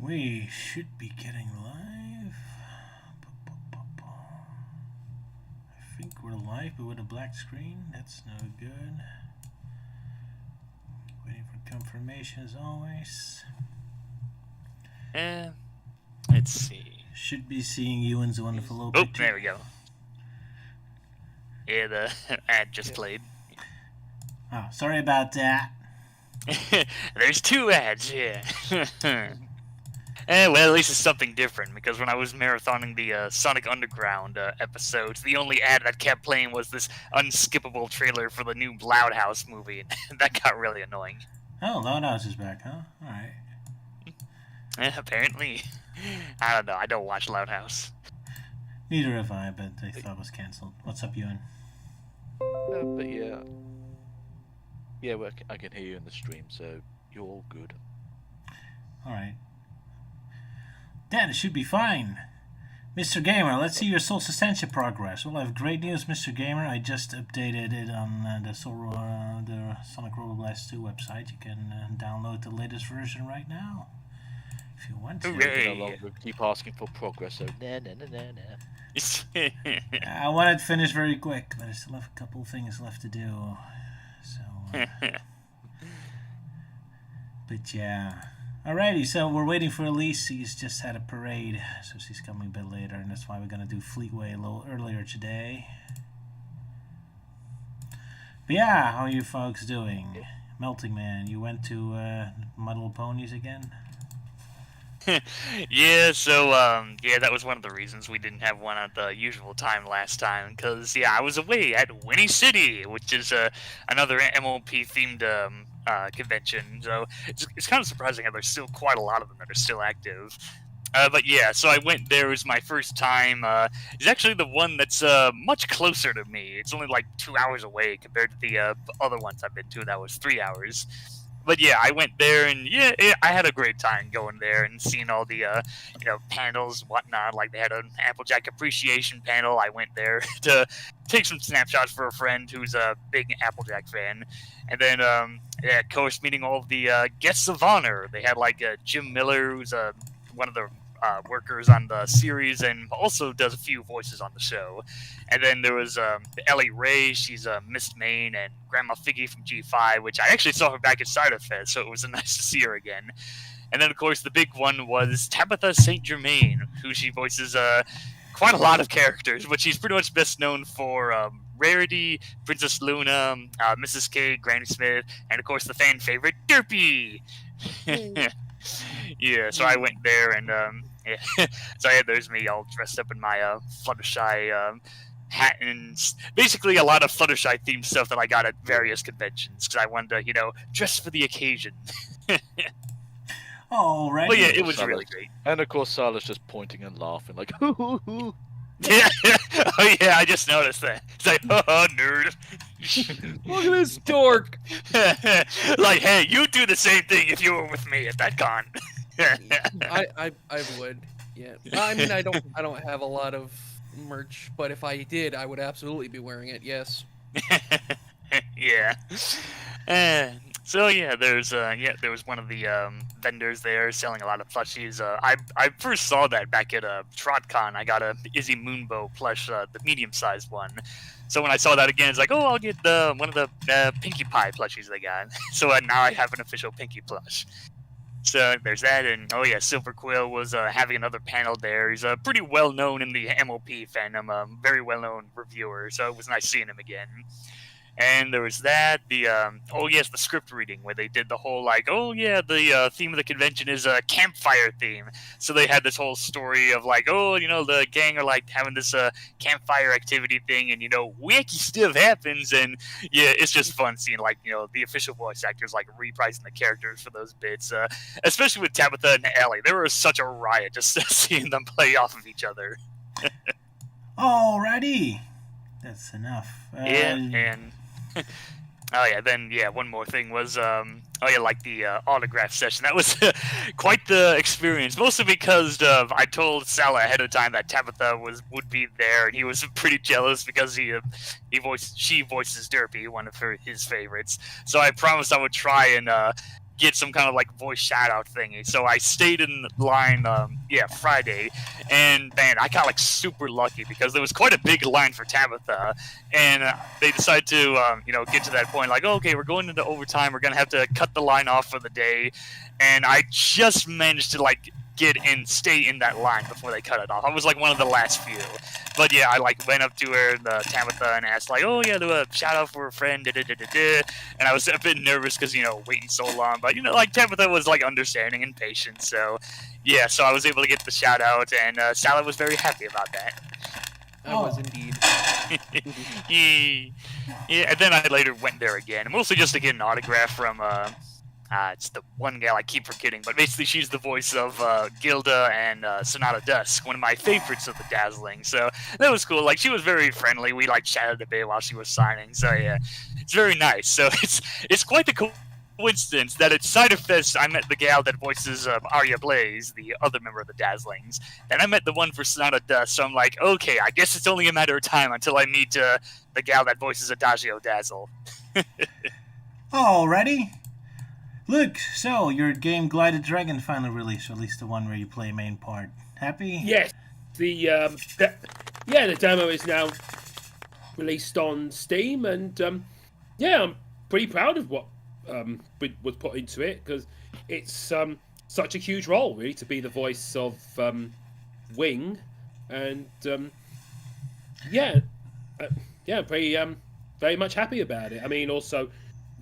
We should be getting live. I think we're live, but with a black screen. That's no good. Waiting for confirmation as always. Let's see. Should be seeing Ewan's wonderful Oh, open. there we go. Yeah, the ad just played. Oh, sorry about that. There's two ads, yeah. Well, at least it's something different, because when I was marathoning the Sonic Underground episodes, the only ad that kept playing was this unskippable trailer for the new Loud House movie, and that got really annoying. Oh, Loud House is back, huh? Alright. Apparently. I don't know, I don't watch Loud House. Neither have I, but I thought it was cancelled. What's up, Ewan? But yeah. Yeah, well, I can hear you in the stream, so you're all good. Alright. Then it should be fine. Mr. Gamer, let's see your Soul Sustancia progress. Well, I have great news, Mr. Gamer. I just updated it on the Sonic Rollerblast 2 website. You can download the latest version right now, if you want to. Hooray. No longer keep asking for progress, so I want it finished very quick, but I still have a couple things left to do. So, but yeah. Alrighty, so we're waiting for Elise. She's just had a parade, so she's coming a bit later, and that's why we're going to do Fleetway a little earlier today. But yeah, how are you folks doing? Melting Man, you went to My Little Ponies again? Yeah, so, yeah, that was one of the reasons we didn't have one at the usual time last time, because, yeah, I was away at Winnie City, which is another MLP-themed convention, so it's kind of surprising how there's still quite a lot of them that are still active. But yeah, so I went there. It was my first time. It's actually the one that's much closer to me. It's only like 2 hours away compared to the other ones I've been to. That was 3 hours. But yeah, I went there, and yeah, I had a great time going there and seeing all the panels and whatnot. Like, they had an Applejack appreciation panel. I went there to take some snapshots for a friend who's a big Applejack fan, and then yeah, of course, meeting all of the guests of honor. They had like Jim Miller, who's one of the workers on the series and also does a few voices on the show. And then there was Ellie Ray, she's Miss Main, and Grandma Figgy from G5, which I actually saw her back at Side Effect, so it was nice to see her again. And then, of course, the big one was Tabitha St. Germain, who she voices quite a lot of characters, but she's pretty much best known for Rarity, Princess Luna, Mrs. K, Granny Smith, and, of course, the fan favorite, Derpy! Yeah, so I went there, and yeah. So yeah, there's me all dressed up in my Fluttershy hat, and basically a lot of Fluttershy themed stuff that I got at various conventions, because I wanted to, dress for the occasion. Oh, right. But yeah, it was really great. And of course, Silas just pointing and laughing like, hoo hoo hoo. Yeah. Oh yeah, I just noticed that. It's like, oh, nerd. Look at this dork. Like, hey, you do the same thing if you were with me at that con. I would. Yeah. I mean, I don't have a lot of merch, but if I did, I would absolutely be wearing it. Yes. Yeah. So yeah, there was one of the vendors there selling a lot of plushies. I first saw that back at TrotCon. I got a Izzy Moonbow plush, the medium-sized one. So when I saw that again, it's like, oh, I'll get one of the Pinkie Pie plushies they got. So now I have an official Pinkie plush. So there's that, and oh yeah, Silver Quill was having another panel there. He's pretty well known in the MLP fandom, very well known reviewer. So it was nice seeing him again. And there was that, the script reading, where they did the whole, like, oh yeah, the theme of the convention is a campfire theme. So they had this whole story of, like, oh, the gang are, like, having this campfire activity thing, and, wacky stuff happens, and, yeah, it's just fun seeing, like, the official voice actors, like, reprising the characters for those bits, especially with Tabitha and Ellie. They were such a riot just seeing them play off of each other. Alrighty. That's enough. Yeah, and... Oh yeah, then one more thing was like the autograph session. That was quite the experience, mostly because I told Sala ahead of time that Tabitha would be there, and he was pretty jealous because she voices Derpy, one of his favorites. So I promised I would try and get some kind of like voice shout out thingy. So I stayed in line, Friday, and man, I got like super lucky because there was quite a big line for Tabitha, and they decided to, get to that point like, oh, okay, we're going into overtime, we're gonna have to cut the line off for the day, and I just managed to like stay in that line before they cut it off. I was like one of the last few. But yeah, I like went up to her, Tabitha, and asked like, oh yeah, do a shout out for a friend, and I was a bit nervous because, waiting so long, but like Tabitha was like understanding and patient, so yeah, so I was able to get the shout out, and Sally was very happy about that. I was indeed. Yeah, and then I later went there again, mostly just to get an autograph from it's the one gal I keep forgetting, but basically she's the voice of Gilda and Sonata Dusk, one of my favorites of the Dazzling. So that was cool. Like, she was very friendly. We like chatted a bit while she was signing. So yeah, it's very nice. So it's quite the coincidence that at Cider Fest I met the gal that voices Arya Blaze, the other member of the Dazzlings. Then I met the one for Sonata Dusk. So I'm like, okay, I guess it's only a matter of time until I meet the gal that voices Adagio Dazzle. Alrighty. Look, so your game Glided Dragon finally released, or at least the one where you play a main part. Happy? Yes, the demo is now released on Steam, and I'm pretty proud of what was put into it, because it's such a huge role, really, to be the voice of Wing, and pretty very much happy about it. I mean, also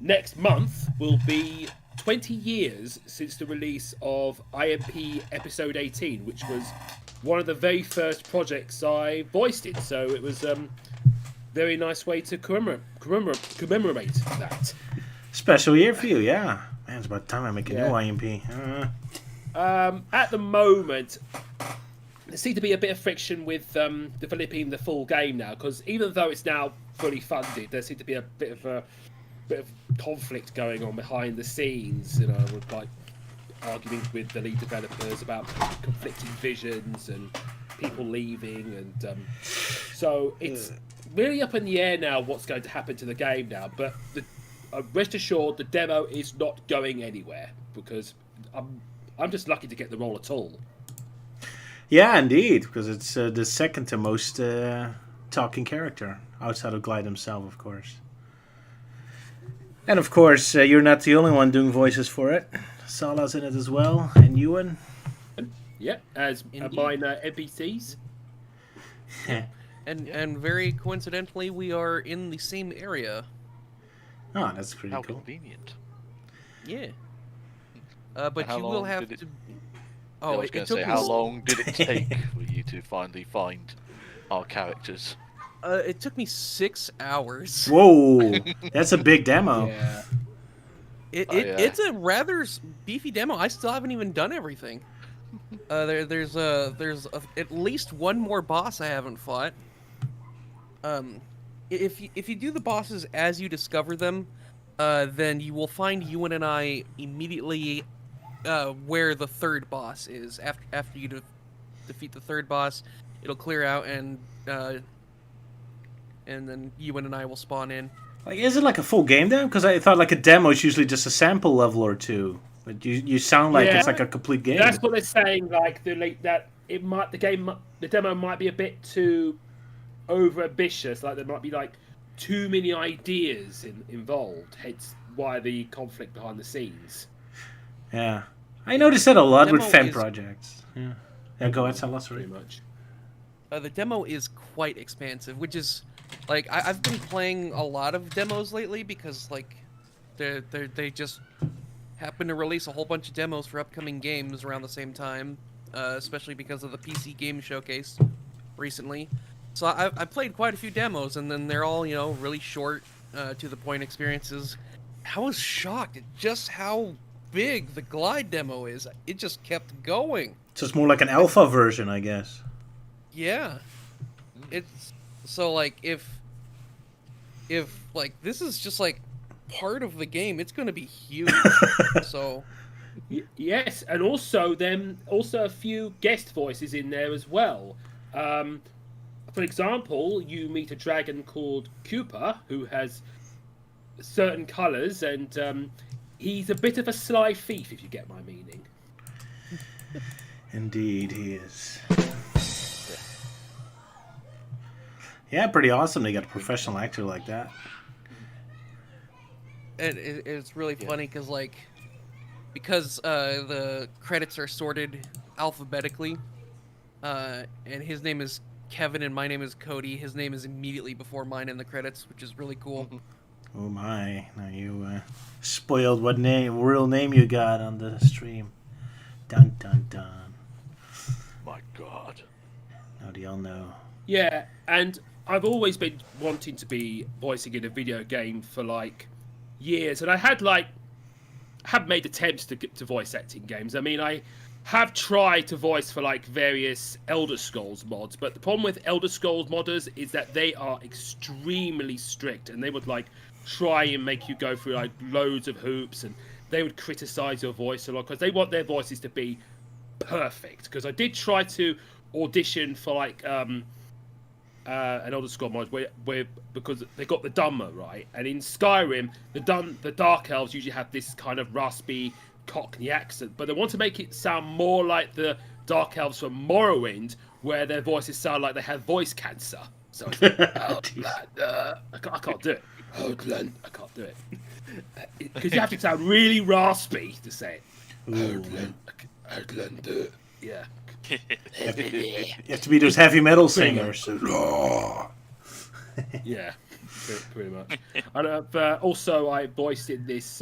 next month will be 20 years since the release of IMP Episode 18, which was one of the very first projects I voiced in. So it was very nice way to commemorate that. Special year for you, yeah. Man, it's about time I make a new IMP. At the moment, there seems to be a bit of friction with developing the full game now, because even though it's now fully funded, there seems to be a bit of conflict going on behind the scenes, with like arguing with the lead developers about conflicting visions and people leaving, and so it's really up in the air now what's going to happen to the game now. But rest assured, the demo is not going anywhere, because I'm just lucky to get the role at all. Yeah, indeed, because it's the second to most talking character outside of Glide himself, of course. And of course, you're not the only one doing voices for it. Sala's in it as well, and Ewan. Yeah, as mine NPCs. And very coincidentally, we are in the same area. Oh, that's pretty How cool. convenient. Yeah. But How you will long have did to. I was going to say, how long did it take for you to finally find our characters? It took me 6 hours. Whoa, that's a big demo. Yeah. It's a rather beefy demo. I still haven't even done everything. There's at least one more boss I haven't fought. If you do the bosses as you discover them, then you will find Ewan and I immediately where the third boss is. After you defeat the third boss, it'll clear out, and then Ewan and I will spawn in. Like, is it like a full game then? Because I thought like a demo is usually just a sample level or two. But you sound like it's like a complete game. That's what they're saying. Like the demo might be a bit too over ambitious. Like there might be like too many ideas involved. Hence why the conflict behind the scenes. Yeah, I noticed that a lot Demo with fan is- projects. Yeah, go ahead, Salah. Sorry. Pretty much. The demo is quite expansive, which is like I've been playing a lot of demos lately because like they just happen to release a whole bunch of demos for upcoming games around the same time, especially because of the PC Game Showcase recently. So I played quite a few demos, and then they're all really short, to the point experiences. I was shocked at just how big the Glide demo is. It just kept going. So it's more like an alpha version, I guess. Yeah, it's so like if like this is just like part of the game, it's going to be huge. So Yes, and also a few guest voices in there as well. For example, you meet a dragon called Cooper who has certain colours, and he's a bit of a sly thief, if you get my meaning. Indeed, he is. Yeah, pretty awesome. They got a professional actor like that. And it's really funny because the credits are sorted alphabetically, and his name is Kevin and my name is Cody. His name is immediately before mine in the credits, which is really cool. Oh my! Now you spoiled what real name you got on the stream. Dun dun dun. My God. Now do y'all know? Yeah, and I've always been wanting to be voicing in a video game for like years, and I have made attempts to get to voice acting games. I mean, I have tried to voice for like various Elder Scrolls mods, but the problem with Elder Scrolls modders is that they are extremely strict, and they would like try and make you go through like loads of hoops, and they would criticize your voice a lot because they want their voices to be perfect. Because I did try to audition for like an Elder Scrolls mod where because they got the Dumber right, and in Skyrim the Dark Elves usually have this kind of raspy Cockney accent, but they want to make it sound more like the Dark Elves from Morrowind, where their voices sound like they have voice cancer. So it's like, I can't do it. Outland, I can't do it because you have to sound really raspy to say it. Outland, yeah. You have to be those heavy metal singers. Yeah, pretty much. And also I voiced in this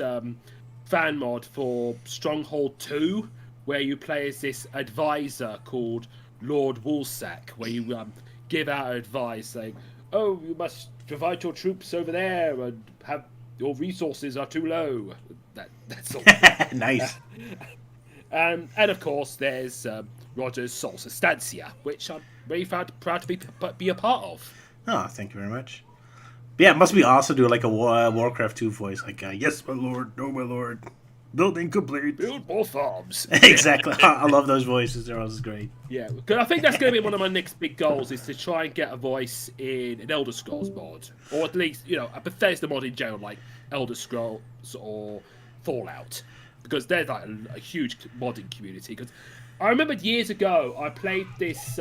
fan mod for Stronghold 2, where you play as this advisor called Lord Woolsack, where you give out advice saying, "Oh, you must divide your troops over there, and have your resources are too low." That's all. Nice. And of course, there's Roger's Sol Sustancia, which I'm very proud to be a part of. Oh, thank you very much. Yeah, it must be awesome to do like a Warcraft 2 voice, like "Yes, my lord, no, my lord, building complete, Build more farms." Exactly. I love those voices. They're always great. Yeah, because I think that's going to be one of my next big goals, is to try and get a voice in an Elder Scrolls mod, or at least a Bethesda mod in general, like Elder Scrolls or Fallout, because there's like a huge modding community. Because I remember years ago I played this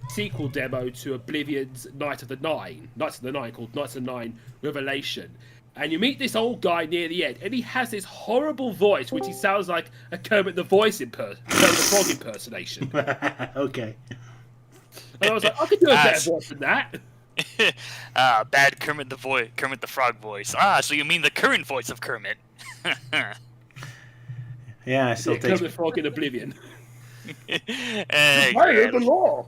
sequel demo to Oblivion's Knights of the Nine called Knights of the Nine Revelation, and you meet this old guy near the end, and he has this horrible voice which he sounds like a Kermit the Frog impersonation. Okay. And I was like, I could do a better voice than that. Bad Kermit the Frog voice. So you mean the current voice of Kermit? Yeah, I still Kermit take. the Frog in Oblivion. I heard the law.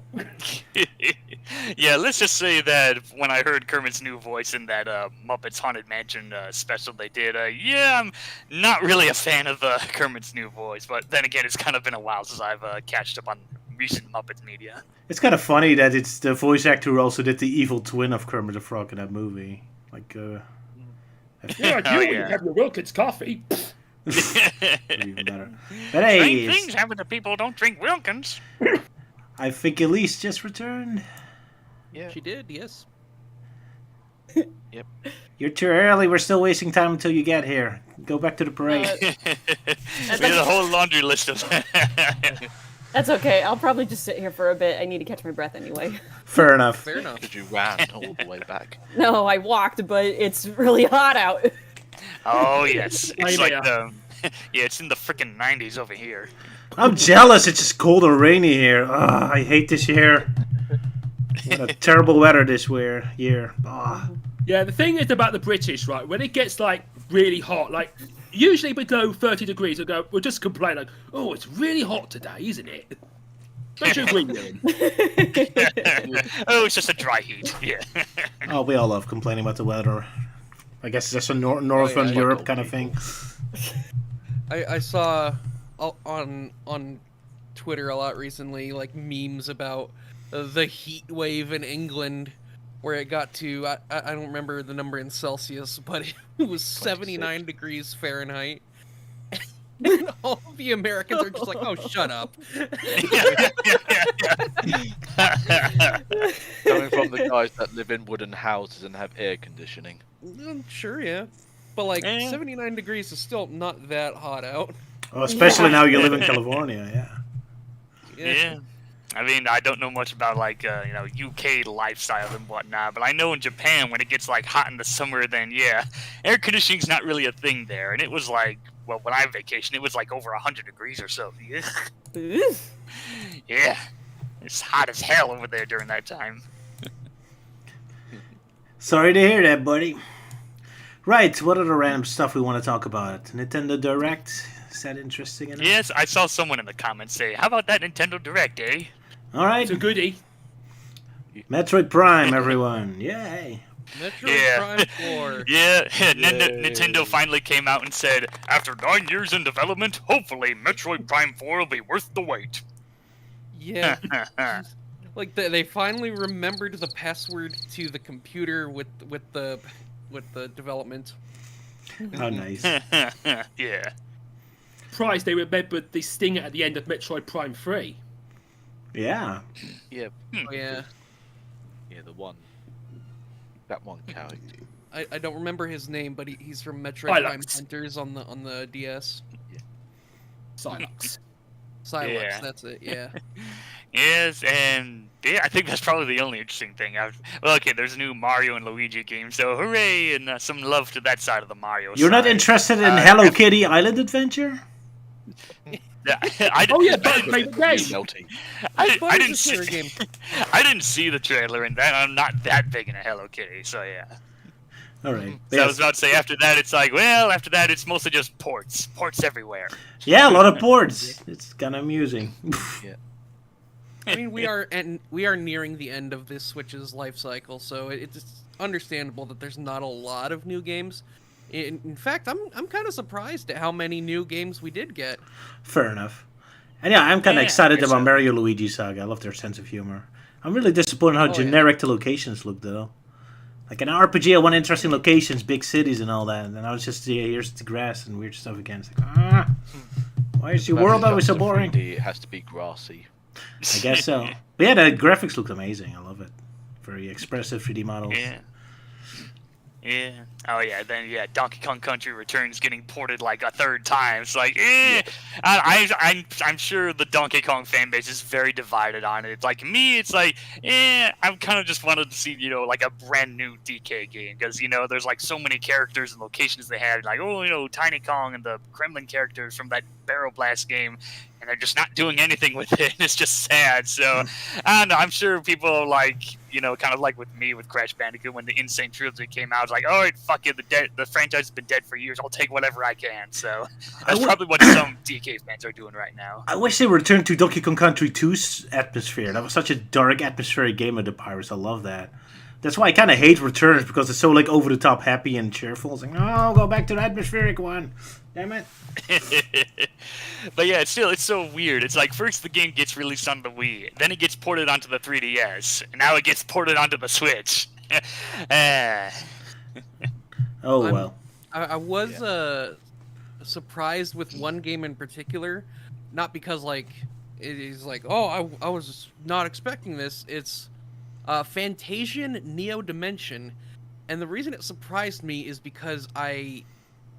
Yeah, let's just say that when I heard Kermit's new voice in that Muppets Haunted Mansion special they did, I'm not really a fan of Kermit's new voice. But then again, it's kind of been a while since I've catched up on recent Muppets media. It's kind of funny that it's the voice actor who also did the evil twin of Kermit the Frog in that movie. Like, Yeah, I do when you have your Wilkins coffee. even better. But hey, Strange things happen to people who don't drink Wilkins. I think Elise just returned. Yeah. She did, yes. Yep. You're too early. We're still wasting time until you get here. Go back to the parade. We had a whole laundry list of. That's okay. I'll probably just sit here for a bit. I need to catch my breath anyway. Fair enough. Fair enough. Because you ran all the way back. No, I walked, but it's really hot out. Oh yes, it's like Yeah. it's in the freaking 90s over here. I'm jealous. It's just cold and rainy here. I hate this year. What a terrible weather this year. Yeah, the thing is about the British, right? When it gets like really hot, like usually below 30 degrees, we'll just complain like, "Oh, it's really hot today, isn't it?" Don't you agree, Dylan? Oh, it's just a dry heat. Yeah. Oh, we all love complaining about the weather. I guess it's just a Northern yeah, Europe like kind of people. thing. I saw on Twitter a lot recently, like memes about the heat wave in England, where it got to I don't remember the number in Celsius, but it was 79 degrees Fahrenheit. And all the Americans are just like, "Oh, shut up." Coming from the guys that live in wooden houses and have air conditioning. Sure, yeah. But like Eh. 79 degrees is still not that hot out. Oh, especially now you live in California, yeah. Yeah. I mean, I don't know much about like UK lifestyle and whatnot, but I know in Japan when it gets like hot in the summer, then yeah, air conditioning's not really a thing there. And it was like, well, when I vacationed, it was like over 100 degrees or so. Yeah, Oof. yeah, it's hot as hell over there during that time. Sorry to hear that, buddy. Right, what other random stuff we want to talk about? Nintendo Direct? Is that interesting enough? Yes, I saw someone in the comments say, "How about that Nintendo Direct, eh?" All right. It's a goodie. Metroid Prime, everyone. Yay. Metroid Yeah. Prime 4. Yeah, Yay. Nintendo finally came out and said, after 9 years in development, hopefully Metroid Prime 4 will be worth the wait. Yeah. Like they finally remembered the password to the computer with the development. Oh, nice. Yeah. Surprised they remembered the stinger at the end of Metroid Prime 3. Yeah. Yeah, Oh yeah. yeah, that one character. I don't remember his name, but he's from Metroid Prime Silux. Hunters on the DS. Silence. Silux, Yeah. that's it. Yeah. Yes, and yeah, I think that's probably the only interesting thing. Well, okay, there's a new Mario and Luigi game, so hooray, and some love to that side of the Mario You're not side. interested in Hello Kitty Island Adventure? Yeah, Oh yeah, I but didn't- play the game. Melty. I But didn't it's a see. game. I didn't see the trailer, and that I'm not that big into Hello Kitty, so yeah. All right. So I was about to say after that, it's like, well, after that, it's mostly just ports everywhere. Yeah, a lot of ports. It's kind of amusing. I mean, we are nearing the end of this Switch's life cycle, so it's understandable that there's not a lot of new games. In fact, I'm kind of surprised at how many new games we did get. Fair enough. And yeah, I'm kind of Yeah, excited guess about so. Mario Luigi Saga. I love their sense of humor. I'm really disappointed how Oh, yeah. generic the locations look, though. Like in RPG, I want interesting locations, big cities, and all that. And then I was just, here's the grass and weird stuff again. It's like, why is your world always so boring? 3D, it has to be grassy. I guess so. But yeah, the graphics look amazing. I love it. Very expressive 3D models. Yeah. Yeah. Oh yeah. Then yeah, Donkey Kong Country Returns getting ported like a third time. It's like, I'm sure the Donkey Kong fan base is very divided on it. It's like me, it's like, I kind of just wanted to see like a brand new DK game because there's like so many characters and locations they had. Like Tiny Kong and the Kremlin characters from that Barrel Blast game. And they're just not doing anything with it. It's just sad. So, I don't know. I'm sure people like, kind of like with me with Crash Bandicoot when the Insane Trilogy came out. It's like, all right, fuck it. The franchise has been dead for years. I'll take whatever I can. So, that's probably what some DK fans are doing right now. I wish they returned to Donkey Kong Country 2's atmosphere. That was such a dark, atmospheric game of the pirates. I love that. That's why I kind of hate Returns, because it's so like over the top, happy and cheerful. It's like, no, go back to the atmospheric one. Damn it. But yeah, it's so weird. It's like first the game gets released on the Wii, then it gets ported onto the 3DS, and now it gets ported onto the Switch. Oh, I'm- well. I was surprised with one game in particular, not because like it is like, oh, I was not expecting this. It's Fantasian Neo Dimension, and the reason it surprised me is because I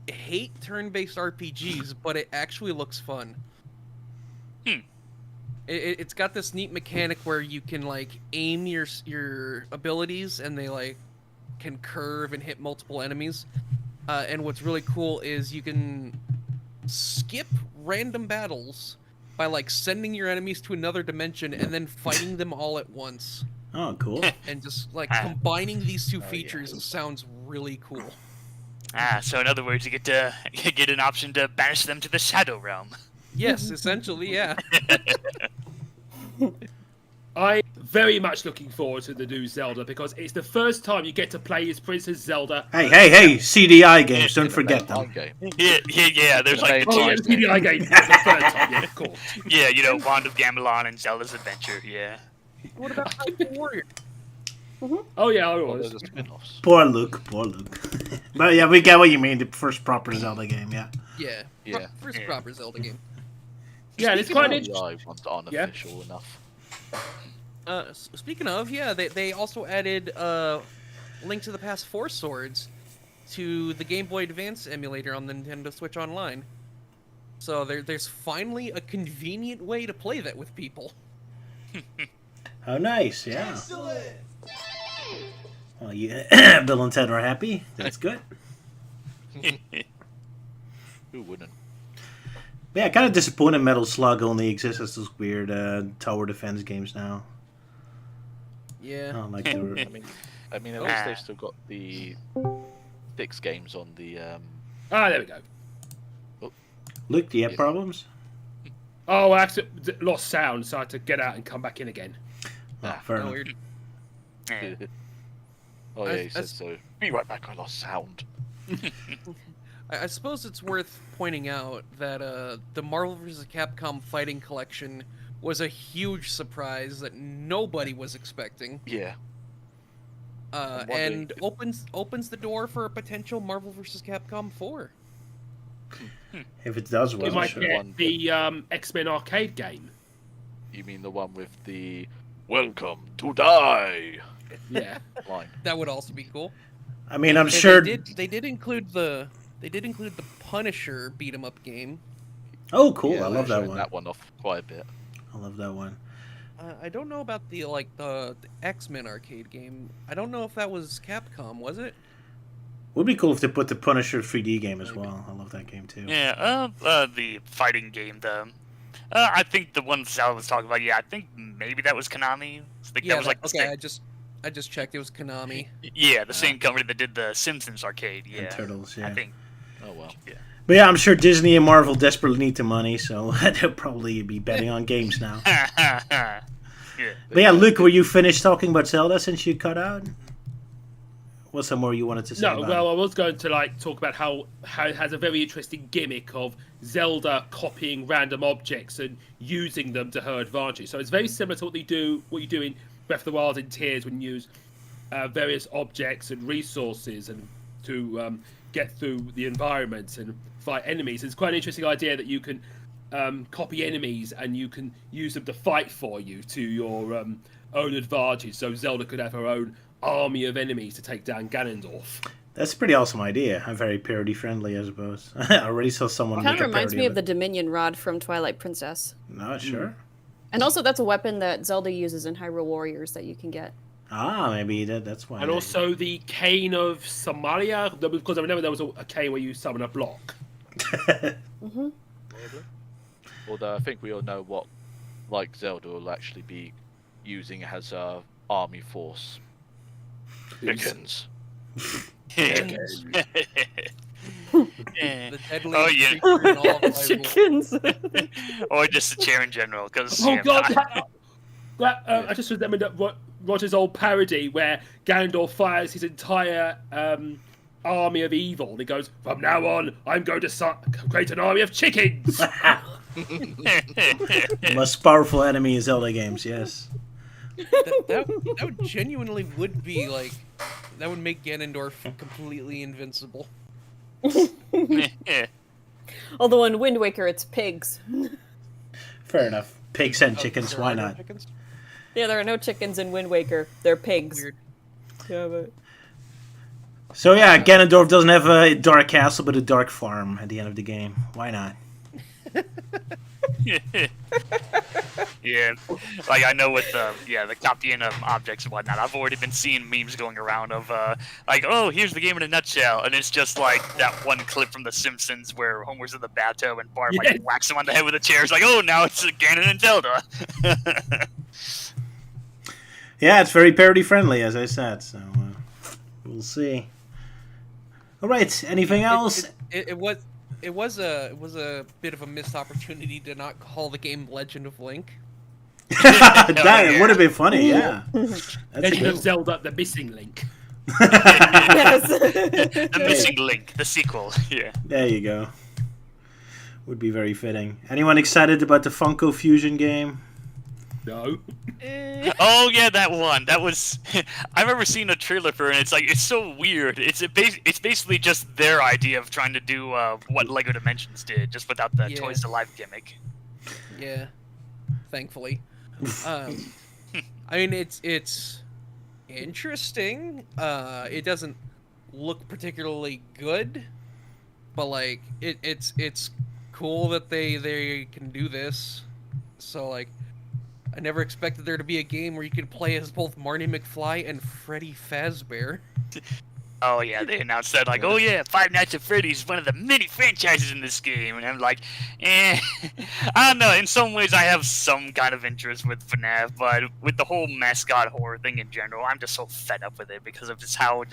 hate turn-based RPGs, but it actually looks fun. It's got this neat mechanic where you can like aim your abilities, and they like can curve and hit multiple enemies. And what's really cool is you can skip random battles by like sending your enemies to another dimension and then fighting them all at once. Oh, cool. And just like combining these two features sounds really cool. So in other words, you get an option to banish them to the Shadow Realm. Yes, essentially, yeah. I'm very much looking forward to the new Zelda because it's the first time you get to play as Princess Zelda. Hey, CDI games, don't forget Online them. game. Yeah. There's like Oh, yeah, the PDI game for the third time, yeah, of course. Wand of Gamelon and Zelda's Adventure. Yeah. What about Hyper Warrior? Oh yeah, I Well, was. those are spin-offs. Poor Luke. But yeah, we get what you mean, the first proper Zelda game, yeah. Yeah. Yeah. First proper Zelda game. Yeah, and it's Speaking quite of- interesting. The ones aren't Yeah. official enough. Speaking of, yeah, they also added Link to the Past 4 Swords, to the Game Boy Advance emulator on the Nintendo Switch Online. So there's finally a convenient way to play that with people. How nice, yeah. Well, Bill and Ted are happy. That's good. Who wouldn't? Yeah, kind of disappointed Metal Slug only exists as those weird tower defense games now. Yeah. I don't like the... I mean, at least they've still got the 6 games on the. There we go. Luke, do you have problems? Oh, I actually lost sound, so I had to get out and come back in again. Fair Oh, enough. weird. Oh yeah, I- he said so. Be right back. I lost sound. I suppose it's worth pointing out that the Marvel vs. Capcom Fighting Collection was a huge surprise that nobody was expecting, Yeah. and opens the door for a potential Marvel vs. Capcom 4. If it does We well, might sure. get the X-Men arcade game. You mean the one with the "Welcome to die" Yeah. line? That would also be cool. I mean, I'm And sure... they did include the Punisher beat 'em up game. Oh, cool. Yeah, I love they're that showing one. That one off quite a bit. I love that one. I don't know about the X-Men arcade game. I don't know if that was Capcom, was it? Would be cool if they put the Punisher 3D game as well. I love that game too. Yeah, the fighting game, I think the one Sal was talking about, yeah, I think maybe that was Konami. I think that was like the okay. same, I just checked. It was Konami. yeah, the same company that did the Simpsons arcade. Yeah, And Turtles, yeah. I think. Oh well. But yeah, I'm sure Disney and Marvel desperately need the money, so they'll probably be betting on games now. Yeah. But yeah, Luke, were you finished talking about Zelda since you cut out? What's some more you wanted to say No, about well, it? I was going to talk about how it has a very interesting gimmick of Zelda copying random objects and using them to her advantage. So it's very similar to what you do in Breath of the Wild and Tears when you use various objects and resources and to get through the environment and fight enemies. It's quite an interesting idea that you can copy enemies and you can use them to fight for you to your own advantage. So Zelda could have her own army of enemies to take down Ganondorf. That's a pretty awesome idea. I'm very parody friendly, I suppose. I already saw someone Kind make of a reminds parody me of the it. Dominion Rod from Twilight Princess. No, sure. And also, that's a weapon that Zelda uses in Hyrule Warriors that you can get. Ah, maybe that's why. And also the Cane of Somalia, because I remember there was a cane where you summon a block. Mm-hmm. Although I think we all know what, like Zelda, will actually be using as a army force. Chickens. Yeah. The deadliest Oh, yeah. creature in all of Hyrule. Chickens. Or just a chair in general, because Oh god! I just remembered that Roger's old parody where Ganondorf fires his entire army of evil. And he goes, "From now on, I'm going to create an army of chickens." The most powerful enemy in Zelda games, yes. That genuinely would be like, that would make Ganondorf completely invincible. Although in Wind Waker, it's pigs. Fair enough. Pigs and Oh, chickens, there why are no not? chickens? Yeah, there are no chickens in Wind Waker. They're pigs. Weird. Yeah, but... So yeah, Ganondorf doesn't have a dark castle, but a dark farm at the end of the game. Why not? Yeah, like I know with the copying objects and whatnot, I've already been seeing memes going around of like, oh, here's the game in a nutshell, and it's just like that one clip from The Simpsons where Homer's in the bathtub and Bart Yes. like whacks him on the head with a chair. It's like, oh, now it's Ganon and Zelda. Yeah, it's very parody friendly, as I said. So we'll see. All right. Anything else? It was a bit of a missed opportunity to not call the game Legend of Link. That would have been funny. Yeah. That's Legend of good. Zelda: The Missing Link. Yes. The Missing Link, the sequel. Yeah. There you go. Would be very fitting. Anyone excited about the Funko Fusion game? No. Oh yeah, that one. That was. I remember seeing a trailer for it. And it's so weird. It's basically just their idea of trying to do what Lego Dimensions did, just without the Yeah. Toys to Life gimmick. Yeah, thankfully. I mean, it's interesting. It doesn't look particularly good, but like it's cool that they can do this. So like, I never expected there to be a game where you could play as both Marty McFly and Freddy Fazbear. Oh yeah, they announced that like, oh yeah, Five Nights at Freddy's is one of the many franchises in this game, and I'm like, I don't know. In some ways, I have some kind of interest with FNAF, but with the whole mascot horror thing in general, I'm just so fed up with it because of just how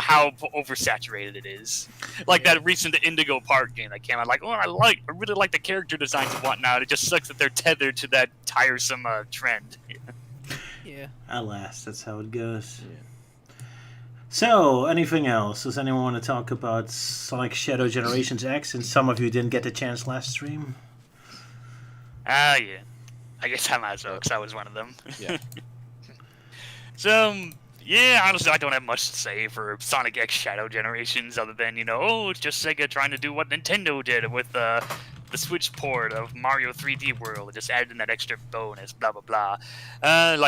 how oversaturated it is. Like that recent Indigo Park game that came out, like, I really like the character designs and whatnot. It just sucks that they're tethered to that tiresome trend. Yeah. Alas, that's how it goes. Yeah. So, anything else? Does anyone want to talk about Sonic Shadow Generations X? And some of you didn't get the chance last stream. Yeah. I guess I might as well, because I was one of them. Yeah. So, yeah, honestly, I don't have much to say for Sonic X Shadow Generations other than, it's just Sega trying to do what Nintendo did with the Switch port of Mario 3D World. It just added in that extra bonus, blah, blah, blah.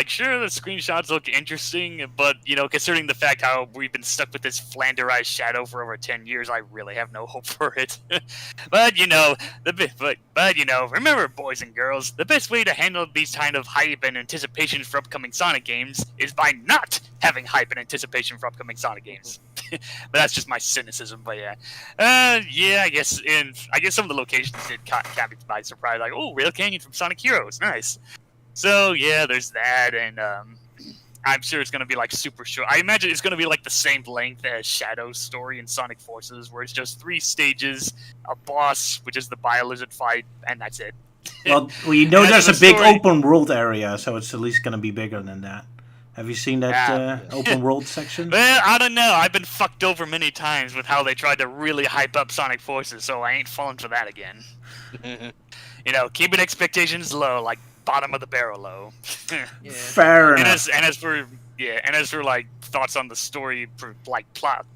Sure, the screenshots look interesting, but, considering the fact how we've been stuck with this flanderized shadow for over 10 years, I really have no hope for it. But, remember, boys and girls, the best way to handle these kind of hype and anticipation for upcoming Sonic games is by not having hype and anticipation for upcoming Sonic games. But that's just my cynicism. But yeah, I guess some of the locations did catch me by surprise. Like, oh, Rail Canyon from Sonic Heroes, nice. So yeah, there's that, and I'm sure it's gonna be like super short. I imagine it's gonna be like the same length as Shadow's story in Sonic Forces, where it's just 3 stages, a boss, which is the Bio-Lizard fight, and that's it. Well, there's a big open world area, so it's at least going to be bigger than that. Have you seen that open world section? Well, I don't know. I've been fucked over many times with how they tried to really hype up Sonic Forces, so I ain't falling for that again. Keeping expectations low, like bottom of the barrel low. Yeah. Fair enough. And as for like thoughts on the story for like plot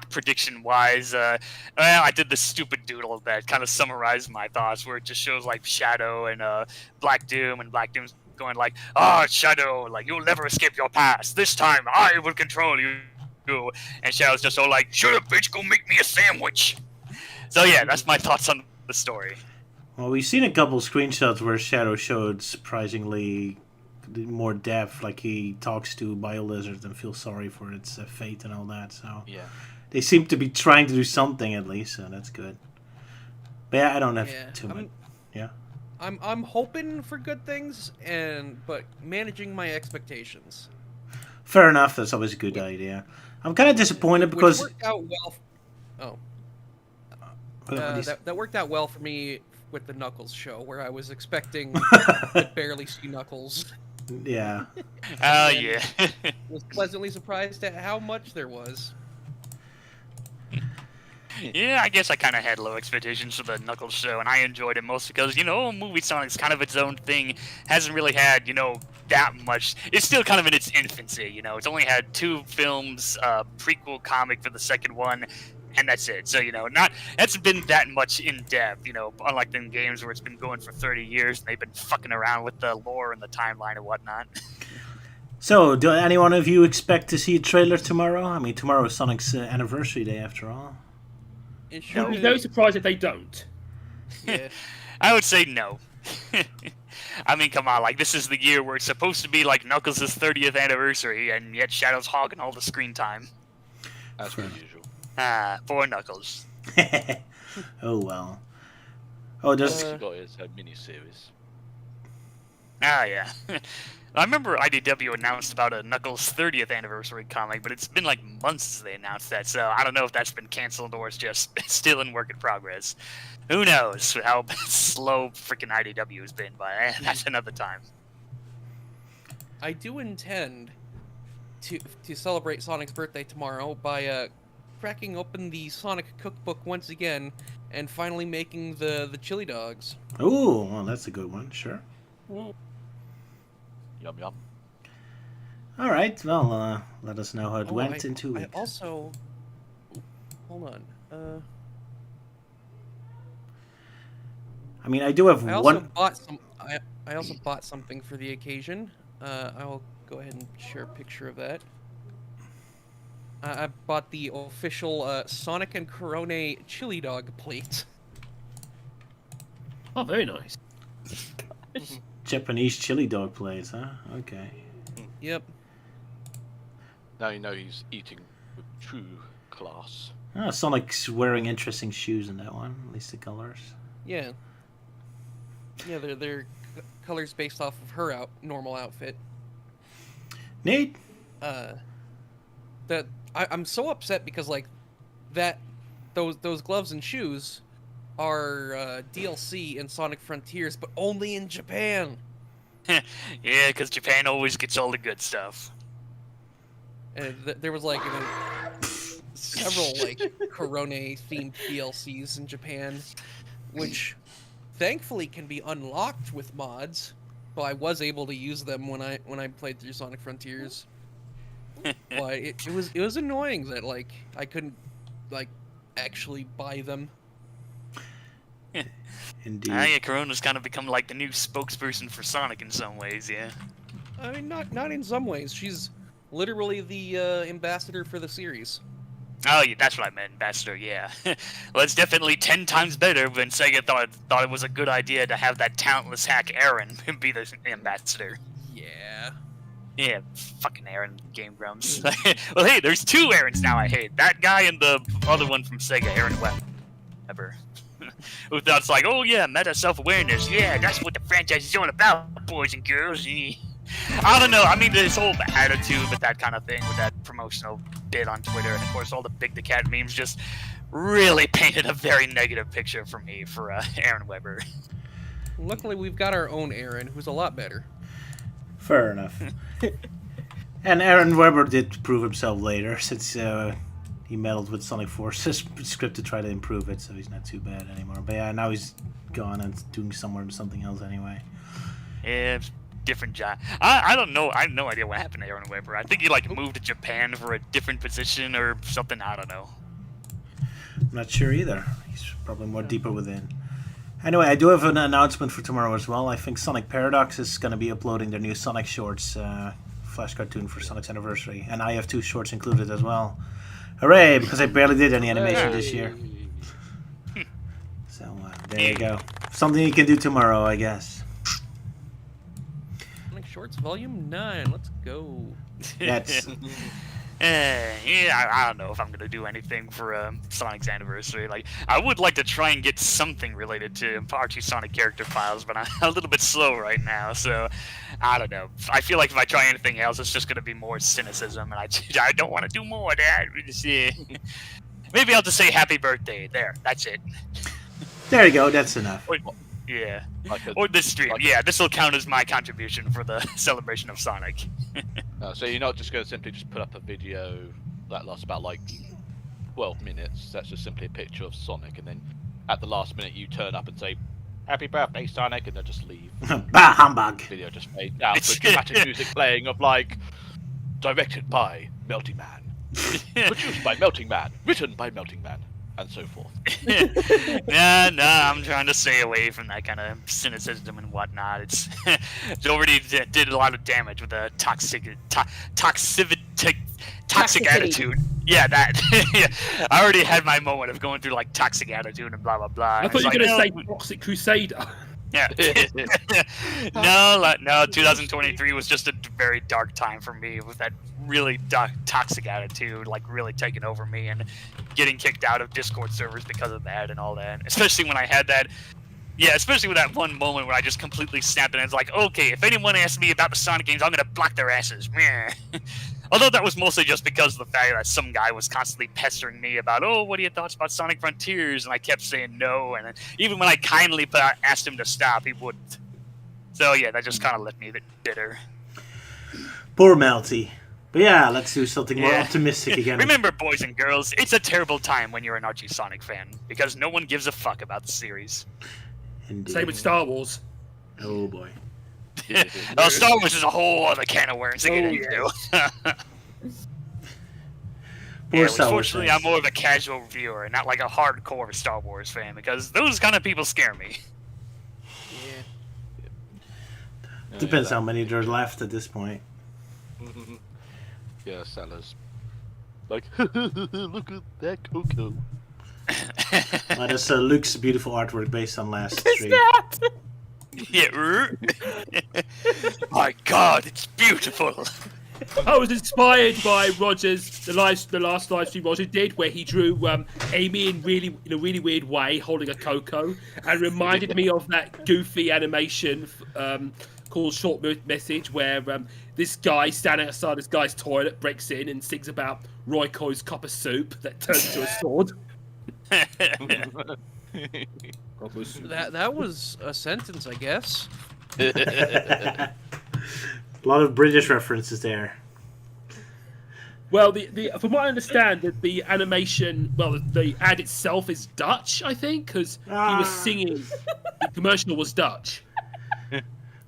prediction wise, I did this stupid doodle that kind of summarized my thoughts, where it just shows like Shadow and Black Doom, and Black Doom's going like, Shadow, like, you'll never escape your past. This time I will control you. And Shadow's just all like, shut up, bitch, go make me a sandwich. So yeah, that's my thoughts on the story. Well, we've seen a couple screenshots where Shadow showed surprisingly more depth, like he talks to Bio-Lizard and feels sorry for its fate and all that. So Yeah. they seem to be trying to do something at least, so that's good. But yeah, I don't have too much. Yeah. I'm hoping for good things, but managing my expectations. Fair enough. That's always a good idea. I'm kind of disappointed because Which worked out well. That worked out well for me with the Knuckles show, where I was expecting to barely see Knuckles. Yeah. Oh yeah. Was pleasantly surprised at how much there was. Yeah, I guess I kind of had low expectations for the Knuckles show, and I enjoyed it mostly because, movie Sonic's kind of its own thing. Hasn't really had, that much. It's still kind of in its infancy, It's only had 2 films, prequel comic for the second one, and that's it. So, hasn't been that much in depth, unlike in games where it's been going for 30 years, and they've been fucking around with the lore and the timeline and whatnot. So, do any one of you expect to see a trailer tomorrow? I mean, tomorrow is Sonic's anniversary day, after all. It I'd be very surprised if they don't. Yeah. I would say no. I mean, come on, like, this is the year where it's supposed to be, like, Knuckles' 30th anniversary, and yet Shadow's hogging all the screen time. As per usual. Poor Knuckles. Oh, well. Oh, does... He got his mini-series. Yeah. I remember IDW announced about a Knuckles 30th anniversary comic, but it's been like months since they announced that, so I don't know if that's been canceled or it's just still in work in progress. Who knows how slow freaking IDW has been, but that's another time. I do intend to celebrate Sonic's birthday tomorrow by cracking open the Sonic cookbook once again and finally making the chili dogs. Oh, well, that's a good one, sure. Yum yum. All right, well, let us know how it went in 2 weeks. I also... Hold on. I mean, I do have I also bought something for the occasion. I'll go ahead and share a picture of that. I bought the official Sonic and Corone chili dog plate. Oh, very nice. Japanese chili dog place, huh? Okay. Yep. Now you know he's eating with true class. Oh, Sonic's wearing interesting shoes in that one. At least the colors. Yeah. Yeah, they're colors based off of her normal outfit. Neat. I'm so upset because like those gloves and shoes are DLC in Sonic Frontiers, but only in Japan. Yeah, because Japan always gets all the good stuff. And there was like several like Corone themed DLCs in Japan, which thankfully can be unlocked with mods. So I was able to use them when I played through Sonic Frontiers. But it was annoying that like I couldn't like actually buy them. Indeed. Yeah, Corona's kind of become like the new spokesperson for Sonic in some ways, yeah. I mean, not in some ways. She's literally the ambassador for the series. Oh, yeah, that's what I meant, ambassador, yeah. Well, it's definitely 10 times better when Sega thought it was a good idea to have that talentless hack Aaron be the ambassador. Yeah. Yeah, fucking Aaron, Game Grumps. Well, hey, there's two Aarons now I hate. That guy and the other one from Sega, Aaron Weber. Who thought it's like, oh yeah, meta self-awareness. Yeah, that's what the franchise is all about, boys and girls. I don't know. I mean, this whole attitude with that kind of thing, with that promotional bit on Twitter, and of course all the Big the Cat memes just really painted a very negative picture for me for Aaron Weber. Luckily, we've got our own Aaron, who's a lot better. Fair enough. And Aaron Weber did prove himself later, since he meddled with Sonic Force's script to try to improve it, so he's not too bad anymore. But yeah, now he's gone and doing something else anyway. Yeah, different job. I don't know. I have no idea what happened to Aaron Weber. I think he like moved to Japan for a different position or something. I don't know. I'm not sure either. He's probably more deeper within. Anyway, I do have an announcement for tomorrow as well. I think Sonic Paradox is going to be uploading their new Sonic Shorts flash cartoon for Sonic's anniversary, and I have 2 shorts included as well. Hooray! Because I barely did any animation this year. So there you go. Something you can do tomorrow, I guess. Sonic Shorts Volume 9. Let's go. That's Yeah, I don't know if I'm gonna do anything for Sonic's anniversary. Like, I would like to try and get something related to R2 Sonic character files, but I'm a little bit slow right now, so I don't know. I feel like if I try anything else, it's just gonna be more cynicism, and I don't want to do more of that. Maybe I'll just say happy birthday. There, that's it. there you go. That's enough. Yeah. Like a, Or this stream. like Yeah, this will count as my contribution for the celebration of Sonic. so you're not just going to simply just put up a video that lasts about like 12 minutes. That's just simply a picture of Sonic, and then at the last minute you turn up and say, "Happy birthday, Sonic," and then just leave. Bah humbug. Video just fades out with dramatic music playing of like, directed by Melting Man, produced by Melting Man, written by Melting Man, and so forth. Nah, I'm trying to stay away from that kind of cynicism and whatnot. It's already did a lot of damage with a toxic Toxicity. attitude. Yeah, that. Yeah, I already had my moment of going through like toxic attitude and blah blah blah. I thought you were going to say Toxic Crusader. Yeah. No, 2023 was just a very dark time for me with that really toxic attitude, like really taking over me and getting kicked out of Discord servers because of that and all that. Especially when I had that, especially with that one moment where I just completely snapped and it's like, okay, if anyone asks me about the Sonic games, I'm gonna block their asses. Meh. Although that was mostly just because of the fact that some guy was constantly pestering me about, oh, what are your thoughts about Sonic Frontiers? And I kept saying no, and even when I kindly asked him to stop, he wouldn't. So yeah, that just kind of left me bitter. Poor Melty. But yeah, let's do something more optimistic again. Remember, boys and girls, it's a terrible time when you're an Archie Sonic fan, because no one gives a fuck about the series. Indeed. Same with Star Wars. Oh boy. Star Wars is a whole other can of worms to get into. Poor Star Wars Unfortunately, fans. I'm more of a casual viewer, and not like a hardcore Star Wars fan, because those kind of people scare me. Depends how many there's left at this point. Yeah, sellers. Like, look at that Coco. That's Luke's beautiful artwork based on last stream. Yeah. My God, it's beautiful. I was inspired by Roger's the last live stream Roger did, where he drew Amy in a really weird way, holding a cocoa, and reminded me of that goofy animation called Short Message, where this guy standing outside this guy's toilet breaks in and sings about Roy Coy's cup of soup that turns into a sword. That was a sentence, I guess. A lot of British references there. Well, from what I understand, the animation, the ad itself is Dutch, I think, because he was singing. The commercial was Dutch.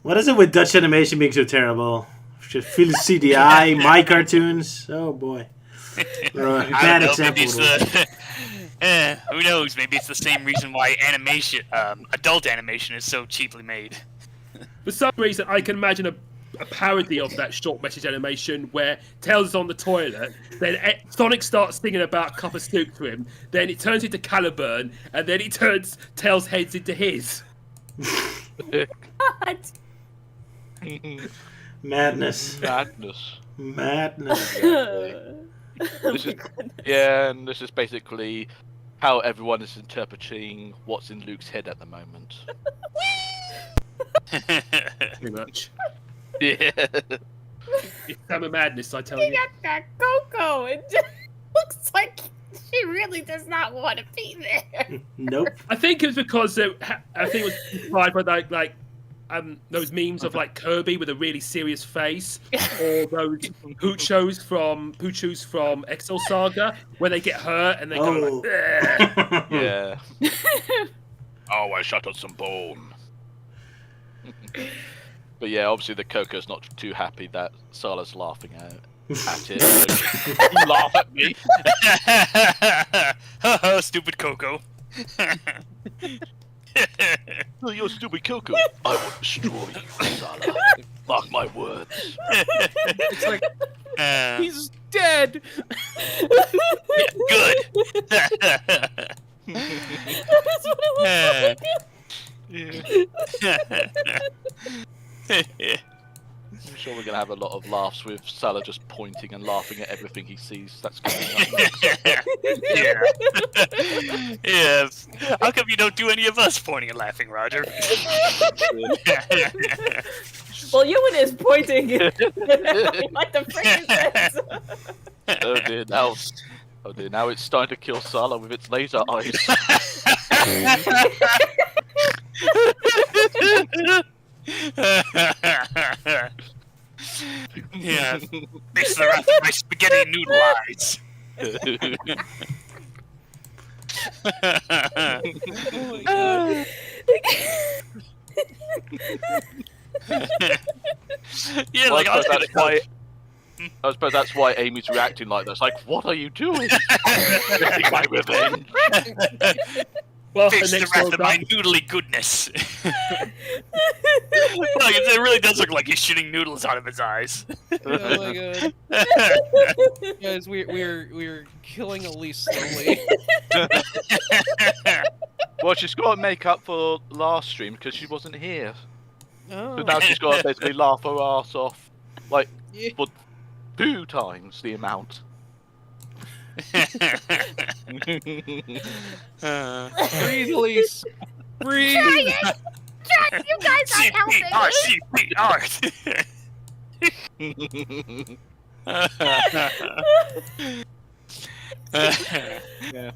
What is it with Dutch animation being so terrible? Just feel CDI, my cartoons. Oh boy. Bad example. Who knows? Maybe it's the same reason why adult animation is so cheaply made. For some reason, I can imagine a parody of that short message animation where Tails is on the toilet, then Sonic starts singing about a cup of soup to him, then it turns into Caliburn, and then he turns Tails' heads into his. What? Madness. Madness. And this is basically how everyone is interpreting what's in Luke's head at the moment. Pretty much. Yeah. It's summer madness, I tell you. She got that Coco. It just looks like she really does not want to be there. Nope. I think it was because I think it was inspired by those memes of like Kirby with a really serious face, or those Poochos from Excel Saga where they get hurt and they go like, "Ugh." Yeah. Oh, I shattered some bone. But yeah, obviously the Coco's not too happy that Sala's laughing at it. You laugh at me. Stupid Coco. Oh, you're stupid Coco. I will destroy you, Sala. Mark my words. It's like, he's dead. Good. That's what it looks like. I'm sure we're gonna have a lot of laughs with Salah just pointing and laughing at everything he sees that's going on. Yeah. Yes. How come you don't do any of us pointing and laughing, Roger? Well, Ewan is pointing like the freaking sense. Oh dear, now it's starting to kill Salah with its laser eyes. Yeah. Makes the wrath of my spaghetti noodle eyes. Yeah, Well, like I suppose that's why Amy's reacting like this. Like, what are you doing? Getting my revenge. Well, Face the wrath of my noodly goodness. Well, it really does look like he's shooting noodles out of his eyes. Oh my god. Guys, we're killing Elise slowly. Well, she's got to make up for last stream because she wasn't here. Oh. So now she's got to basically laugh her ass off, like, Yeah. for 2 times the amount. Breathe, Elise. Breathe. Jack, you guys aren't helping. Yeah.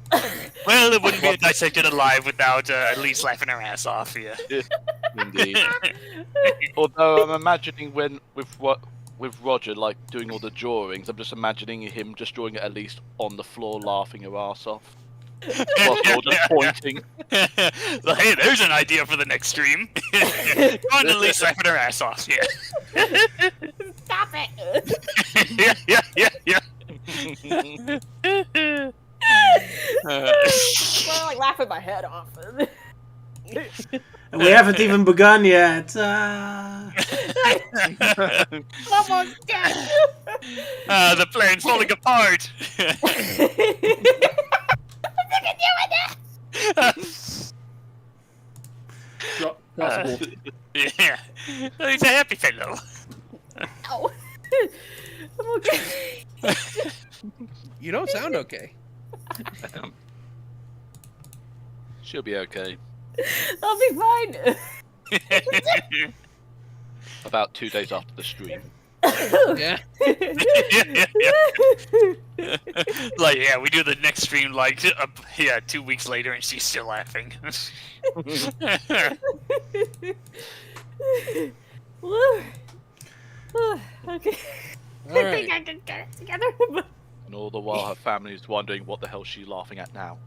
Well, it wouldn't be a Dissected Alive without at least laughing her ass off, yeah. Indeed. Although I'm imagining with Roger, like, doing all the drawings, I'm just imagining him just drawing it at least on the floor, laughing her ass off. Whilst we're all just pointing. So, hey, there's an idea for the next stream. Go on, at least laughing her ass off, yeah. Stop it. Yeah. Well, like laughing my head off. We haven't even begun yet. Almost dead. The plane's falling apart. Glass of water. Yeah, he's a happy fellow. Ow. I'm okay. You don't sound okay. She'll be okay. I'll be fine. About 2 days after the stream. Yeah. Like, yeah, we do the next stream like 2 weeks later, and she's still laughing. Woo. Okay. All I right. think I can get it together. And all the while her family's wondering what the hell she's laughing at now.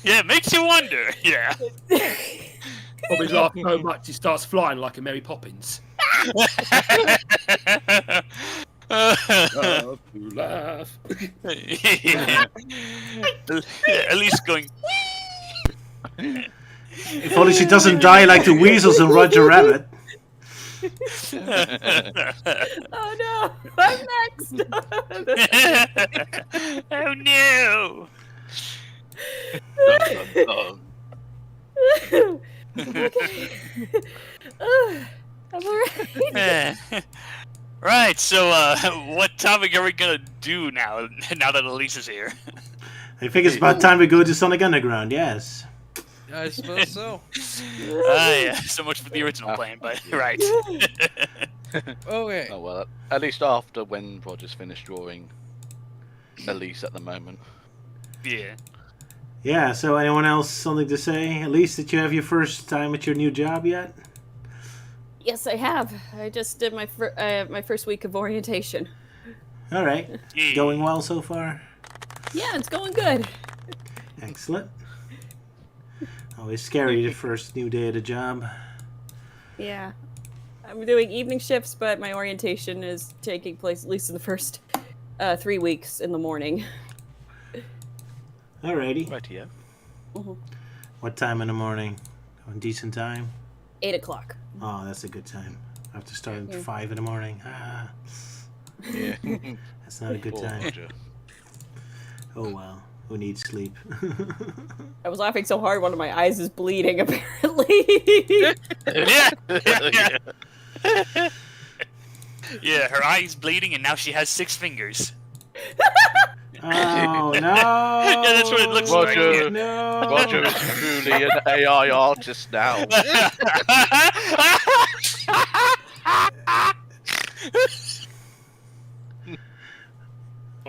Yeah, it makes you wonder. Yeah. Bobby's laughing so much he starts flying like a Mary Poppins. Love to laugh. Yeah. At least going. If only she doesn't die like the weasels in Roger Rabbit. Oh no! I'm next. Oh no! Okay. I'm alright. Right. So, what topic are we gonna do now? Now that Elise is here. I think it's about time we go to Sonic Underground, yes. I suppose so. Yeah. So much for the original plan, but right. Okay. Oh well, at least after when Roger's finished drawing Elise at the moment. Yeah. Yeah, so anyone else something to say? At least did you have your first time at your new job yet? Yes, I have. I just did my my first week of orientation. All right. Yeah. Going well so far? Yeah, it's going good. Excellent. Always scary the first new day of the job. Yeah. I'm doing evening shifts, but my orientation is taking place at least in the first 3 weeks in the morning. Alrighty. Right here. Mhm. What time in the morning? A decent time? 8 o'clock. Oh, that's a good time. I have to start at Yeah. 5 in the morning. Ah, Yeah. that's not a good Poor time. Roger. Oh well. Who needs sleep? I was laughing so hard, one of my eyes is bleeding, apparently. Yeah. Yeah. Yeah. Her eye's bleeding, and now she has 6 fingers. Oh no! Yeah, that's what it looks like. Roger. No! Roger is truly an AI artist now.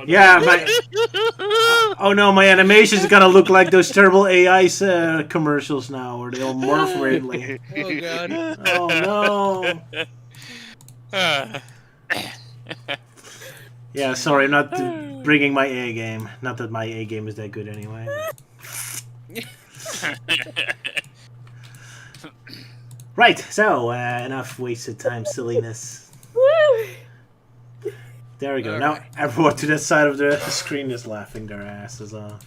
Yeah, my oh no, my animation's gonna look like those terrible AI commercials now, where they all morph weirdly. Oh god. Oh no! Yeah, sorry, I'm not bringing my A game. Not that my A game is that good anyway. Right, so enough wasted time silliness. Woo! There we go. All Now right. everyone to that side of the screen is laughing their asses off.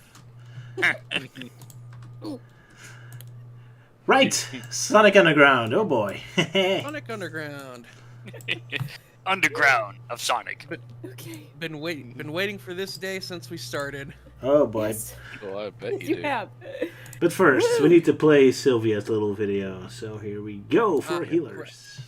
Right, Sonic Underground. Oh boy. Sonic Underground. Underground of Sonic. Okay. Been waiting for this day since we started. Oh boy. Yes, Oh, I bet you you do. have. But first, we need to play Sylvia's little video. So here we go for yeah, healers.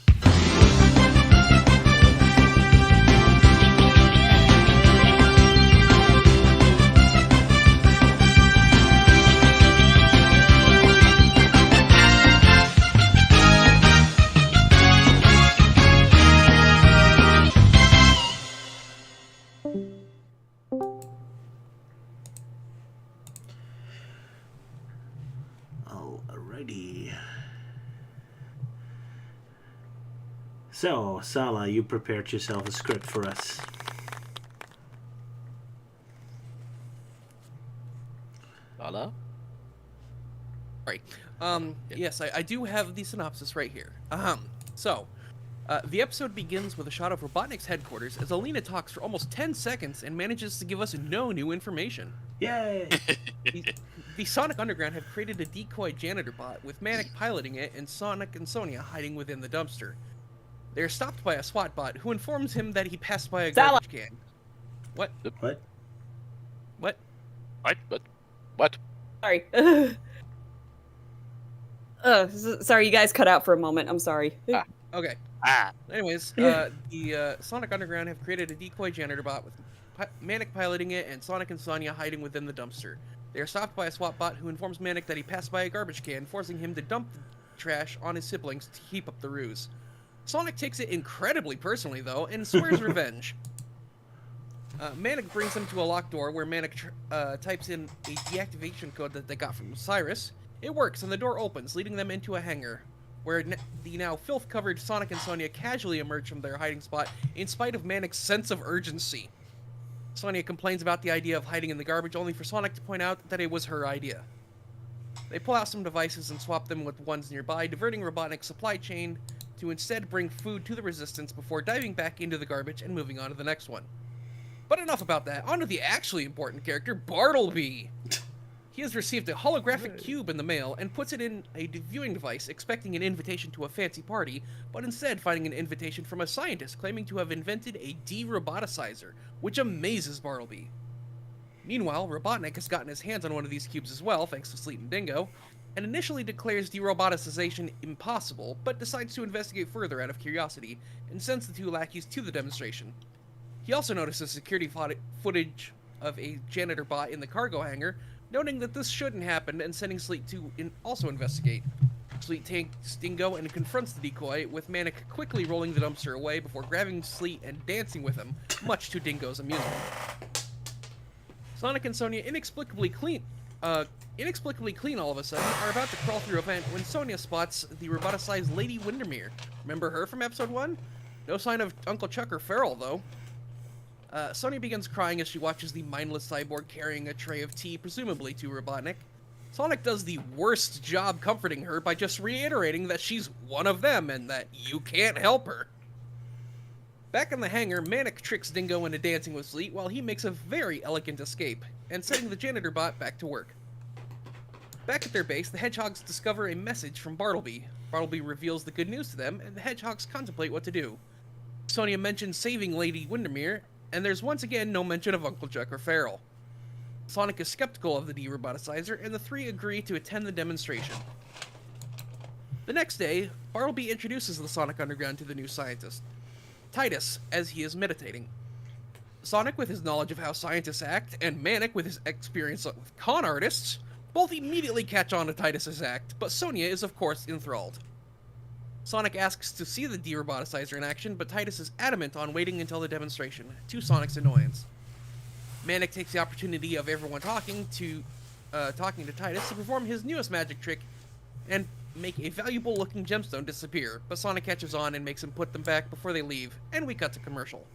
Alrighty. So, Sala, you prepared yourself a script for us. Hello? Right. Yes, I do have the synopsis right here. The episode begins with a shot of Robotnik's headquarters as Alina talks for almost 10 seconds and manages to give us no new information. Yay! The Sonic Underground have created a decoy janitor bot with Manic piloting it and Sonic and Sonia hiding within the dumpster. They are stopped by a SWAT bot who informs him that he passed by a Sala. garbage can. What? What? What? What? Sorry. Sorry, you guys cut out for a moment. I'm sorry. Okay. Ah, Anyways, the Sonic Underground have created a decoy janitor bot with Manic piloting it and Sonic and Sonia hiding within the dumpster. They are stopped by a SWAT bot who informs Manic that he passed by a garbage can, forcing him to dump the trash on his siblings to keep up the ruse. Sonic takes it incredibly personally, though, and swears revenge. Manic brings them to a locked door where Manic types in a deactivation code that they got from Cyrus. It works, and the door opens, leading them into a hangar, where the now filth-covered Sonic and Sonia casually emerge from their hiding spot in spite of Manic's sense of urgency. Sonia complains about the idea of hiding in the garbage, only for Sonic to point out that it was her idea. They pull out some devices and swap them with ones nearby, diverting Robotnik's supply chain to instead bring food to the Resistance before diving back into the garbage and moving on to the next one. But enough about that, on to the actually important character, Bartleby! He has received a holographic cube in the mail and puts it in a viewing device, expecting an invitation to a fancy party, but instead finding an invitation from a scientist claiming to have invented a de-roboticizer, which amazes Bartleby. Meanwhile, Robotnik has gotten his hands on one of these cubes as well, thanks to Sleet and Dingo, and initially declares de-roboticization impossible, but decides to investigate further out of curiosity, and sends the two lackeys to the demonstration. He also notices security footage of a janitor bot in the cargo hangar, noting that this shouldn't happen and sending Sleet to also investigate. Sleet takes Dingo and confronts the decoy, with Manic quickly rolling the dumpster away before grabbing Sleet and dancing with him, much to Dingo's amusement. Sonic and Sonia inexplicably clean all of a sudden are about to crawl through a vent when Sonia spots the roboticized Lady Windermere. Remember her from episode 1? No sign of Uncle Chuck or Farrell, though. Sonia begins crying as she watches the mindless cyborg carrying a tray of tea, presumably to Robotnik. Sonic does the worst job comforting her by just reiterating that she's one of them and that you can't help her. Back in the hangar, Manic tricks Dingo into dancing with Sleet while he makes a very elegant escape, and setting the janitor bot back to work. Back at their base, the Hedgehogs discover a message from Bartleby. Bartleby reveals the good news to them, and the Hedgehogs contemplate what to do. Sonia mentions saving Lady Windermere, and there's once again no mention of Uncle Chuck or Farrell. Sonic is skeptical of the de-roboticizer, and the three agree to attend the demonstration. The next day, Bartleby introduces the Sonic Underground to the new scientist, Titus, as he is meditating. Sonic, with his knowledge of how scientists act, and Manic, with his experience with con artists, both immediately catch on to Titus's act, but Sonia is of course enthralled. Sonic asks to see the de-roboticizer in action, but Titus is adamant on waiting until the demonstration, to Sonic's annoyance. Manic takes the opportunity of everyone talking to Titus to perform his newest magic trick and make a valuable-looking gemstone disappear, but Sonic catches on and makes him put them back before they leave, and we cut to commercial.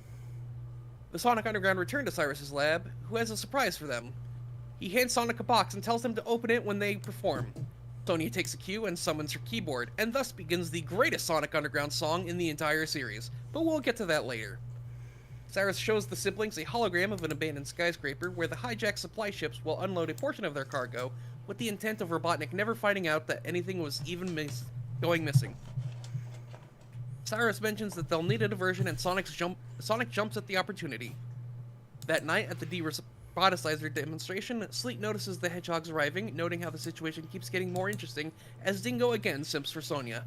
The Sonic Underground return to Cyrus's lab, who has a surprise for them. He hands Sonic a box and tells them to open it when they perform. Sonia takes a cue and summons her keyboard, and thus begins the greatest Sonic Underground song in the entire series, but we'll get to that later. Cyrus shows the siblings a hologram of an abandoned skyscraper where the hijacked supply ships will unload a portion of their cargo, with the intent of Robotnik never finding out that anything was even going missing. Cyrus mentions that they'll need a diversion, and Sonic jumps at the opportunity. That night, at the de-roboticizer demonstration, Sleet notices the Hedgehogs arriving, noting how the situation keeps getting more interesting as Dingo again simps for Sonia.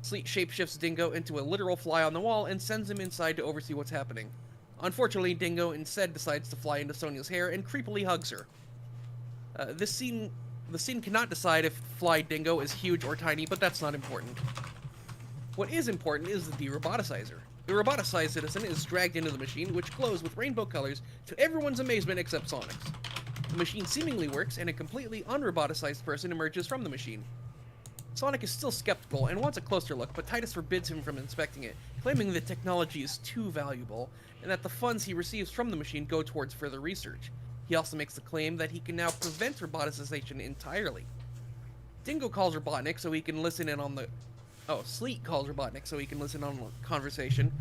Sleet shapeshifts Dingo into a literal fly on the wall and sends him inside to oversee what's happening. Unfortunately, Dingo instead decides to fly into Sonia's hair and creepily hugs her. The scene cannot decide if Fly Dingo is huge or tiny, but that's not important. What is important is the de-roboticizer. The roboticized citizen is dragged into the machine, which glows with rainbow colors to everyone's amazement except Sonic's. The machine seemingly works, and a completely unroboticized person emerges from the machine. Sonic is still skeptical and wants a closer look, but Titus forbids him from inspecting it, claiming the technology is too valuable, and that the funds he receives from the machine go towards further research. He also makes the claim that he can now prevent roboticization entirely. Dingo calls Robotnik so he can listen in on the... Sleet calls Robotnik so he can listen on the conversation,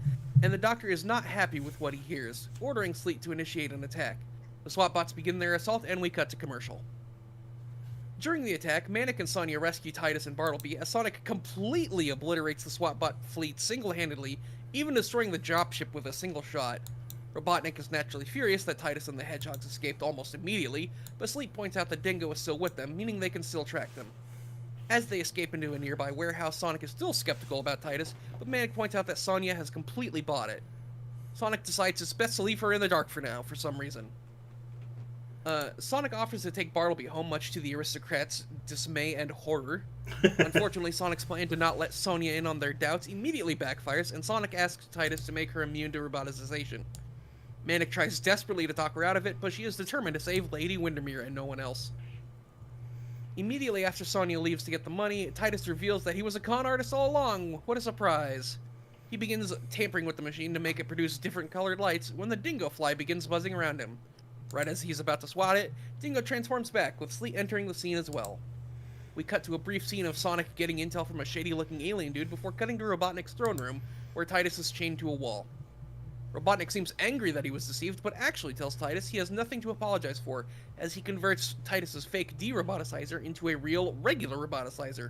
and the doctor is not happy with what he hears, ordering Sleet to initiate an attack. The SWAT bots begin their assault, and we cut to commercial. During the attack, Manic and Sonia rescue Titus and Bartleby as Sonic completely obliterates the SWAT bot fleet single-handedly, even destroying the dropship with a single shot. Robotnik is naturally furious that Titus and the Hedgehogs escaped almost immediately, but Sleep points out that Dingo is still with them, meaning they can still track them. As they escape into a nearby warehouse, Sonic is still skeptical about Titus, but Manic points out that Sonia has completely bought it. Sonic decides it's best to leave her in the dark for now, for some reason. Sonic offers to take Bartleby home, much to the aristocrats' dismay and horror. Unfortunately, Sonic's plan to not let Sonia in on their doubts immediately backfires, and Sonic asks Titus to make her immune to roboticization. Manic tries desperately to talk her out of it, but she is determined to save Lady Windermere and no one else. Immediately after Sonia leaves to get the money, Titus reveals that he was a con artist all along. What a surprise. He begins tampering with the machine to make it produce different colored lights when the Dingo Fly begins buzzing around him. Right as he's about to swat it, Dingo transforms back, with Sleet entering the scene as well. We cut to a brief scene of Sonic getting intel from a shady-looking alien dude before cutting to Robotnik's throne room, where Titus is chained to a wall. Robotnik seems angry that he was deceived, but actually tells Titus he has nothing to apologize for, as he converts Titus's fake de-roboticizer into a real, regular roboticizer.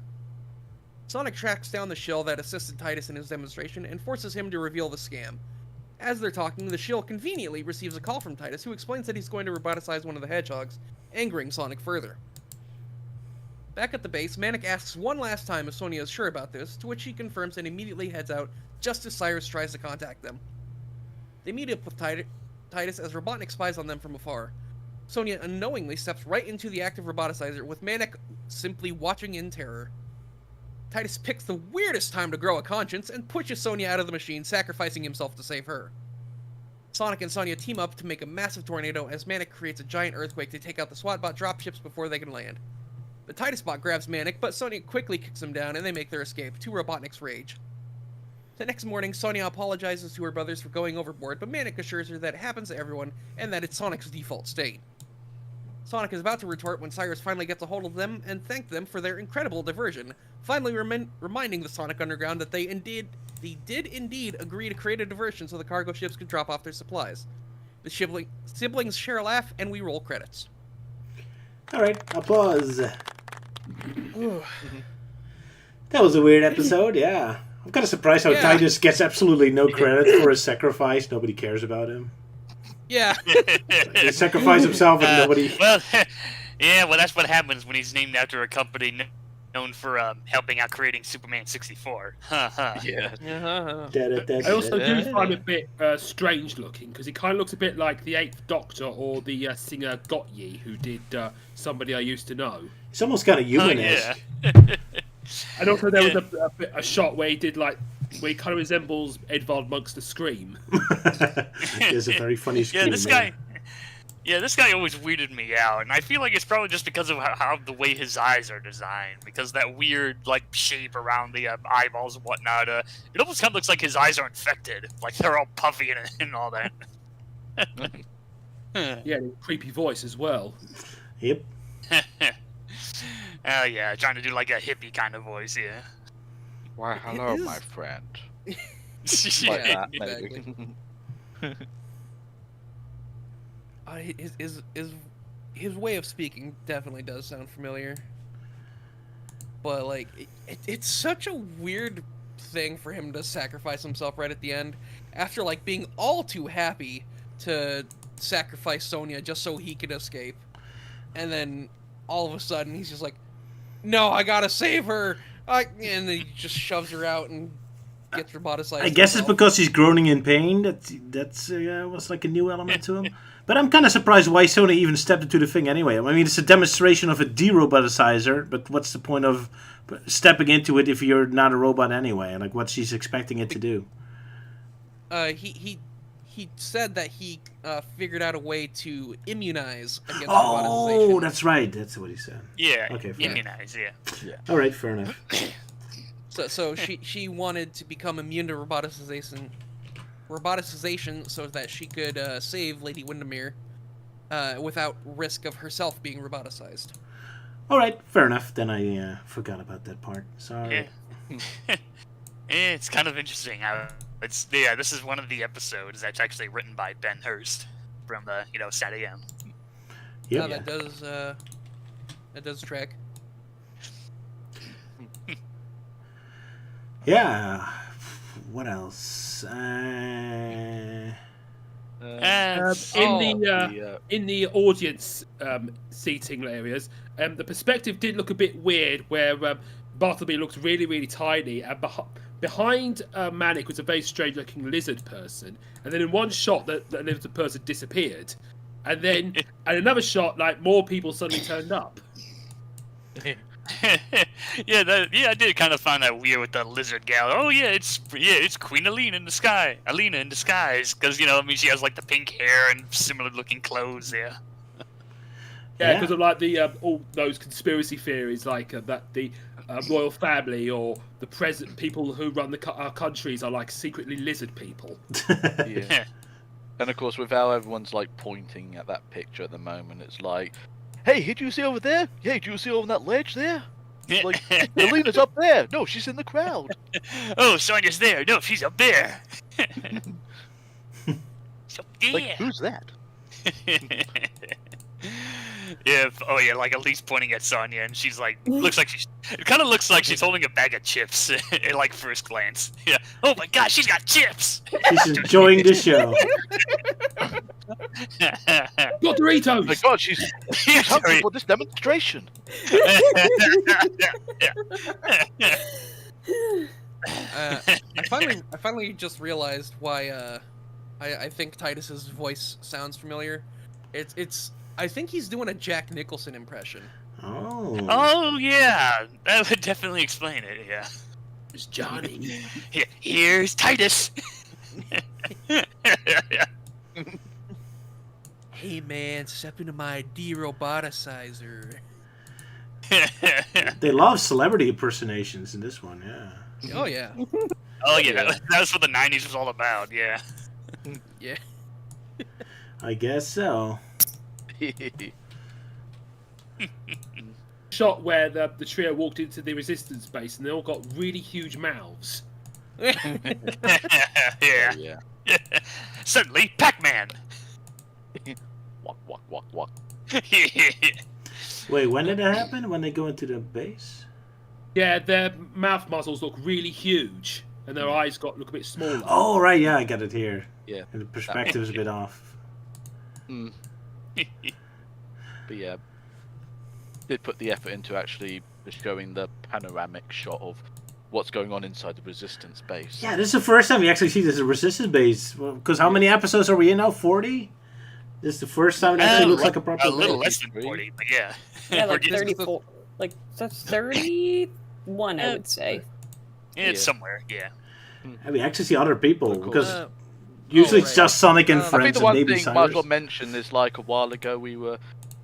Sonic tracks down the shill that assisted Titus in his demonstration and forces him to reveal the scam. As they're talking, the shill conveniently receives a call from Titus, who explains that he's going to roboticize one of the Hedgehogs, angering Sonic further. Back at the base, Manic asks one last time if Sonia is sure about this, to which she confirms and immediately heads out, just as Cyrus tries to contact them. They meet up with Titus as Robotnik spies on them from afar. Sonia unknowingly steps right into the active roboticizer, with Manic simply watching in terror. Titus picks the weirdest time to grow a conscience and pushes Sonia out of the machine, sacrificing himself to save her. Sonic and Sonia team up to make a massive tornado as Manic creates a giant earthquake to take out the SWAT bot dropships before they can land. The Titus bot grabs Manic, but Sonia quickly kicks him down and they make their escape, to Robotnik's rage. The next morning, Sonia apologizes to her brothers for going overboard, but Manic assures her that it happens to everyone and that it's Sonic's default state. Sonic is about to retort when Cyrus finally gets a hold of them and thank them for their incredible diversion, finally reminding the Sonic Underground that they did indeed agree to create a diversion so the cargo ships could drop off their supplies. The siblings share a laugh, and we roll credits. Alright, applause. That was a weird episode, yeah. I'm kind of surprised how Titus gets absolutely no credit for his sacrifice. Nobody cares about him. Yeah. He sacrificed himself and nobody... Well, yeah, well, that's what happens when he's named after a company known for helping out creating Superman 64. Yeah. I also do find him a bit strange looking, because he kind of looks a bit like the 8th Doctor or the singer Gotye, who did Somebody I Used to Know. It's almost kind of human-esque. And also there was a shot where he did where he kind of resembles Edvard Munch's The Scream. There's a very funny scream. This guy always weirded me out, and I feel like it's probably just because of how the way his eyes are designed, because that weird shape around the eyeballs and whatnot. It almost kind of looks like his eyes are infected, like they're all puffy and all that. Yeah, and a creepy voice as well. Yep. Oh yeah, trying to do like a hippie kind of voice, yeah. Why, hello, my friend. Like Yeah, that, maybe. His way of speaking definitely does sound familiar. But it's such a weird thing for him to sacrifice himself right at the end, after being all too happy to sacrifice Sonia just so he could escape, and then all of a sudden he's just like, no, I gotta save her, and then he just shoves her out and gets roboticized. I guess it's because he's groaning in pain. That's was like a new element to him. But I'm kind of surprised why Sony even stepped into the thing anyway. I mean, it's a demonstration of a de-roboticizer, but what's the point of stepping into it if you're not a robot anyway? And what's she's expecting it to do? He said that he figured out a way to immunize against roboticization. Oh, that's right. That's what he said. Yeah, okay, fair. immunize, yeah. All right, fair enough. So she wanted to become immune to roboticization so that she could save Lady Windermere without risk of herself being roboticized. All right, fair enough. Then I forgot about that part. Sorry. Yeah. It's kind of interesting how this is one of the episodes that's actually written by Ben Hurst from Sat AM. No, Yep. that does track. Yeah. What else? In the audience seating areas, the perspective did look a bit weird, where Bartleby looked really, really tiny, and behind Manic was a very strange-looking lizard person, and then in one shot, the lizard person disappeared, and then and another shot, like more people suddenly turned up. I did kind of find that weird with the lizard gal. Oh yeah, it's Queen Alina in the sky. Alina in disguise, because she has like the pink hair and similar looking clothes. Yeah. Yeah, because of like the all those conspiracy theories, like that the royal family or the president, people who run our countries are like secretly lizard people. Yeah. And of course, with how everyone's like pointing at that picture at the moment, it's like, hey, did you see over there? Hey, did you see over that ledge there? Like, Alina's up there. No, she's in the crowd. Oh, Sonia's there. No, she's up there. She's up there. Like, who's that? Yeah. Oh yeah, like Elise pointing at Sonia, and she's like, it kind of looks like she's holding a bag of chips at like first glance. Yeah. Oh my God, she's got chips. She's enjoying the show. Got Doritos. Oh my God, she's hungry for this demonstration. I finally just realized why I think Titus's voice sounds familiar. I think he's doing a Jack Nicholson impression. Oh. Oh yeah, that would definitely explain it. Yeah. It's Johnny. Yeah, here's Titus. Hey man, step into my de-roboticizer. They love celebrity impersonations in this one, yeah. Oh yeah. Oh yeah, that was what the '90s was all about. Yeah. Yeah. I guess so. Shot where the trio walked into the resistance base and they all got really huge mouths. Yeah. Yeah. Certainly, Pac-Man. Walk, walk, walk, walk. Wait, when did that happen? When they go into the base? Yeah, their mouth muscles look really huge and their eyes look a bit smaller. Oh, right, yeah, I got it here. Yeah. And the perspective's a bit off. Mm. But yeah, did put the effort into actually just showing the panoramic shot of what's going on inside the resistance base. Yeah, this is the first time we actually see this resistance base. Because how many episodes are we in now? 40? This is the first time it actually looks like a proper a little base. less than 40, but yeah. Yeah, like We're getting- 34. Like, that's 31, I would say. Yeah, it's somewhere, yeah. And we actually see other people. Of course. Because usually it's just Sonic and I think friends the and one maybe thing might as well Cyrus. mention is like a while ago we were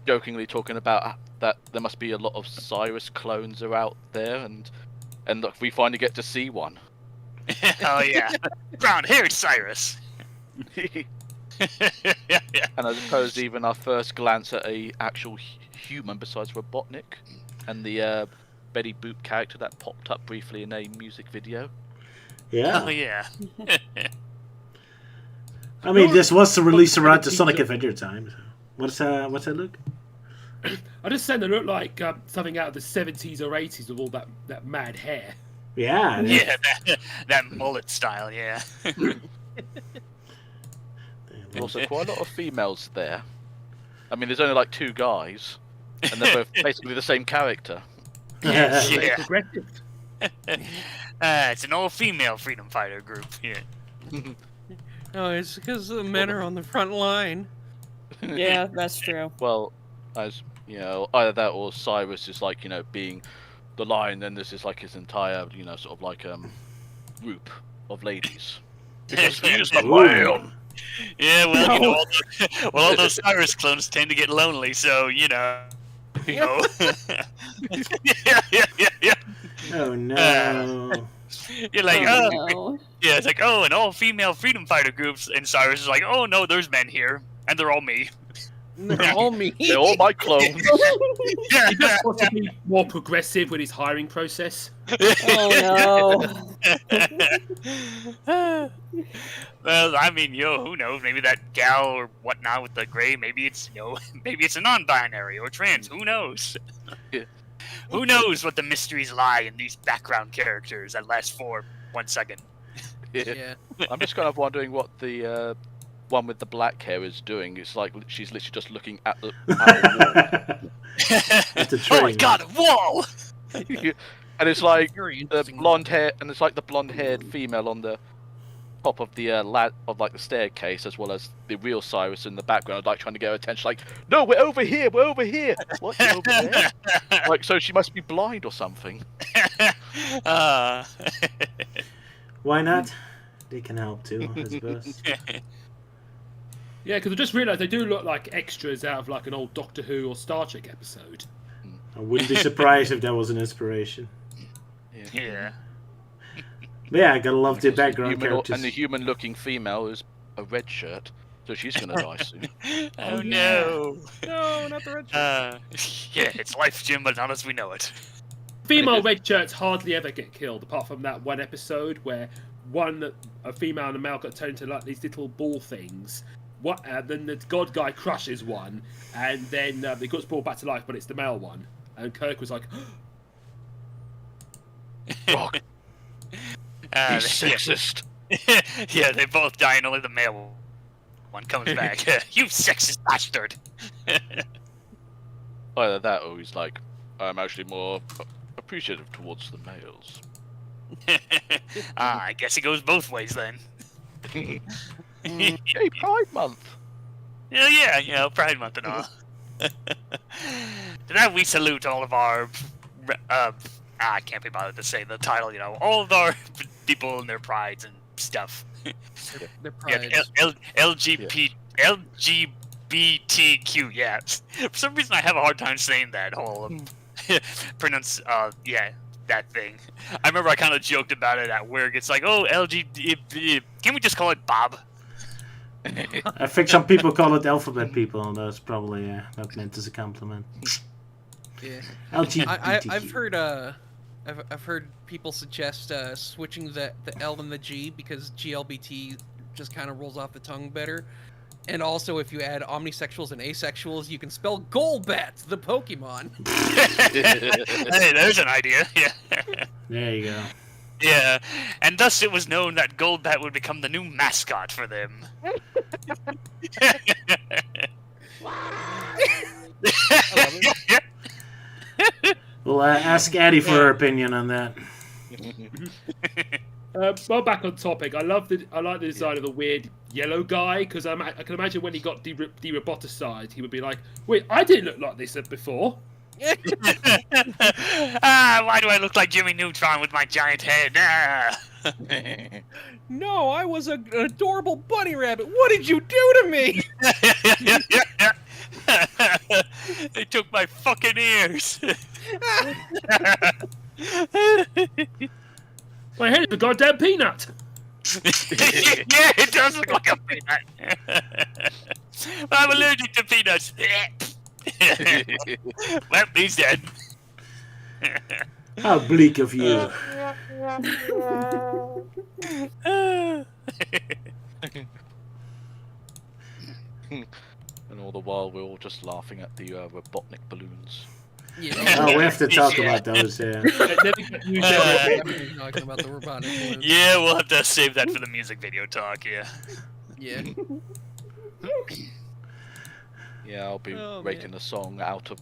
jokingly talking about that there must be a lot of Cyrus clones are out there, and look, we finally get to see one. Oh yeah. Brown-haired Cyrus. Yeah. And I suppose even our first glance at a actual human besides Robotnik, and the Betty Boop character that popped up briefly in a music video. Yeah. Oh yeah. I mean, this was to release around the Sonic Adventure time. So. What's that look? I just said they look like something out of the 70s or 80s with all that mad hair. Yeah. Yeah, that mullet style, yeah. Also, quite a lot of females there. I mean, there's only like 2 guys, and they're both basically the same character. Yeah. Progressive. It's an all-female freedom fighter group, yeah. No, it's because the men are on the front line. Yeah, that's true. Well, as you know, either that or Cyrus is like, being the lion, then there's just like his entire, sort of like group of ladies. Because he's the lion. Yeah, well, all those Cyrus clones tend to get lonely, so, yeah. Oh no. You're like, No. yeah, it's like, oh, an all-female freedom fighter groups, and Cyrus is like, oh no, there's men here, and they're all me. They're all me. They're all my clones. He just wants to be more progressive with his hiring process. Oh no. Well, I mean, who knows? Maybe that gal or whatnot with the gray. Maybe it's maybe it's a non-binary or trans. Who knows? Yeah. Who knows what the mysteries lie in these background characters that last for 1 second? Yeah. I'm just kind of wondering what the one with the black hair is doing. It's like she's literally just looking at the wall. At the Oh my train. god, a wall! And it's like Very the interesting. blonde hair, and it's like the blonde-haired female on the top of the the staircase, as well as the real Cyrus in the background, like trying to get her attention. Like, no, we're over here, we're over here. What? You're over there? Like, so she must be blind or something. uh, Why not? They can help too, I suppose. Yeah, because I just realised they do look like extras out of like an old Doctor Who or Star Trek episode. I wouldn't be surprised if that was an inspiration. yeah. But yeah, I gotta love the Because background human- characters. And the human-looking female is a red shirt, so she's gonna die soon. Oh no. No, not the red shirt. Yeah, it's life, Jim, but not as we know it. Female red shirts hardly ever get killed, apart from that one episode where a female and a male got turned into like these little ball things. Then the god guy crushes one, and then it gets brought back to life, but it's the male one. And Kirk was like, Rock, Uh, he's sexist. yeah, they both die, and only the male one comes back. You sexist bastard! Either that, or he's like, I'm actually more appreciative towards the males. I guess it goes both ways then. Hey, Pride Month. Yeah, Pride Month and all. To that we salute all of our, I can't be bothered to say the title, all of our people and their prides and stuff. They're Yeah, prides. LGBTQ, yeah. For some reason I have a hard time saying that whole, that thing. I remember I kind of joked about it at work. It's like, oh, LGBT, can we just call it Bob? I think some people call it alphabet people, and that's probably not meant as a compliment. Yeah. LGBT. I've heard people suggest switching the L and the G because GLBT just kind of rolls off the tongue better. And also, if you add omnisexuals and asexuals, you can spell Golbat, the Pokemon. Hey, there's an idea. Yeah. There you go. Yeah, and thus it was known that Goldbat would become the new mascot for them. We'll ask Addie for her opinion on that. well, back on topic. I like the design of the weird yellow guy, because I can imagine when he got de-roboticized, he would be like, "Wait, I didn't look like this before." Why do I look like Jimmy Neutron with my giant head? No, I was an adorable bunny rabbit. What did you do to me? They took my fucking ears. My head is a goddamn peanut. Yeah, it does look like a peanut. I'm allergic to peanuts. Well, he's dead. How bleak of you. And all the while, we're all just laughing at the Robotnik balloons. Yeah. Oh, we have to talk about those. It never gets used ever. We're talking about the robotic balloons. Yeah, we'll have to save that for the music video talk, yeah. Yeah. Yeah, I'll be Oh, rating man. the song out of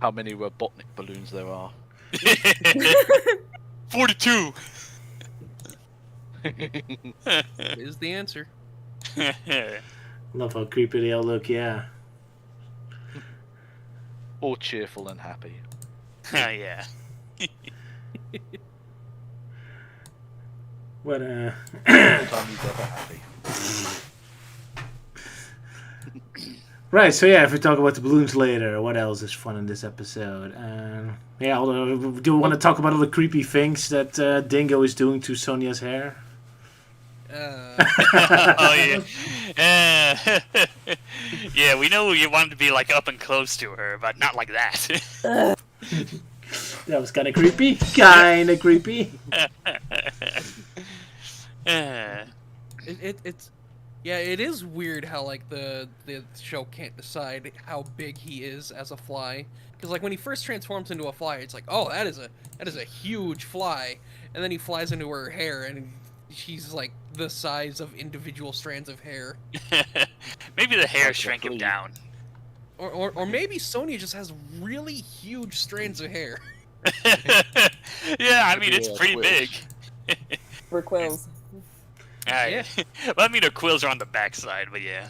how many Robotnik balloons there are. 42. Is the answer. Love how creepy they all look, yeah. All cheerful and happy. Yeah. What All the time you've ever happy. Right, so yeah, if we talk about the balloons later, what else is fun in this episode? Yeah, do we want to talk about all the creepy things that Dingo is doing to Sonia's hair? Oh yeah. Yeah, we know you wanted to be like up and close to her, but not like that. That was kind of creepy. Kind of creepy. It's yeah, it is weird how like the show can't decide how big he is as a fly, because like when he first transforms into a fly, it's like, oh, that is a huge fly, and then he flies into her hair and she's like the size of individual strands of hair. Maybe the hair Like a shrank him flea. down. Or maybe Sonya just has really huge strands of hair. Yeah, I mean, Maybe, it's pretty big. quills. For quills. Yeah. Well, I mean, her quills are on the backside, but yeah.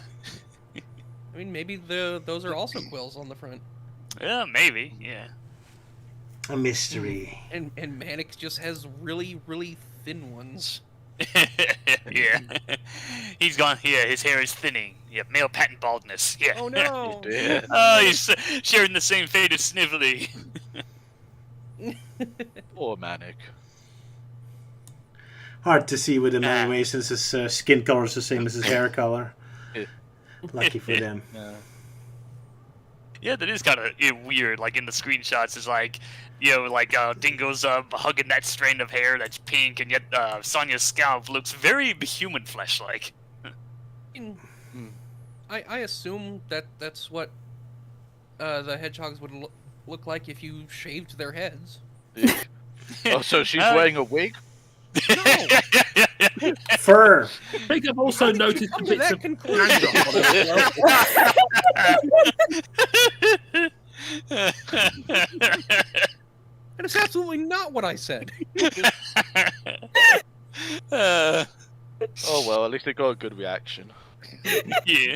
I mean, maybe those are also quills on the front. Yeah, maybe, yeah. A mystery. And Manic just has really, really thin ones. Yeah. He's gone, yeah, his hair is thinning. Yeah, male patent baldness. Yeah. Oh no! Yeah. Oh, he's sharing the same fate as Snively. Poor Manic. Hard to see with him anyway, since his skin color is the same as his hair color. Yeah. Lucky for them. Yeah. Yeah, that is kind of weird. Like in the screenshots, is like, you know, like Dingo's hugging that strand of hair that's pink, and yet Sonya's scalp looks very human flesh-like. I assume that's what the hedgehogs would look like if you shaved their heads. Oh, so she's wearing a wig? No! Fur. I think I've also noticed Come a to bit that of conclusion. That is absolutely not what I said. Oh well, at least they got a good reaction. Yeah.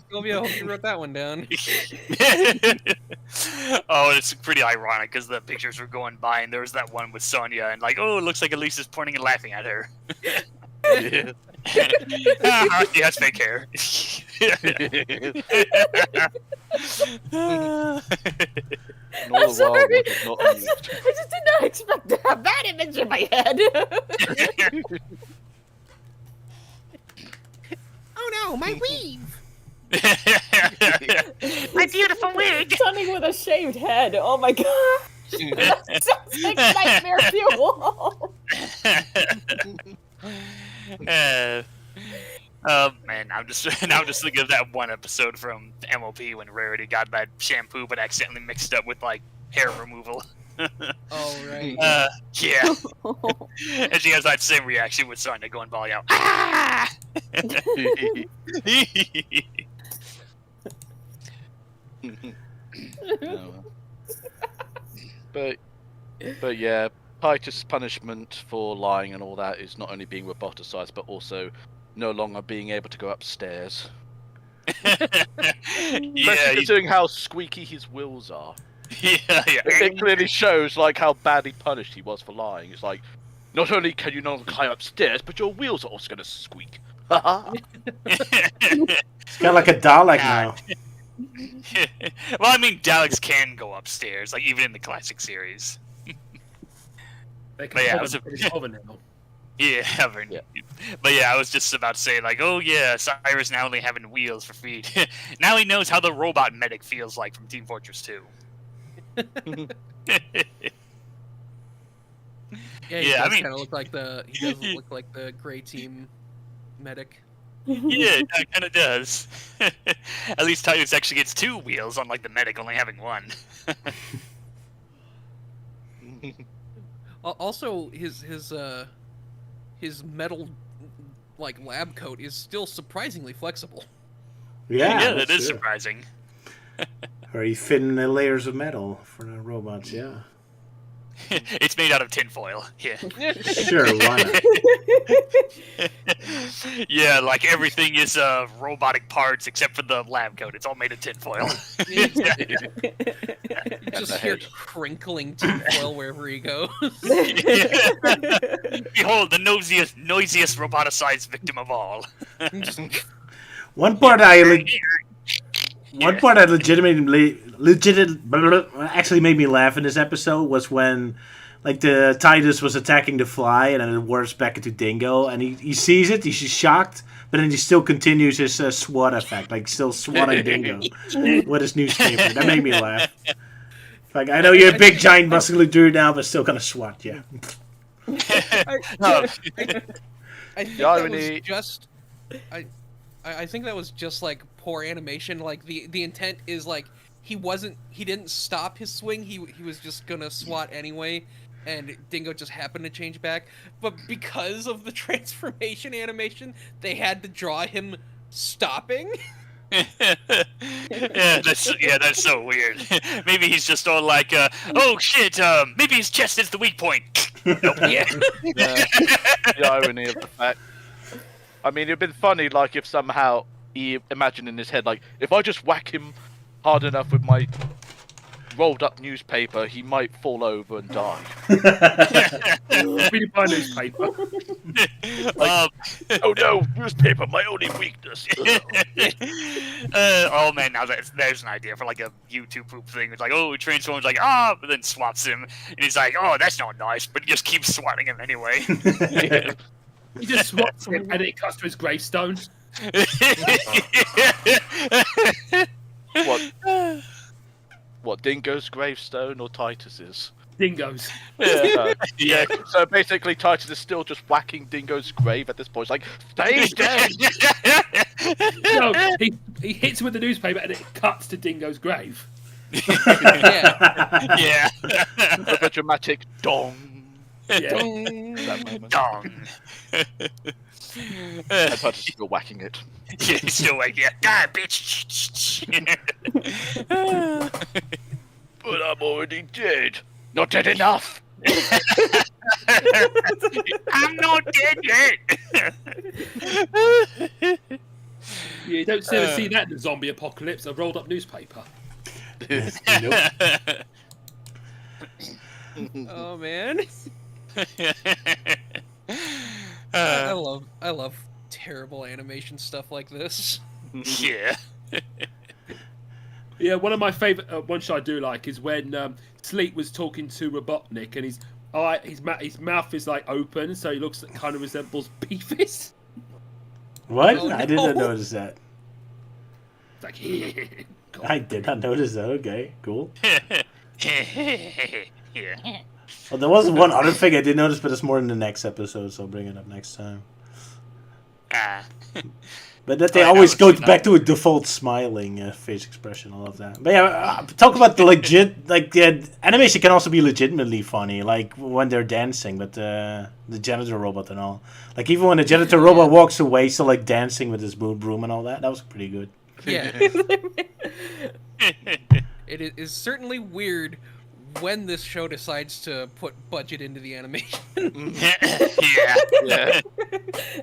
Sylvia, I hope you wrote that one down. Oh, it's pretty ironic because the pictures were going by, and there was that one with Sonya, and like, oh, it looks like Elisa's pointing and laughing at her. Yeah. She has fake hair. And all I'm the while, sorry. was not I amused. just did not expect to have that image in my head. Oh no, my weave! My beautiful wig. Something with a shaved head. Oh my god. That sounds like nightmare fuel. Oh man, I'm just thinking of that one episode from MOP when Rarity got that shampoo but accidentally mixed up with like hair removal. Oh right. Yeah. And she has that same reaction with Sonya going bawling out. Ah! No. But yeah, Titus' punishment for lying and all that is not only being roboticized, but also no longer being able to go upstairs. Yeah, Especially considering how squeaky his wheels are. yeah. It clearly shows like how badly punished he was for lying. It's like, not only can you no longer climb upstairs, but your wheels are also going to squeak. It's got like a Dalek now. Well, I mean, Daleks can go upstairs, like even in the classic series. They But yeah, can it was a- hover now. Yeah, Yeah. But yeah, I was just about to say, like, oh yeah, Cyrus now only having wheels for feet. Now he knows how the robot medic feels like from Team Fortress 2. Yeah, he Yeah, I does mean- kind of look like he does look like the gray team medic. Yeah, it kind of does. At least Titus actually gets 2 wheels, unlike the medic only having 1. Also, his metal like lab coat is still surprisingly flexible. Yeah, Yeah, that that's is true. surprising. Or you fit in the layers of metal for the robots, yeah. It's made out of tinfoil. Yeah. Sure, why not? Yeah, like everything is robotic parts except for the lab coat. It's all made of tinfoil. You And just the hear head. crinkling tinfoil wherever he goes. Behold, the noisiest roboticized victim of all. One part I legitimately actually made me laugh in this episode was when like the Titus was attacking the fly, and then it warps back into Dingo, and he sees it, he's shocked, but then he still continues his SWAT effect, like still swatting Dingo with his newspaper. That made me laugh. Like, I know you're a big, giant, muscular dude now, but still gonna SWAT you. I think that was just. I think that was just like poor animation. Like the intent is like he didn't stop his swing. He was just gonna SWAT anyway, and Dingo just happened to change back. But because of the transformation animation, they had to draw him stopping. That's so weird. Maybe he's just all like, oh shit, maybe his chest is the weak point. Nope. Yeah. The irony of the fact. I mean, it'd been funny, like, if somehow he imagined in his head, like, if I just whack him hard enough with my rolled up newspaper, he might fall over and die. Read my newspaper. Like, oh no, newspaper, my only weakness. Oh man, now there's an idea for like a YouTube poop thing. It's like, oh, he transforms like, but then swats him, and he's like, oh, that's not nice, but he just keeps swatting him anyway. He just swats him and it cuts to his gravestone. What, Dingo's gravestone or Titus's? Dingoes. Yeah. So basically, Titus is still just whacking Dingo's grave at this point. It's like, stay dead! No, he hits him with the newspaper and it cuts to Dingo's grave. Yeah. With a dramatic dong. Yeah. That moment. Dong. And Titus is still whacking it. Yeah, he's still like, yeah, die, bitch. But I'm already dead. Not dead enough. I'm not dead yet. Yeah, you don't ever see that in the zombie apocalypse, a rolled up newspaper. Oh man. I love terrible animation stuff like this. Yeah. Yeah, one of my favourite ones I do like is when Sleep was talking to Robotnik and his mouth is like open, so he looks kind of resembles Beefus. What? Oh, I no. didn't notice that. It's like, I did not notice that. Okay, cool. Yeah. Well, there was one other thing I did notice, but it's more in the next episode, so I'll bring it up next time. But that they always go back to a default smiling face expression. I love that. But yeah, talk about the legit, like the animation can also be legitimately funny, like when they're dancing, but the janitor robot and all. Like even when the janitor robot walks away, still like dancing with his broom and all that. That was pretty good. Yeah. It is certainly weird when this show decides to put budget into the animation. Yeah.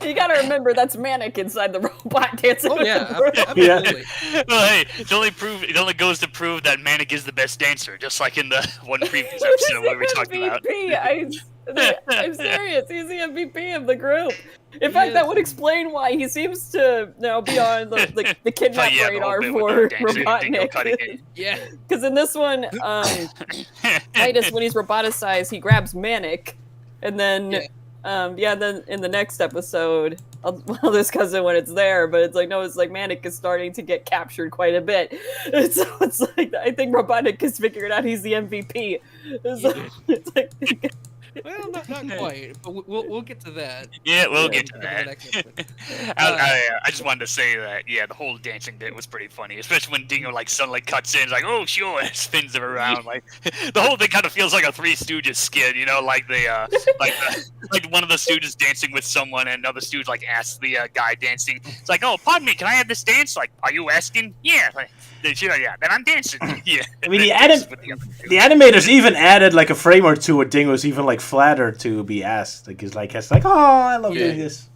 You gotta remember that's Manic inside the robot dancing. Oh with yeah, the broom. absolutely. Well, hey, it only goes to prove that Manic is the best dancer, just like in the one previous episode where we talked about. I'm serious. He's the MVP of the group. In fact, that would explain why he seems to now be on the kidnap radar for Robotnik. Yeah. Because in this one, Titus, when he's roboticized, he grabs Manic, and then, then in the next episode, I'll discuss it when it's there. But it's like it's like Manic is starting to get captured quite a bit. So it's like I think Robotnik has figured out he's the MVP. It's like. Well, not quite, but we'll get to that. Yeah, we'll get to that. Next episode. I just wanted to say that, the whole dancing bit was pretty funny, especially when Dingo suddenly cuts in, it's like, oh sure, and spins him around. Like the whole thing kind of feels like a Three Stooges skit, like like one of the Stooges dancing with someone, and another Stooge asks the guy dancing. It's like, oh, pardon me, can I have this dance? Like, are you asking? Yeah. Yeah, then I'm dancing. Yeah. I mean, the animators even added a frame or two where Dingo's even flattered to be asked. He's oh, I love doing this.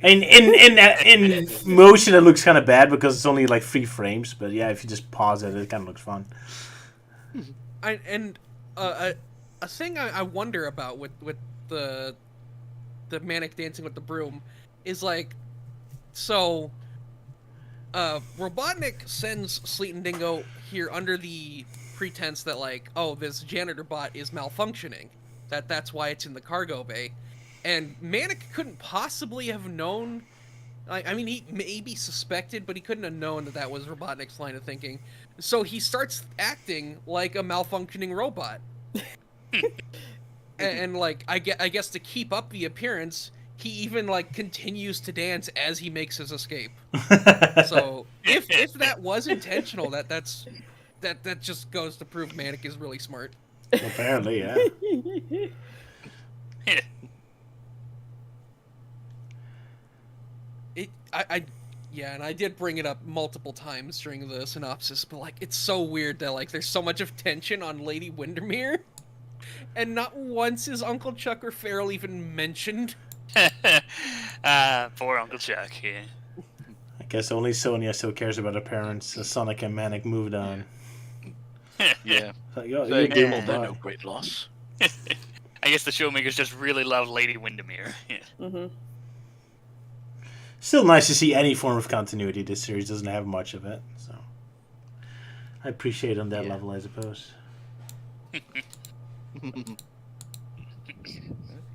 And in motion it looks kind of bad because it's only 3 frames. But yeah, if you just pause it, it kind of looks fun. A thing I wonder about with the Manic dancing with the broom is Robotnik sends Sleet and Dingo here under the pretense that like, oh, this janitor bot is malfunctioning. That's why it's in the cargo bay. And Manic couldn't possibly have known. I mean, he maybe suspected, but he couldn't have known that was Robotnik's line of thinking. So he starts acting like a malfunctioning robot. and like, I guess to keep up the appearance, he even like continues to dance as he makes his escape. So if that was intentional, that just goes to prove Manic is really smart. Apparently, yeah. And I did bring it up multiple times during the synopsis, but like it's so weird that like there's so much of tension on Lady Windermere, and not once is Uncle Chuck or Farrell even mentioned. Poor Uncle Chuck. Yeah. I guess only Sonia still cares about her parents. Sonic and Manic moved on. Yeah. Like, So you they're moved no on. great loss. I guess the showmakers just really love Lady Windermere. Yeah. Mm-hmm. Still nice to see any form of continuity. This series doesn't have much of it, so I appreciate it on that level, I suppose. Anything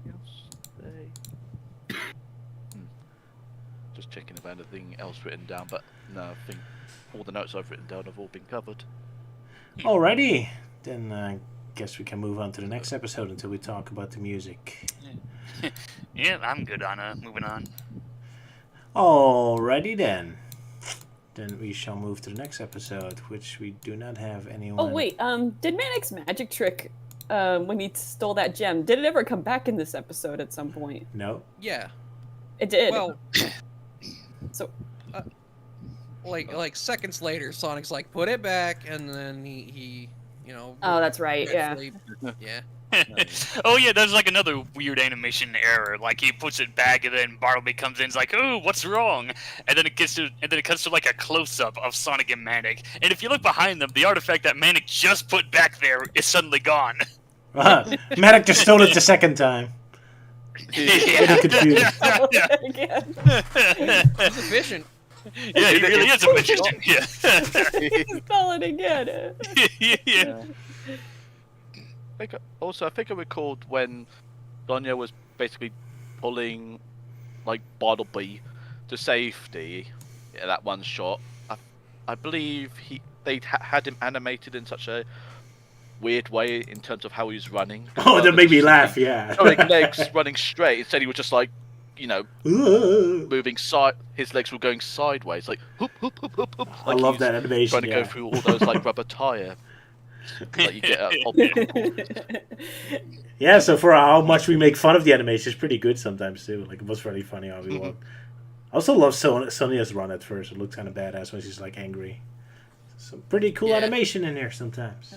else? Just checking if anything else written down, but no, I think all the notes I've written down have all been covered. Alrighty, then I guess we can move on to the next episode until we talk about the music. Yeah, I'm good on moving on. Alrighty then. Then we shall move to the next episode, which we do not have anyone. Oh wait, did Manic's magic trick, when he stole that gem, did it ever come back in this episode at some point? No. Yeah. It did. Well, so, like seconds later, Sonic's like, put it back, and then he oh, that's right. Yeah. regretfully- yeah. Oh yeah, there's like another weird animation error. Like he puts it back, and then Bartleby comes in, and is like, "Oh, what's wrong?" And then it cuts to like a close-up of Sonic and Manic. And if you look behind them, the artifact that Manic just put back there is suddenly gone. Manic just stole it the second time. Getting confused. He's efficient. Yeah, he really is a magician. Yeah. Stole it again. Yeah. I think I recalled when Sonia was basically pulling like Bartleby to safety in that one shot. I believe they had him animated in such a weird way in terms of how he was running. Oh, that made me laugh. Yeah. Showing legs running straight. Instead, he was just like, moving side. His legs were going sideways, like hoop hoop hoop hoop hoop. I Like love he's that animation. trying to go through all those like rubber tire. Like you get Yeah, so for how much we make fun of the animation, it's pretty good sometimes too. Like it was really funny how we walked. I also love Sonia's run at first. It looked kind of badass when she's like angry. Some pretty cool animation in there sometimes.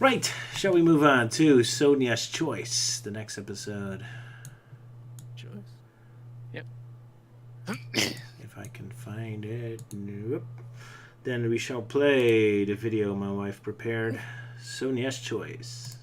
Right, shall we move on to Sonia's Choice, the next episode? Yep. If I can find it. Nope. Then we shall play the video my wife prepared. Sonia's Choice.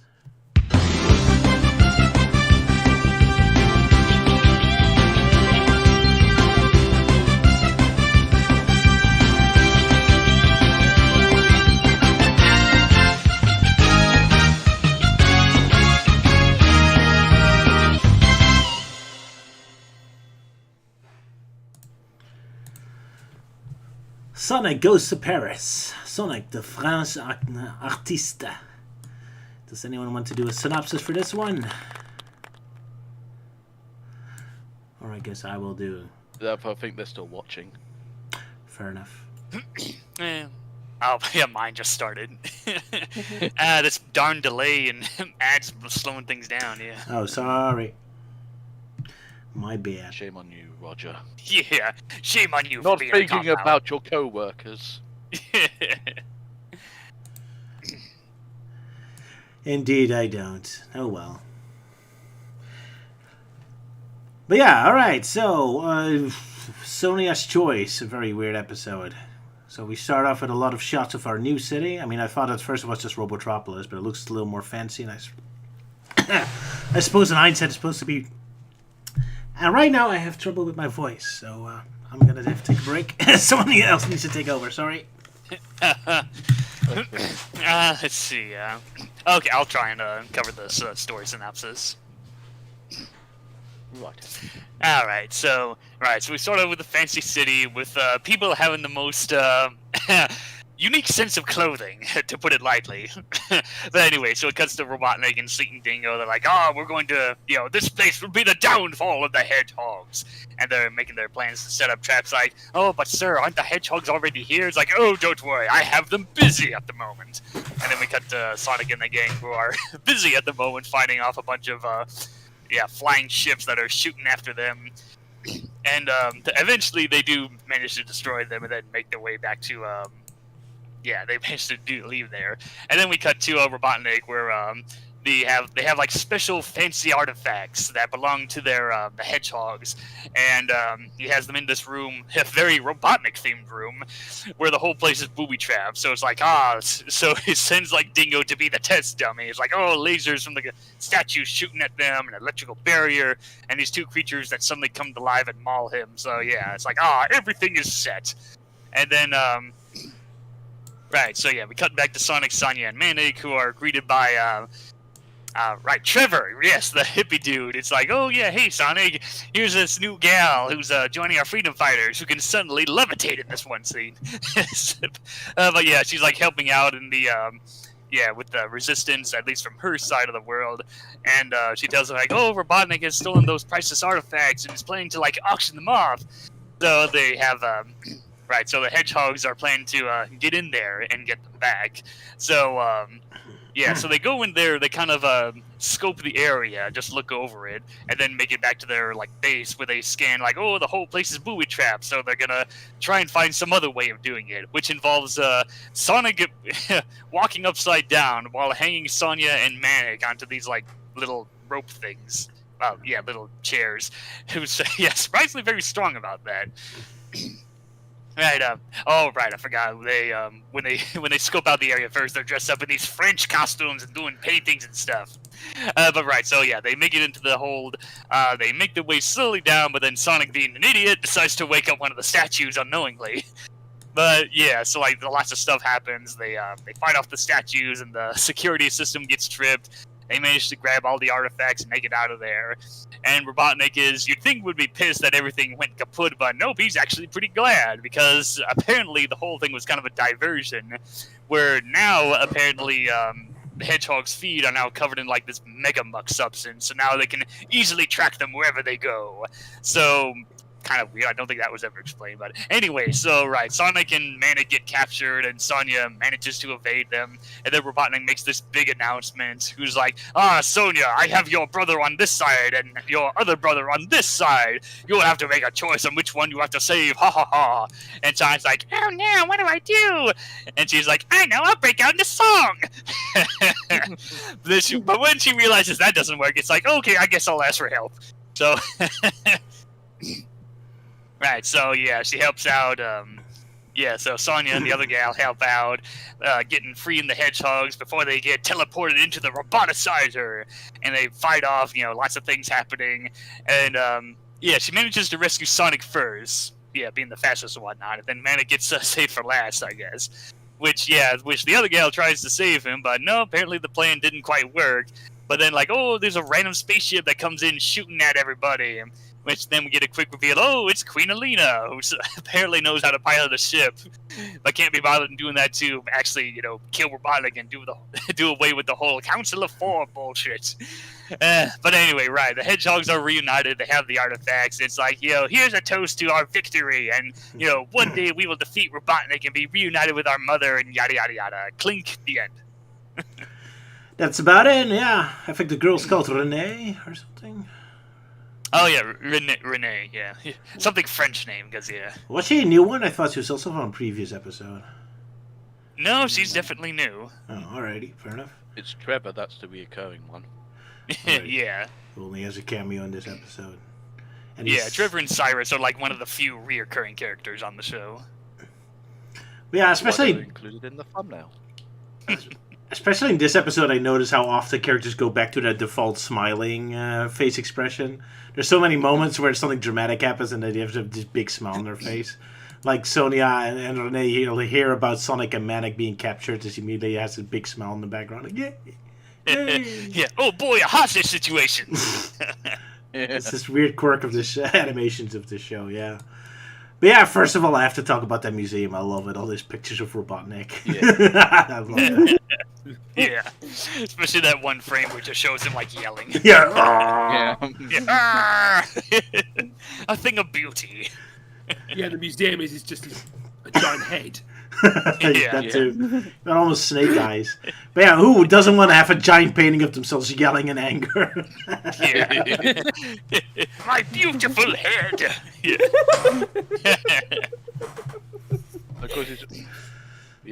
Sonic goes to Paris. Sonic, the French artiste. Does anyone want to do a synopsis for this one? Or I guess I will do. I think they're still watching. Fair enough. Oh, yeah, mine just started. This darn delay and ads slowing things down, yeah. Oh, sorry. My bad. Shame on you, Roger. Yeah, shame on you Not for being a thinking cop-out. about your co-workers. Indeed, I don't. Oh well. But yeah, alright, so, Sonia's Choice, a very weird episode. So we start off with a lot of shots of our new city. I mean, I thought at first it was just Robotropolis, but it looks a little more fancy, and I suppose in hindsight it's supposed to be... And right now I have trouble with my voice, so I'm gonna have to take a break. Someone else needs to take over, sorry. Let's see. Okay, I'll try and cover this story synopsis. Right. All right, so we start out with a fancy city with people having the most unique sense of clothing, to put it lightly. But anyway, so it cuts to Robotnik and Sleet and Dingo. They're like, "Oh, we're going to, this place will be the downfall of the hedgehogs," and they're making their plans to set up traps. Like, "Oh, but sir, aren't the hedgehogs already here?" It's like, "Oh, don't worry, I have them busy at the moment." And then we cut to Sonic and the gang, who are busy at the moment fighting off a bunch of flying ships that are shooting after them. And eventually they do manage to destroy them and then make their way back to they managed to leave there. And then we cut to Robotnik, where they have like special fancy artifacts that belong to their the hedgehogs, and he has them in this room, a very Robotnik themed room, where the whole place is booby trapped. So it's like so he sends like Dingo to be the test dummy. It's like, oh, lasers from the statues shooting at them, an electrical barrier, and these two creatures that suddenly come to life and maul him. So yeah, it's like everything is set. And then we cut back to Sonic, Sonia, and Manic, who are greeted by Trevor, yes, the hippie dude. It's like, "Oh yeah, hey Sonic, here's this new gal who's joining our freedom fighters who can suddenly levitate in this one scene." But yeah, she's like helping out in the with the resistance, at least from her side of the world. And she tells him like, "Oh, Robotnik has stolen those priceless artifacts and is planning to like auction them off." So they have so the hedgehogs are planning to get in there and get them back. So so they go in there, they kind of scope the area, just look over it, and then make it back to their like base where they scan like, "Oh, the whole place is booby trapped," so they're gonna try and find some other way of doing it, which involves Sonic walking upside down while hanging Sonia and Manic onto these like little rope things. Little chairs. Who's surprisingly very strong about that. Right. I forgot. They when they scope out the area first, they're dressed up in these French costumes and doing paintings and stuff. They make it into the hold. They make their way slowly down, but then Sonic, being an idiot, decides to wake up one of the statues unknowingly. But yeah, so like lots of stuff happens. They fight off the statues, and the security system gets tripped. They manage to grab all the artifacts and make it out of there. And Robotnik you'd think would be pissed that everything went kaput, but nope, he's actually pretty glad, because apparently the whole thing was kind of a diversion, where now apparently the hedgehog's feet are now covered in like this mega muck substance, so now they can easily track them wherever they go. So kind of weird. I don't think that was ever explained, but anyway, so Sonic and Manic get captured, and Sonia manages to evade them, and then Robotnik makes this big announcement, who's like, "Sonia, I have your brother on this side and your other brother on this side. You'll have to make a choice on which one you have to save, ha ha ha." And Sonic's like, "Oh no, what do I do?" And she's like, "I know, I'll break out into song." But when she realizes that doesn't work, it's like, okay, I guess I'll ask for help. So she helps out. So Sonia and the other gal help out, getting freeing the hedgehogs before they get teleported into the roboticizer, and they fight off. Lots of things happening, and she manages to rescue Sonic first. Being the fastest and whatnot, and then Manic gets saved for last, I guess. Which the other gal tries to save him, but no, apparently the plan didn't quite work. But then there's a random spaceship that comes in shooting at everybody. Which then we get a quick reveal, it's Queen Alina, who apparently knows how to pilot a ship, but can't be bothered in doing that to actually, kill Robotnik and do away with the whole Council of Four bullshit. But anyway, the hedgehogs are reunited, they have the artifacts, it's like, here's a toast to our victory, and, one day we will defeat Robotnik and be reunited with our mother, and yada yada yada. Clink, the end. That's about it, yeah. I think the girl's called Renee or something. Oh yeah, Renee, yeah. Something French name, because Was she a new one? I thought she was also from a previous episode. No, she's definitely new. Oh, alrighty, fair enough. It's Trevor, that's the reoccurring one. Yeah. Who only has a cameo in this episode. And Trevor and Cyrus are like one of the few reoccurring characters on the show. Yeah, especially included in the thumbnail. Especially in this episode, I notice how often characters go back to that default smiling face expression. There's so many moments where something dramatic happens and they have this big smile on their face. like Sonia and Renee hear about Sonic and Manic being captured, as immediately has a big smile in the background. Like, yay! Yeah. Oh boy, a hostage situation. It's this weird quirk of this animations of this show, yeah. But yeah, first of all, I have to talk about that museum. I love it. All these pictures of Robotnik. Yeah. I love it. Yeah, especially that one frame where it just shows him like yelling. Yeah. Yeah. A thing of beauty. Yeah, the museum is just a giant head. That too. Got almost snake eyes. But yeah, who doesn't want to have a giant painting of themselves yelling in anger? Yeah. My beautiful head. Yeah. Of course,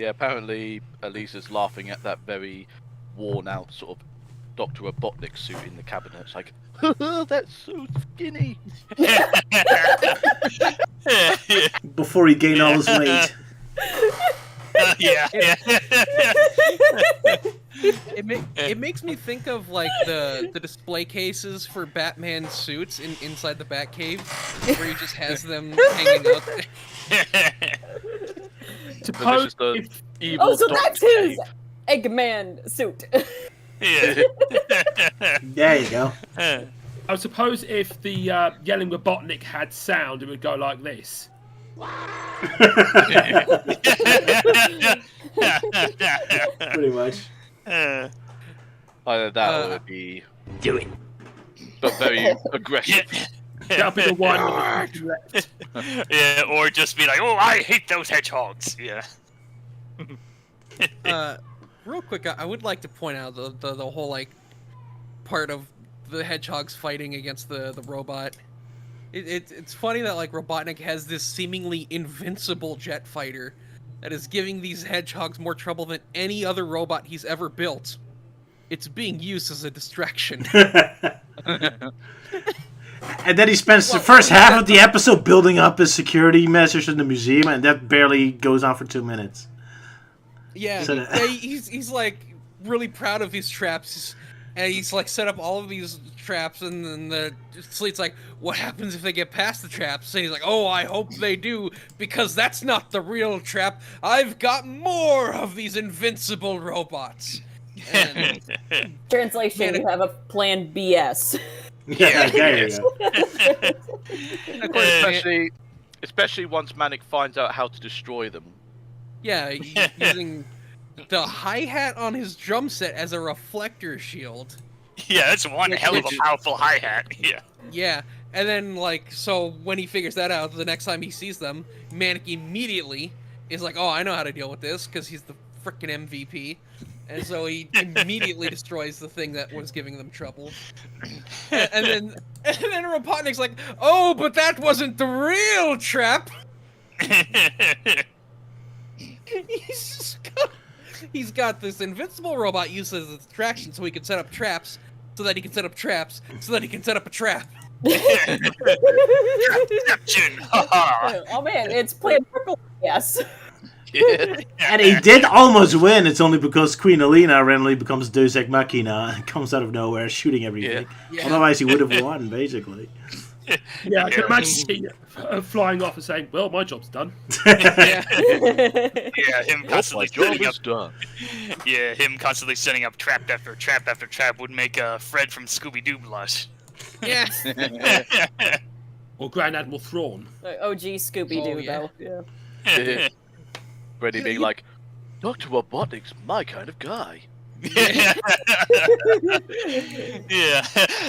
apparently Elisa's laughing at that very worn-out sort of Dr. Robotnik suit in the cabinet. It's like, that's so skinny. Before he gained all his weight. Yeah. It makes me think of like the display cases for Batman suits inside the Batcave, where he just has them hanging out there. Suppose the if, evil so Dr. that's his Cave. Eggman suit. Yeah. There you go. I suppose if the yelling Robotnik had sound, it would go like this. Pretty much. Either that or it'd be... Do it. But very aggressive. That'll be the one on the left. Yeah, or just be like, oh, I hate those hedgehogs. Yeah. Real quick, I would like to point out the whole like part of the hedgehogs fighting against the robot. It's funny that like Robotnik has this seemingly invincible jet fighter that is giving these hedgehogs more trouble than any other robot he's ever built. It's being used as a distraction. And then he spends the first half of the episode building up his security measures in the museum, and that barely goes on for 2 minutes. Yeah, So he's like really proud of his traps, and he's like set up all of these traps, and then the Sleet's like, what happens if they get past the traps? And he's like, oh, I hope they do, because that's not the real trap. I've got more of these invincible robots. And Translation, you have a plan BS. Yeah, there you go. And of course, especially once Manic finds out how to destroy them. yeah, using the hi-hat on his drum set as a reflector shield. Yeah, that's one hell of a powerful hi-hat. Yeah. Yeah, and then, like, so when he figures that out, the next time he sees them, Manic immediately is like, oh, I know how to deal with this, because he's the frickin' MVP. And so he immediately destroys the thing that was giving them trouble. And then Robotnik's like, oh, but that wasn't the real trap! He's got this invincible robot used as a distraction so he can set up traps, so that he can set up traps, so that he can set up a trap. Deception! Oh man, it's plan purple. Yes. And he did almost win. It's only because Queen Alina randomly becomes Deus Ex Machina and comes out of nowhere shooting everything. Yeah. Otherwise, he would have won, basically. Yeah, I can imagine seeing flying off and saying, well, my job's done. Yeah, him My constantly job setting up. is done. Yeah, him constantly setting up trap after trap after trap would make Fred from Scooby Doo blush. Yeah. Or Grand Admiral Thrawn. OG Scooby Doo, Oh, yeah. though. Yeah. Freddy being like, Dr. Robotnik's my kind of guy. Yeah.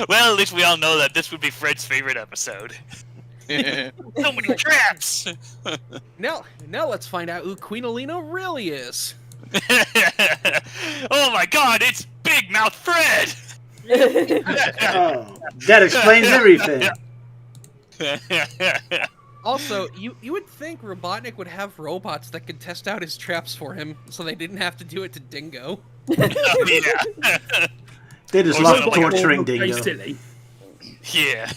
Well, at least we all know that this would be Fred's favorite episode. So many traps. Now let's find out who Queen Alina really is. Oh my God! It's Big Mouth Fred. Oh, that explains everything. Also, you would think Robotnik would have robots that could test out his traps for him, so they didn't have to do it to Dingo. Oh, yeah. They just Or love something like torturing Very Dingo. silly. Yeah.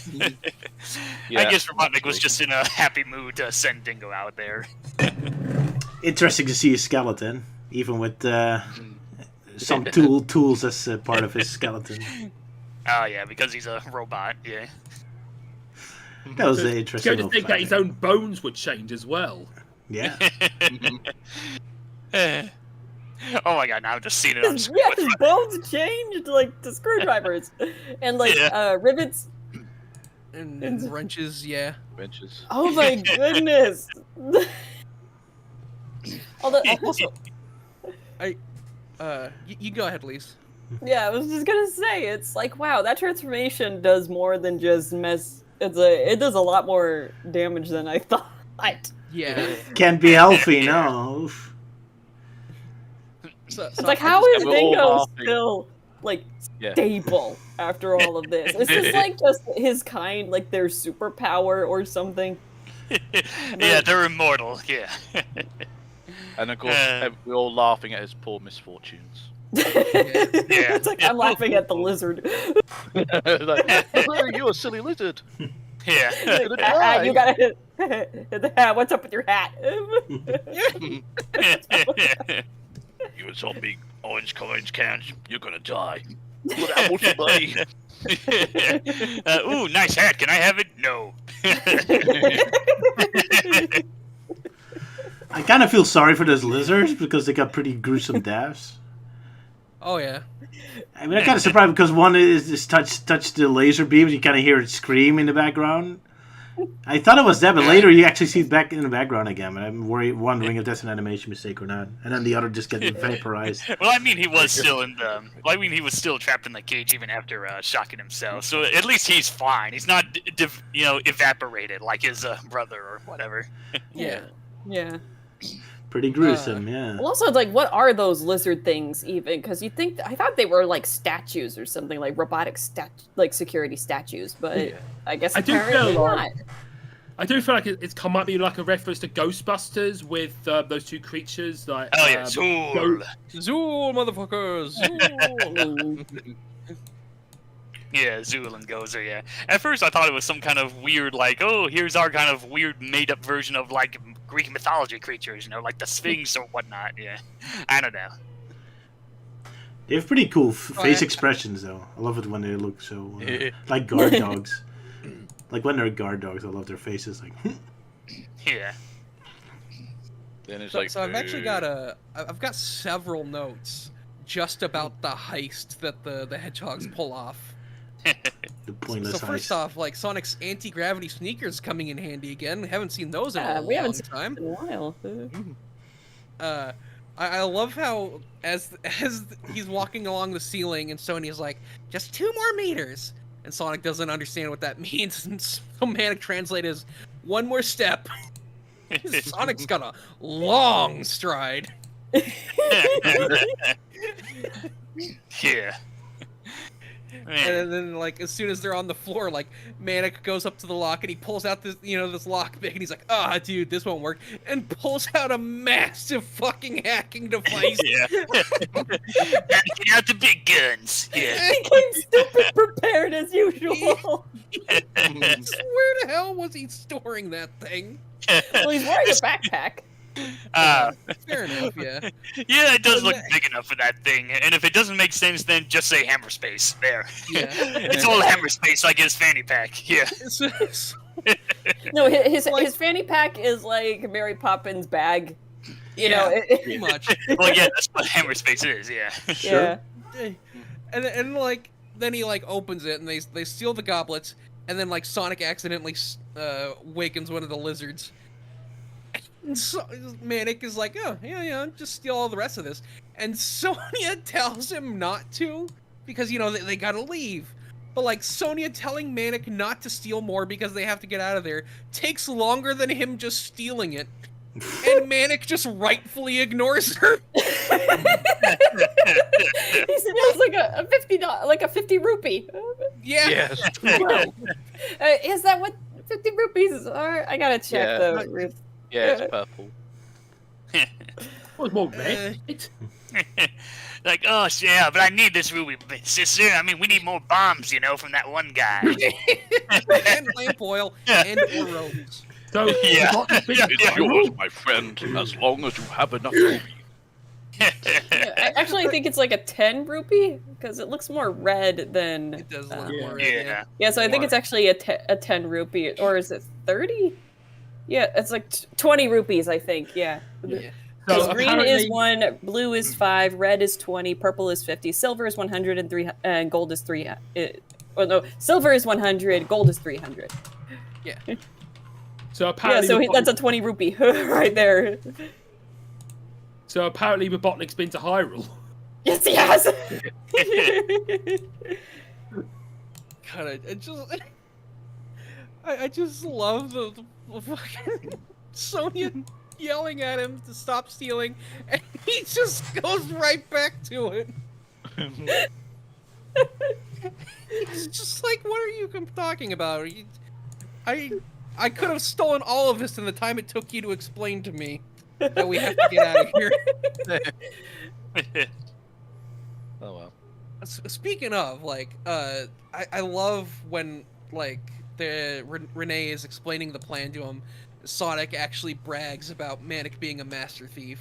Yeah. I guess Robotnik was just in a happy mood to send Dingo out there. Interesting to see his skeleton, even with some tools as part of his skeleton. Oh yeah, because he's a robot. Yeah. That was an It's interesting. going to think that his own bones would change as well. Yeah. Oh my god, now I've just seen it on His, screen. yeah, his bones changed like to screwdrivers and like rivets. And wrenches, yeah. Benches. Oh my goodness. Although, also, You go ahead, Lise. yeah, I was just gonna say, it's like, wow, that transformation does more than just mess. It does a lot more damage than I thought. Yeah. Can't be healthy, no. Oof. So, It's like, how is we're all Dingo laughing. still like Yeah. stable after all of this? Is this like just his kind, like their superpower or something? Yeah, they're immortal. Yeah. And of course, we're all laughing at his poor misfortunes. It's like I'm laughing at the lizard. Like, oh, you're a silly lizard. Yeah. You gotta hit the hat. What's up with your hat? You a zombie orange cans, you're gonna die. Look how much money. Ooh, nice hat. Can I have it? No. I kind of feel sorry for those lizards because they got pretty gruesome deaths. Oh yeah. I mean, I'm kind of surprised because one is just touch the laser beam, and you kind of hear it scream in the background. I thought it was that, but later you actually see it back in the background again, and I'm wondering if that's an animation mistake or not. And then the other just gets vaporized. Well, I mean, he was still in the. Well, I mean, he was still trapped in the cage even after shocking himself. So at least he's fine. He's not, evaporated like his brother or whatever. Yeah. Yeah. Pretty gruesome, yeah. Well, also, it's like, what are those lizard things even? Because I thought they were like statues or something, like robotic security statues, but I guess I do apparently feel not. like I do feel like it might be like a reference to Ghostbusters with those two creatures. Like, Oh yeah, Zool. Zool, motherfuckers! Zool! Yeah, Zool and Gozer, yeah. At first I thought it was some kind of weird, like, oh, here's our kind of weird made-up version of, like, Greek mythology creatures, like the Sphinx or whatnot, yeah. I don't know. They have pretty cool face expressions, though. I love it when they look so, like guard dogs. Like when they're guard dogs, I love their faces, like... Yeah. Then it's So I've actually got I've got several notes just about the heist that the hedgehogs pull off. The pointless So first heist. off, like Sonic's anti-gravity sneakers coming in handy again. We haven't seen those in a We haven't long seen time. it in a while. I love how as he's walking along the ceiling and Sonia's like, just 2 more meters, and Sonic doesn't understand what that means, and so Manic translate is 1 more step. Sonic's got a long stride. Yeah. Man. And then, like, as soon as they're on the floor, like, Manic goes up to the lock and he pulls out this, this lock pick, and he's like, "Ah, dude, this won't work," and pulls out a massive fucking hacking device. Yeah. Get out the big guns. Yeah. He came stupid prepared as usual. Where the hell was he storing that thing? Well, he's wearing a backpack. Fair enough, yeah. Yeah, it does look big enough for that thing. And if it doesn't make sense, then just say hammer space. There. Yeah. It's all hammer space like his fanny pack. Yeah. No, his fanny pack is like Mary Poppins' bag. You know, pretty much. Well, yeah, that's what hammer space is. Yeah. Yeah. And like then he like opens it and they steal the goblets, and then like Sonic accidentally wakens one of the lizards. And so Manic is like, "Oh, yeah, just steal all the rest of this." And Sonia tells him not to because they gotta leave. But like Sonia telling Manic not to steal more because they have to get out of there takes longer than him just stealing it. And Manic just rightfully ignores her. He steals like a $50, like a 50 rupee. Yeah. Yes. Is that what 50 rupees are? I gotta check Yeah. the. Yeah, it's purple. Oh, it's more red. Like, oh, yeah, but I need this ruby, sister. I mean, we need more bombs, from that one guy. And lamp oil and arrows. So, Yeah. got the big It's yours, my friend, as long as you have enough ruby. Yeah, I think it's like a 10 rupee because it looks more red than. It does look Yeah. more red, Yeah. Yeah, so I think it's actually a 10 rupee, or is it 30? Yeah, it's like 20 rupees, I think. Yeah. Yeah. Because So green apparently- is 1, blue is 5, red is 20, purple is 50, silver is 100, and gold is 3. Oh no, silver is 100, gold is 300. Yeah. So Yeah, apparently, so that's a 20 rupee right there. so apparently, Robotnik's been to Hyrule. Yes, he has. God, I just love the fucking Sonya yelling at him to stop stealing, and he just goes right back to it. It's just like, what are you talking about? I could have stolen all of this in the time it took you to explain to me that we have to get out of here. Oh well. Speaking of, like, I love when, like, Renee is explaining the plan to him. Sonic actually brags about Manic being a master thief.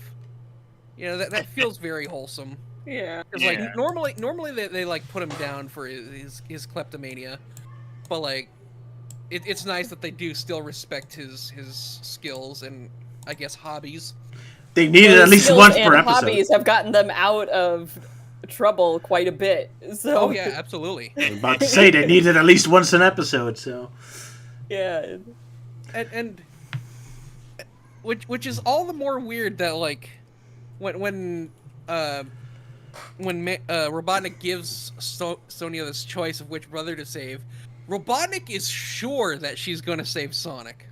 You know, that feels very wholesome. Yeah. 'Cause, Yeah. like, normally they like put him down for his kleptomania, but like, it's nice that they do still respect his skills and, I guess, hobbies. They needed Well, at least skills once and per episode. hobbies have gotten them out of trouble quite a bit. So Oh yeah, absolutely. I was about to say they needed at least once an episode, so yeah. And which is all the more weird that, like, when Robotnik gives Sonia this choice of which brother to save, Robotnik is sure that she's going to save Sonic.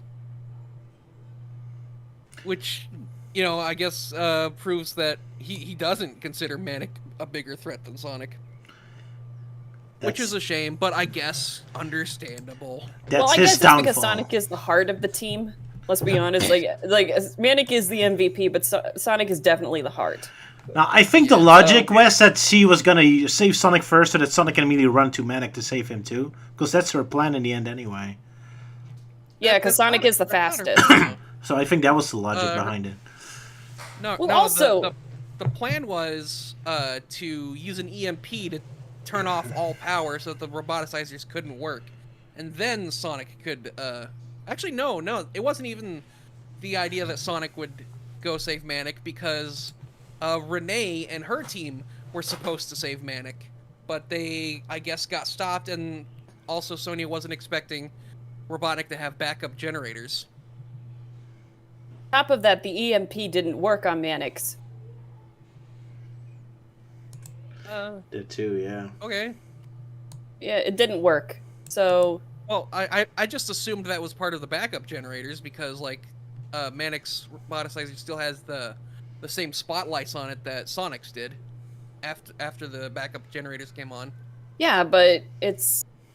Which, you know, I guess proves that he doesn't consider Manic a bigger threat than Sonic. Which that's, is a shame, but I guess understandable. that's Well, I his guess it's downfall. because Sonic is the heart of the team. Let's be honest. Like Manic is the MVP, but Sonic is definitely the heart. Now, I think the logic was that she was gonna save Sonic first, so that Sonic can immediately run to Manic to save him too, because that's her plan in the end anyway. Yeah, because Sonic is the That's not her fastest. plan, So I think that was the logic Uh, behind it. though. No, Well, no, also- the plan was to use an EMP to turn off all power so that the roboticizers couldn't work, and then Sonic could. Actually, no, it wasn't even the idea that Sonic would go save Manic, because Renee and her team were supposed to save Manic, but they, I guess, got stopped, and also Sonya wasn't expecting Robotnik to have backup generators. Top of that, the EMP didn't work on Manix. Did too, yeah. Okay. Yeah, it didn't work. So Well, I just assumed that was part of the backup generators because, like, Manic's roboticizer still has the same spotlights on it that Sonic's did after the backup generators came on. yeah, but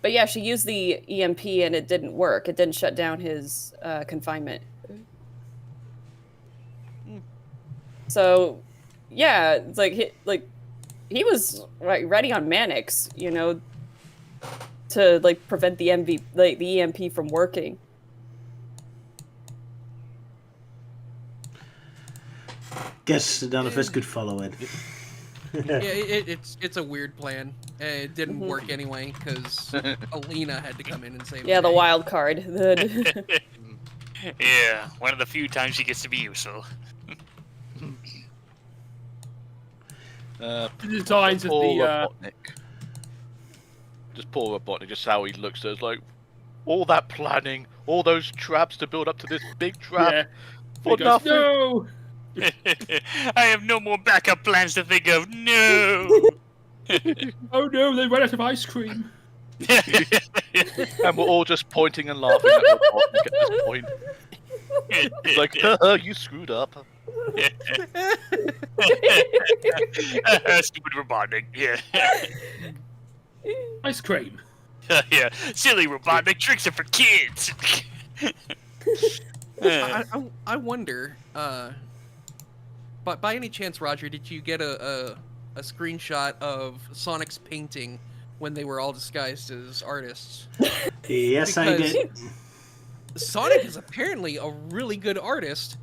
yeah, she used the EMP and it didn't work. It didn't shut down his confinement. So, yeah, it's like he was ready on Manix, you know, to like prevent the the EMP from working. Guess none of us could follow it. Yeah, it's a weird plan. It didn't work anyway because Alina had to come in and save. Yeah, the day. wild card. Yeah, one of the few times she gets to be useful. The designs of Poor the Robotnik. Just poor Robotnik, just how he looks at us, like, all that planning, all those traps to build up to this big trap yeah. for He goes, nothing. no. I have no more backup plans to think of. No. Oh no, they ran out of ice cream. And we're all just pointing and laughing at Robotnik at this point. Like, you screwed up. Stupid Robotnik. Yeah. Ice cream. Yeah. Silly Robotnik tricks are for kids. I wonder. But by any chance, Roger, did you get a screenshot of Sonic's painting when they were all disguised as artists? Yes, I Because- did. Sonic is apparently a really good artist,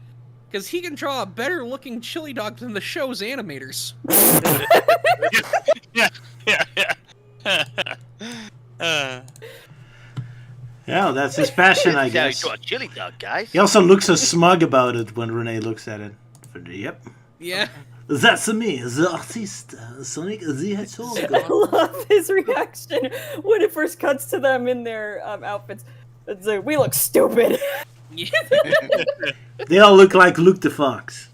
because he can draw a better looking chili dog than the show's animators. yeah. Yeah, that's his passion, I Yeah, guess. you got a chili dog, guys. He also looks so smug about it when Renee looks at it. Yep. Yeah. That's me, the artist, Sonic the Hedgehog. I love his reaction when it first cuts to them in their outfits. It's like, we look stupid. They all look like Luke the Fox.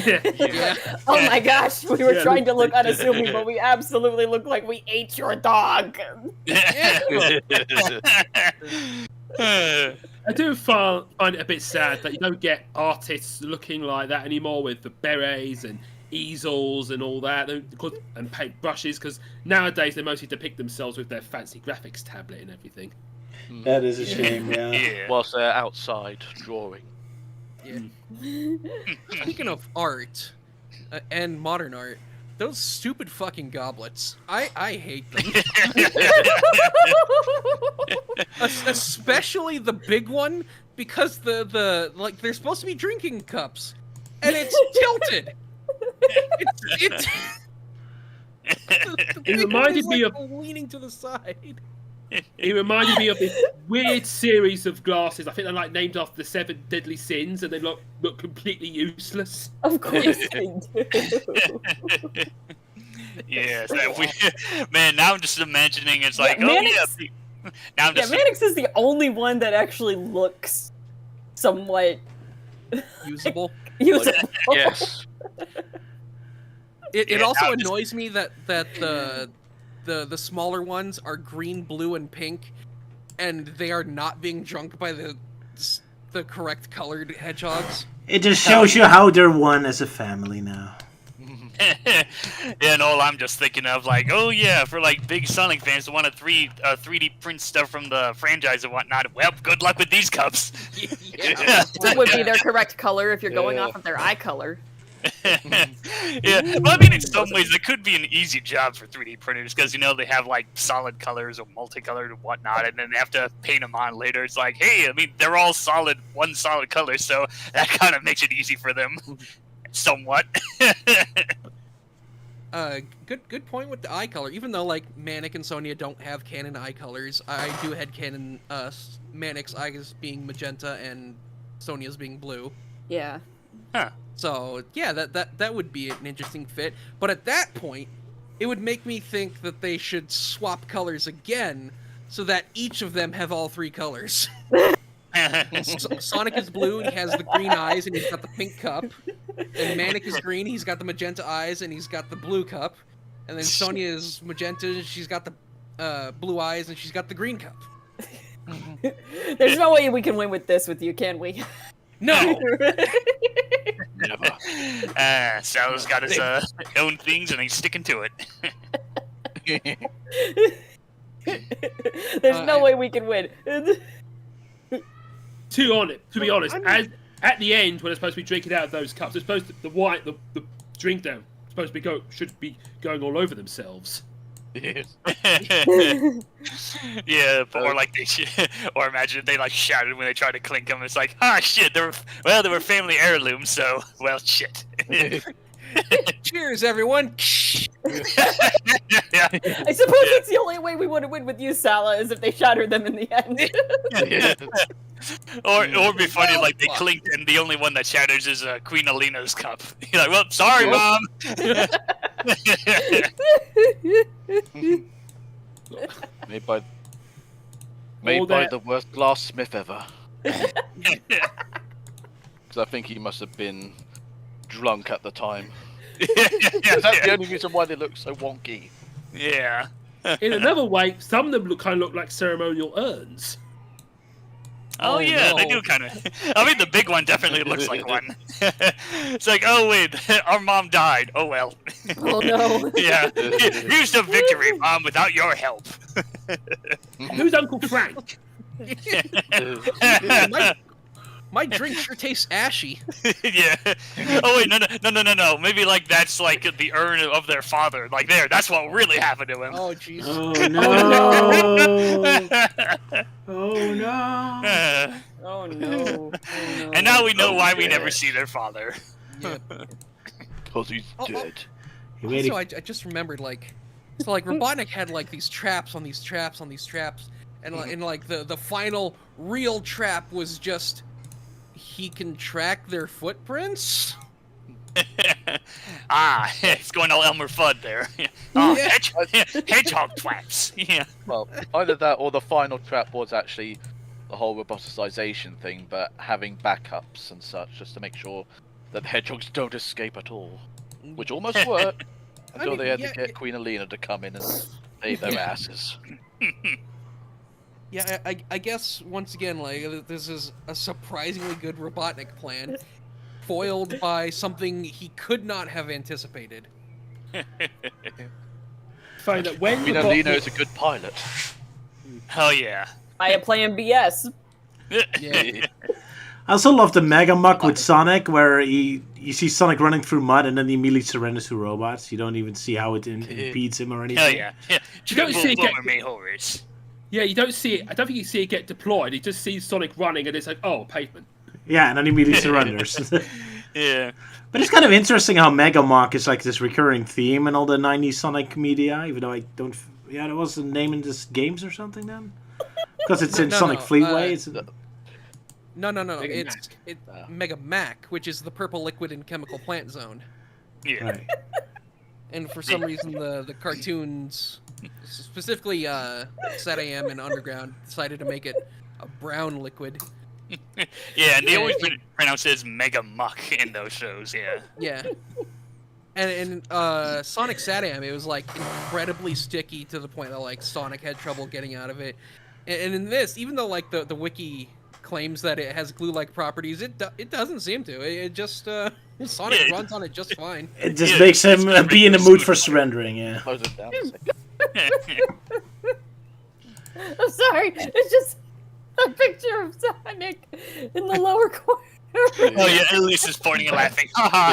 Yeah. Oh my gosh, we were Yeah, trying to look look unassuming, but we absolutely look like we ate your dog. I do find it a bit sad that you don't get artists looking like that anymore with the berets and easels and all that, and paint brushes, because nowadays they mostly depict themselves with their fancy graphics tablet and everything. That is a shame, yeah. Yeah. Whilst they're outside drawing. Yeah. Speaking of art and modern art, those stupid fucking goblets. I hate them. Especially the big one, because the like they're supposed to be drinking cups, and it's tilted. It's It reminded me like of leaning to the side. It reminded me of this weird series of glasses. I think they're like named after the 7 deadly sins, and they look completely useless. Of course they do. Yeah, man. Now I'm just imagining it's like, Yeah, oh Mannix- yeah. Now I'm Yeah, just Mannix is the only one that actually looks somewhat Usable. usable. Yes. It Yeah, also now just- annoys me that the smaller ones are green, blue, and pink, and they are not being drunk by the correct colored hedgehogs. It just shows you how they're one as a family now. yeah, and all I'm just thinking of, like, oh yeah, for like big Sonic fans who want to 3D print stuff from the franchise and whatnot. Well, good luck with these cups. Yeah. That would be their correct color if you're going Yeah. off of their eye color. Yeah, well, I mean, in some ways, it could be an easy job for 3D printers because, you know, they have, like, solid colors or multicolored and whatnot, and then they have to paint them on later. It's like, hey, I mean, they're all solid, one solid color, so that kind of makes it easy for them, somewhat. Good point with the eye color. Even though, like, Manic and Sonia don't have canon eye colors, I do headcanon Manic's eyes being magenta and Sonia's being blue. Yeah. So yeah, that would be an interesting fit. But at that point, it would make me think that they should swap colors again, so that each of them have all 3 colors. Sonic is blue, and he has the green eyes, and he's got the pink cup. And Manic is green, he's got the magenta eyes, and he's got the blue cup. And then Sonia is magenta, she's got the blue eyes, and she's got the green cup. There's no way we can win with this with you, can we? No. Never. Sal's got his own things, and he's sticking to it. There's no way we can win. To be honest, at the end when they're supposed to be drinking out of those cups, they're supposed to, the drink down supposed to be should be going all over themselves. Yes. Yeah, or like or imagine if they like shouted when they tried to clink them. It's like, ah, shit. They were family heirlooms, so well, shit. Cheers, everyone. Yeah. I suppose that's the only way we would win with you, Sala, is if they shattered them in the end. Yes. Or it'd be funny like they clinked and the only one that shatters is Queen Alina's cup. You're like, well, sorry, Mom. Made by that- the worst glassmith ever. Because I think he must have been drunk at the time. Is that the only reason why they look so wonky? Yeah. In another way, some of them kind of look like ceremonial urns. Oh, Oh, yeah, they no. do kind of. I mean, the big one definitely looks like one. It's like, oh wait, our mom died. Oh well. Oh no. Yeah. Here's the victory, Mom, without your help. Who's Uncle Frank? My drink sure tastes ashy. Yeah. Oh wait, no. Maybe like that's like the urn of their father. Like there, that's what really happened to him. Oh, jeez. Oh no! Oh no! Oh no. Oh, no. And now we know Oh, why we yeah. never see their father. Yeah. Because he's Oh, dead. He made Also, it- I just remembered, like, so like Robotnik had like these traps on these traps on these traps, and like the final real trap was just he can track their footprints. It's going all Elmer Fudd there. Oh, Yeah. hedgehog traps. Yeah. Well, either that or the final trap was actually the whole roboticization thing, but having backups and such just to make sure that the hedgehogs don't escape at all. Which almost worked until mean, they had yeah, to get Queen Alina to come in and save their asses. Yeah, I guess once again, like this is a surprisingly good Robotnik plan, foiled by something he could not have anticipated. Find that when Queen Robotnik- Alina is a good pilot. Hell yeah. I am playing BS. Yeah. I also love the Mega Muck with Sonic, where you see Sonic running through mud and then he immediately surrenders to robots. You don't even see how it impedes him or anything. Hell yeah. You don't see it get- Boomer horrors. Yeah, you don't see it. I don't think you see it get deployed. You just see Sonic running, and it's like, oh, pavement. Yeah, and then he immediately surrenders. Yeah. But it's kind of interesting how Mega Muck is like this recurring theme in all the 90s Sonic media, even though I don't... Yeah, there was a name in this games or something then? Because it's in No, Sonic no, Fleetway. It's... No. Mega It's Mega Mac, which is the purple liquid and chemical plant zone. Yeah. Right. And for some reason, the cartoons, specifically Sad AM and Underground, decided to make it a brown liquid. Yeah, and they always pronounce it as Mega Muck in those shows, yeah. Yeah. And Sonic Sad AM, it was like incredibly sticky to the point that like Sonic had trouble getting out of it. And in this, even though like the wiki claims that it has glue-like properties, it doesn't seem to. It just Sonic Yeah, runs on it just fine. It just Yeah, makes him it's be in the mood for smooth. surrendering, yeah. Close it down a second. I'm sorry. It's just a picture of Sonic in the lower corner. Oh yeah, Elise is pointing and laughing. Haha.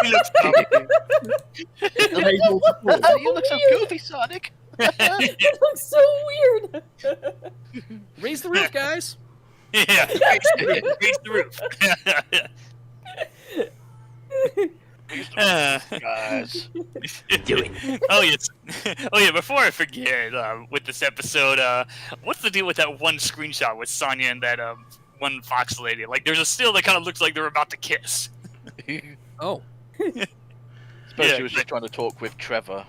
He looks You look so goofy, Sonic! It looks so weird. Raise the roof, guys. Yeah, raise the roof. Guys. Oh yes. Oh yeah. Before I forget, with this episode, what's the deal with that one screenshot with Sonya and that one fox lady? Like, there's a still that kind of looks like they're about to kiss. Oh. Suppose Yeah, she was just trying to talk with Trevor.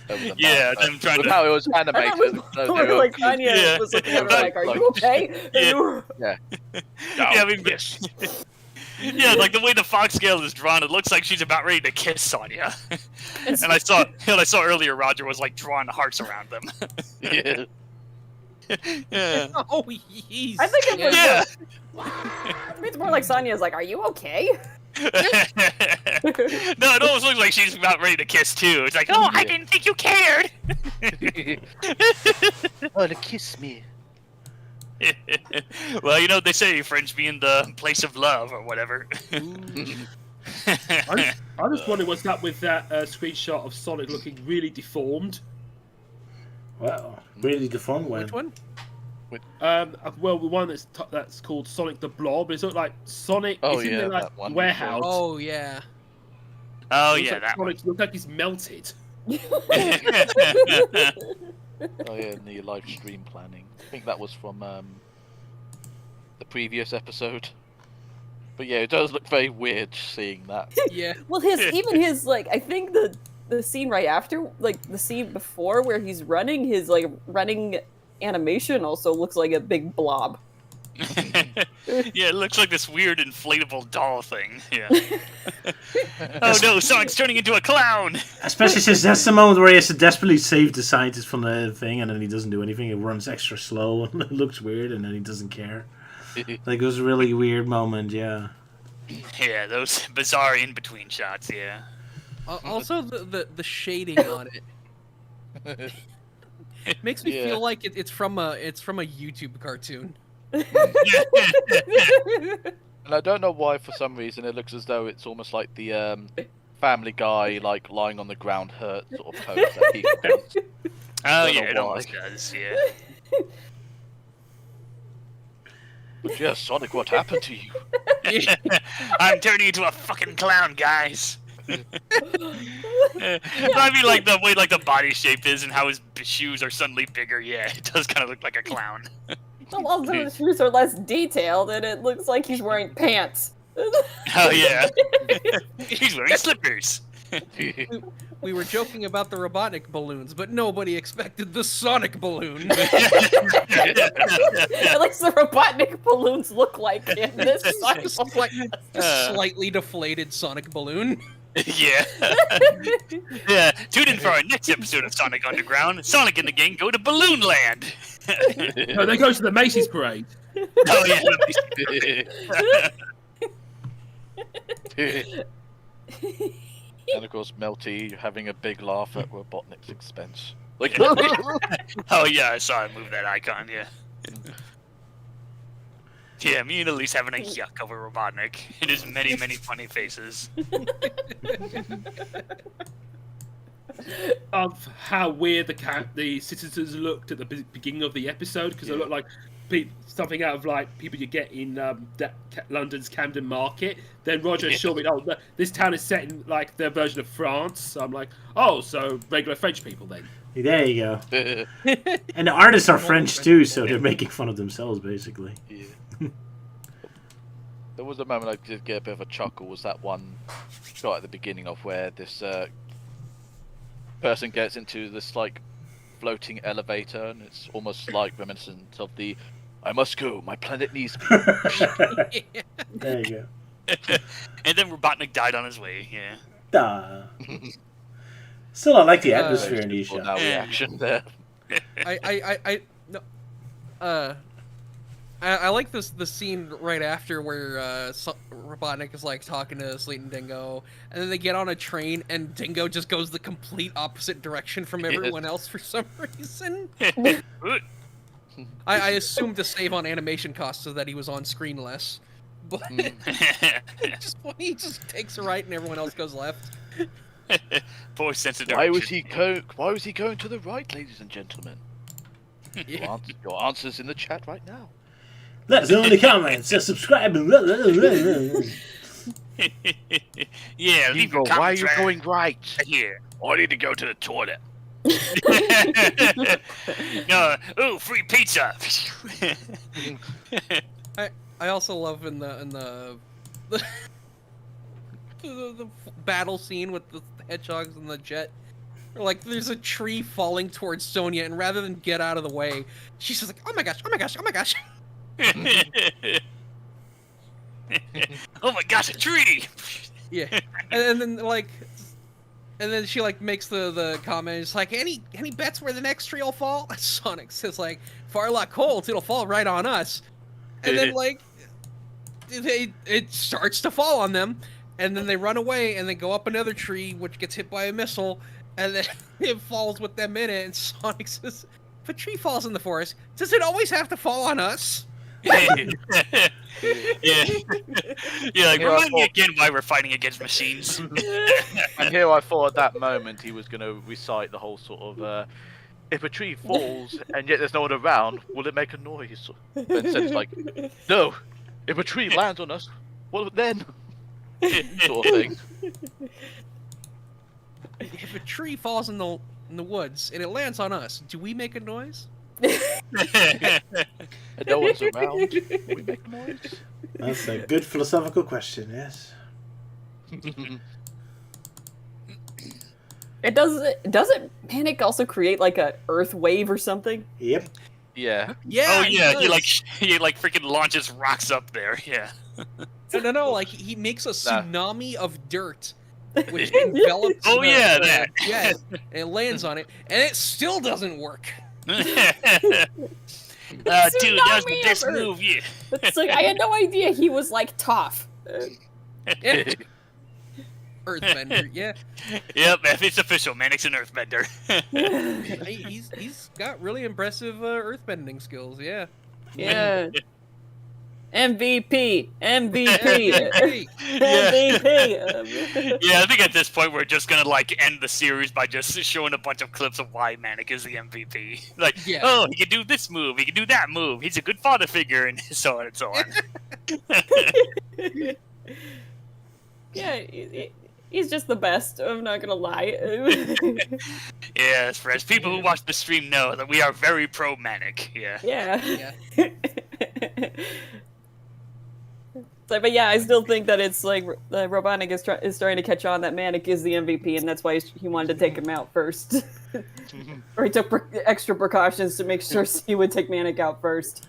Over the Yeah, mic, them trying with to- how it was I thought animated. it was so totally they were- like Anya Yeah. was looking at her like, "Are Like- you okay?" Yeah. Oh, Yeah, I mean, yeah, like the way the fox scale is drawn, it looks like she's about ready to kiss Sonya. And I saw earlier Roger was like drawing hearts around them. yeah. Yeah. Oh, he's. I think it was. Yeah. I think it's more like Sonya's like, "Are you okay?" No, it almost looks like she's about ready to kiss too. It's like, oh, I didn't think you cared. Oh, to kiss me. Well, you know they say friends be in the place of love or whatever. I just wondering what's that with that screenshot of Sonic looking really deformed. Wow. Really deformed one. Which one? Well, the one that's called Sonic the Blob. It's like Sonic. Oh, it's in yeah, the, like, that one. warehouse. Oh yeah. Oh Looks yeah, like that one. Sonic looks like he's melted. Oh yeah, in the live stream planning. I think that was from the previous episode. But yeah, it does look very weird seeing that. Yeah. Well, even his like, I think the scene right after, like the scene before where he's running, his like running animation also looks like a big blob. Yeah, it looks like this weird inflatable doll thing. Yeah. Oh no, Sonic's turning into a clown. Especially since that's the moment where he has to desperately save the scientist from the thing, and then he doesn't do anything. He runs extra slow, and it looks weird, and then he doesn't care. Like, it was a really weird moment, yeah. Yeah, those bizarre in-between shots. Yeah. Also, the shading on it makes me Yeah. feel like it's from a YouTube cartoon. And I don't know why, for some reason, it looks as though it's almost like the Family Guy, like lying on the ground hurt sort of pose that he does. Oh Don't yeah, know it why. almost does. Yeah. But yeah, Sonic, what happened to you? I'm turning into a fucking clown, guys. I mean, like the way like the body shape is and how his shoes are suddenly bigger. Yeah, it does kind of look like a clown. Well, the shoes are less detailed, and it looks like he's wearing pants. Oh yeah, he's wearing slippers. We were joking about the Robotnik balloons, but nobody expected the Sonic balloon. At least the Robotnik balloons look like in this Sonic Just like a slightly deflated Sonic balloon. Yeah. Yeah. Tune in for our next episode of Sonic Underground. Sonic and the gang go to Balloon Land. No, they go to the Macy's parade. Oh yeah. And of course, Melty having a big laugh at Robotnik's expense. Like, Oh yeah, I saw him move that icon. Yeah. Yeah, me and Elise having a yuck over Robotnik and his many, many funny faces. Of how weird the citizens looked at the beginning of the episode, because they looked like something out of like people you get in London's Camden Market. Then Roger assured me, oh, this town is set in like their version of France. So I'm like, oh, so regular French people then. There you go. And the artists are French too, so they're making fun of themselves basically. yeah. There was a moment I did get a bit of a chuckle. Was that one shot at the beginning of where this person gets into this like floating elevator, and it's almost like reminiscent of the "I must go, my planet needs me." There you go. And then Robotnik died on his way. Yeah. Duh. Still, I like the atmosphere in these shows. Now reaction there. I like the scene right after where Robotnik is like talking to Sleet and Dingo, and then they get on a train, and Dingo just goes the complete opposite direction from everyone else for some reason. I assumed to save on animation costs so that he was on screen less, but just when he just takes a right and everyone else goes left. Poor sense of Why direction. Why was he going to the right, ladies and gentlemen? Yeah. Your answers in the chat right now. Let us know in the comments. Subscribe. Yeah, leave your Why are comments you going right? here. I need to go to the toilet. No, ooh, free pizza. I also love in the battle scene with the hedgehogs and the jet. Like, there's a tree falling towards Sonia, and rather than get out of the way, she's just like, oh my gosh, oh my gosh, oh my gosh. Oh my gosh, a tree! Yeah. And then she like makes the comment, it's like, any bets where the next tree will fall? Sonic says like, Farlock Holt, it'll fall right on us. And then like it starts to fall on them, and then they run away and they go up another tree which gets hit by a missile, and then it falls with them in it, and Sonic says, if a tree falls in the forest, does it always have to fall on us? Yeah. Yeah, like, remind me again why we're fighting against machines. And here I thought at that moment he was going to recite the whole sort of, if a tree falls and yet there's no one around, will it make a noise? But instead it's like, no, if a tree lands on us, what then? Sort of thing. If a tree falls in the woods and it lands on us, do we make a noise? And no one's around, will we make a noise? That's a good philosophical question, yes. Doesn't Panic also create like a earth wave or something? Yep. Yeah. Yeah. Oh yeah, does. he like freaking launches rocks up there. Yeah. No. Like he makes a tsunami of dirt, which envelops. Oh yeah, the that. jet, and it lands on it, and it still doesn't work. Dude, that's the best Earth. move. Yeah. It's like I had no idea he was like Toph. Yeah. Earthbender, yeah. Yep, it's official. Manic's an earthbender. He's got really impressive earthbending skills, yeah. Yeah. MVP, MVP, Yeah. MVP. Yeah, I think at this point we're just gonna like end the series by just showing a bunch of clips of why Manic is the MVP. Like, Yeah. oh, he can do this move, he can do that move, he's a good father figure, and so on and so on. Yeah, he's just the best. I'm not gonna lie. Yes, for as people who watch the stream know that we are very pro Manic. Yeah. Yeah. Yeah. But yeah, I still think that it's like Robotnik is starting to catch on that Manic is the MVP, and that's why he wanted to take him out first. Or he took extra precautions to make sure he would take Manic out first.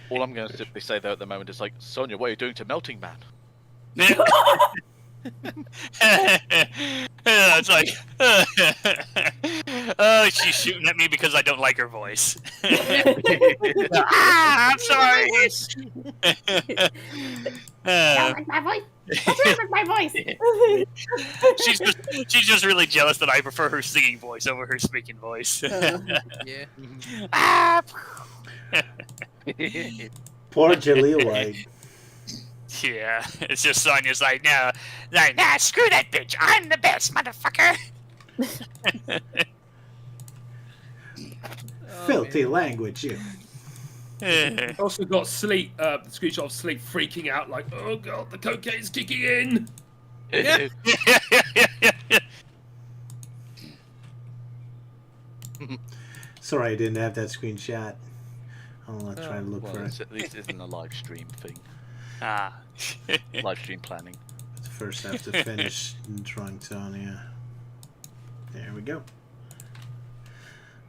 All I'm going to simply say though at the moment is like, Sonia, what are you doing to Melting Man? It's like, she's shooting at me because I don't like her voice. I'm sorry. My voice. What's wrong with my voice? she's just really jealous that I prefer her singing voice over her speaking voice. Yeah. Ah! Poor Jaleel White. Yeah, it's just Sonia's like, nah, screw that bitch. I'm the best, motherfucker. Filthy language, you. Also got Sleep, screenshot of Sleep freaking out like, oh god, the cocaine's kicking in. Yeah. Sorry, I didn't have that screenshot. I'll try to look Well, for it. at least it isn't a live stream thing. Ah. Live stream planning. First, I have to finish drawing Sonia. There we go.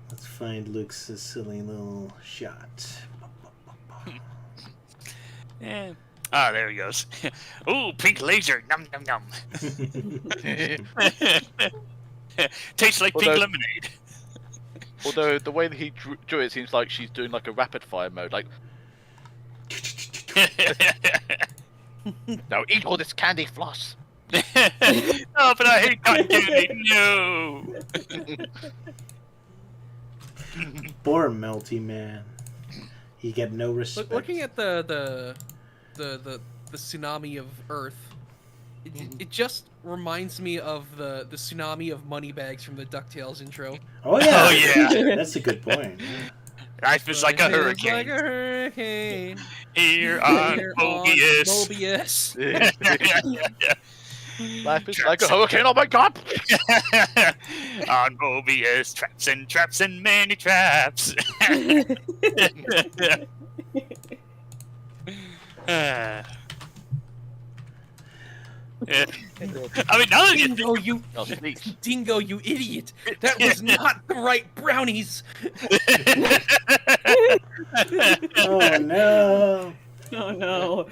Let's find Luke's silly little shot. Yeah. Ah, there he goes. Ooh, pink laser. Num num num. Tastes like pink Although- lemonade. Although the way that he drew it seems like she's doing like a rapid fire mode, like, now eat all this candy floss. Oh, but I hate cotton candy. No. Poor Melty Man. He get no respect. Looking at the tsunami of Earth, it just reminds me of the tsunami of Moneybags from the DuckTales intro. Oh yeah. Oh, yeah. That's a good point. Life is like a It's hurricane. like a hurricane. Here on Here on Mobius. Mobius. Life is like a hurricane, oh my god! On Mobius, traps and many traps. Yeah. I mean, now that you Dingo, you No, sleep. Dingo, you idiot! That was not the right brownies. Oh no. Oh no.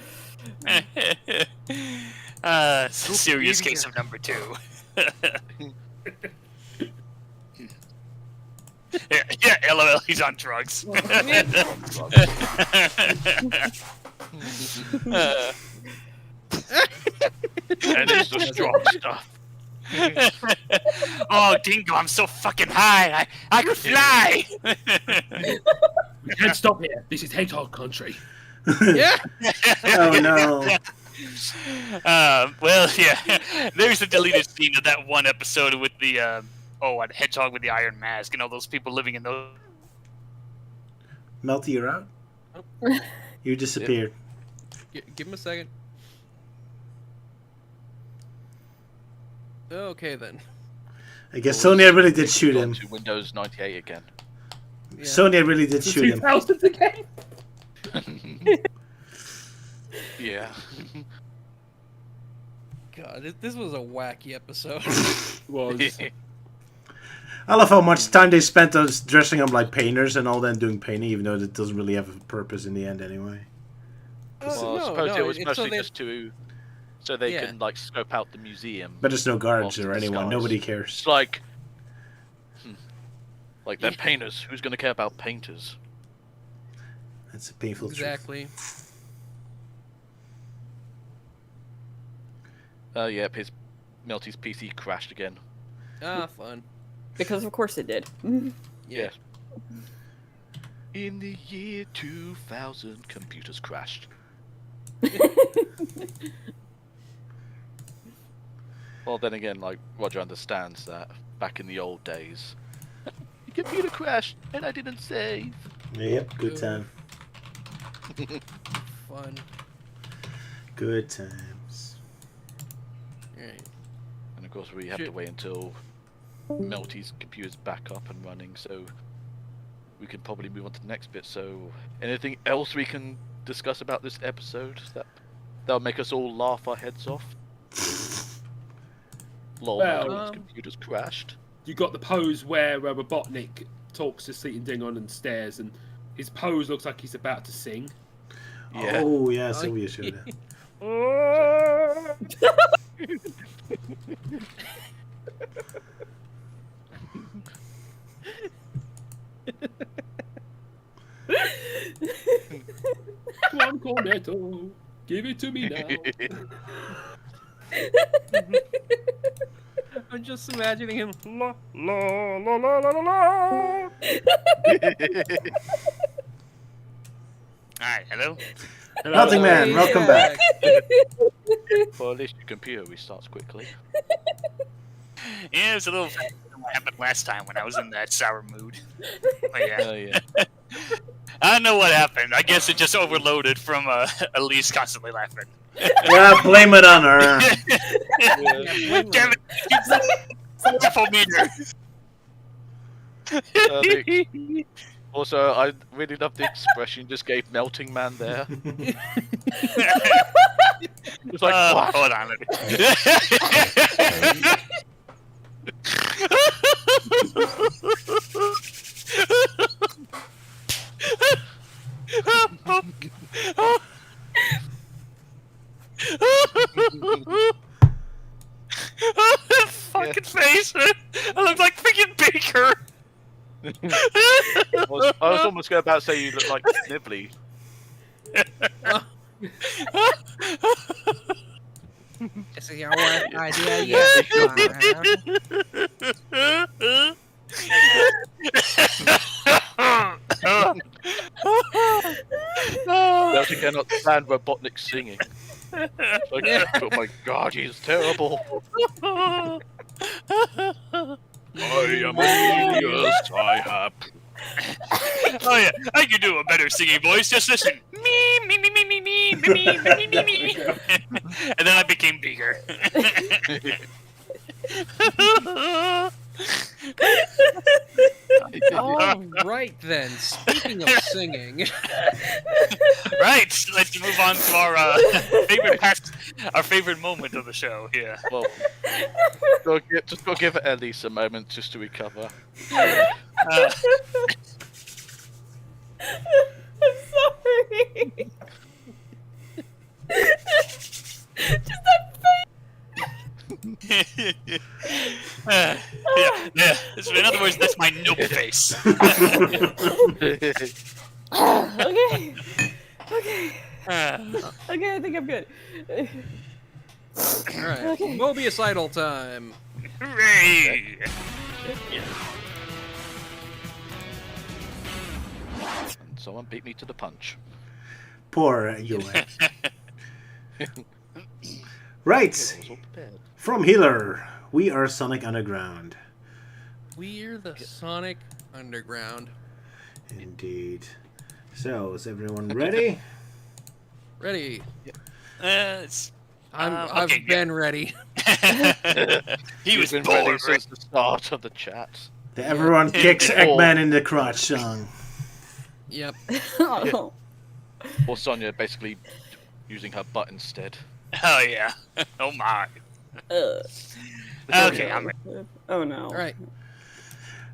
Serious case of number 2. Yeah, LOL, he's on drugs. And it's the strong stuff. Oh, Dingo, I'm so fucking high. I could fly. We can't stop here. This is hedgehog country. Yeah. Oh no. Well, yeah. There's a deleted scene of that one episode with the a hedgehog with the iron mask and all those people living in those. Melty, you're out? You disappeared. Give him a second. Okay then. I guess Sonia really did shoot him. To Windows 98 again. Yeah. Sonia really did The shoot him. 2000s again. Yeah. God, this was a wacky episode. Was I love how much time they spent on dressing up like painters and all that, doing painting, even though it doesn't really have a purpose in the end anyway. Well, I suppose it was it's mostly so just so they Yeah. can like scope out the museum. But there's no guards Lost or in anyone. disguise. Nobody cares. It's like, like they're painters. Who's gonna care about painters? That's a painful Exactly. Yep, Melty's PC crashed again. Ah, fun. Because of course it did. Yeah. In the year 2000, computers crashed. Well, then again, like, Roger understands that back in the old days, the computer crashed and I didn't save. Yep, good time. Fun. Good times. Alright. And of course, we have to wait until Melty's computer's back up and running, so we can probably move on to the next bit. So, anything else we can discuss about this episode that'll make us all laugh our heads off? Lol, Well, Melty's computer's crashed. You got the pose where Robotnik talks to Seaton Dingon and stares, and his pose looks like he's about to sing. Yeah. Oh, yeah, Sylvia showed that. One cornetto, give it to me now. I'm just imagining him. La, La la la la la la. Alright, hello? Nothing, man. Welcome back. Well, at least your computer restarts quickly. Yeah, it was a little what happened last time when I was in that sour mood. But yeah. Oh, yeah. I don't know what happened. I guess it just overloaded from Elise constantly laughing. Yeah, blame it on her. Damn it! Wonderful meter. Also, I really love the expression you just gave Melting Man there. It's like, what? Hold on. Fucking face! I look like freaking Baker! I was almost going about to say you look like Snivelly. This is your worst idea yet. Melting cannot stand Robotnik singing. Like, oh my god, he's terrible. I am a genius, I have. Oh yeah, I can do a better singing voice. Just listen. Me, me, me, me, me, me, me, me, me, me, me. And then I became bigger. All right then. Speaking of singing, Right, let's move on to our our favorite moment of the show. Yeah. Well, just go give Elise a moment just to recover. I'm sorry. Just that face. Yeah. So in other words, that's my noble face. Okay. Okay. Okay, I think I'm good. alright. Okay. Mobius Idol time. Hooray! And someone beat me to the punch. Poor Yoann. Right. I was all prepared. From Healer, we are Sonic Underground. We're the Sonic Underground. Indeed. So, is everyone ready? Ready? It's- I've okay, been ready. he was You've been bored. ready since the start of the chat. The Everyone Kicks Eggman in the Crotch song. Yep. Oh. Or Sonia basically using her butt instead. Oh yeah. Oh my. Okay, I'm ready. Oh no. All right.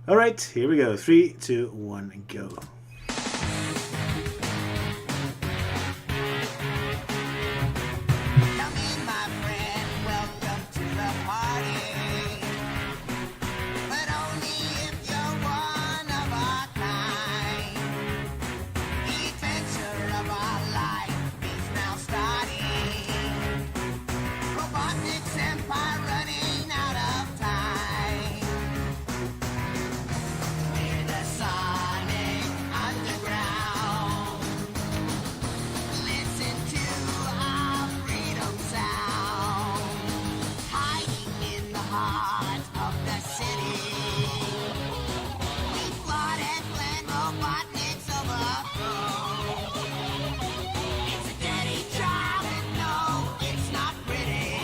Alright, here we go. 3, 2, 1, go. Come in, my friend, welcome to the party. But only if you're one of a kind. The adventure of our life is now starting. Robotnik's empire running out of time. We're the Sonic heart of the city. We flood and blend Robotnik's overthrow. It's a dirty job, and no, it's not pretty.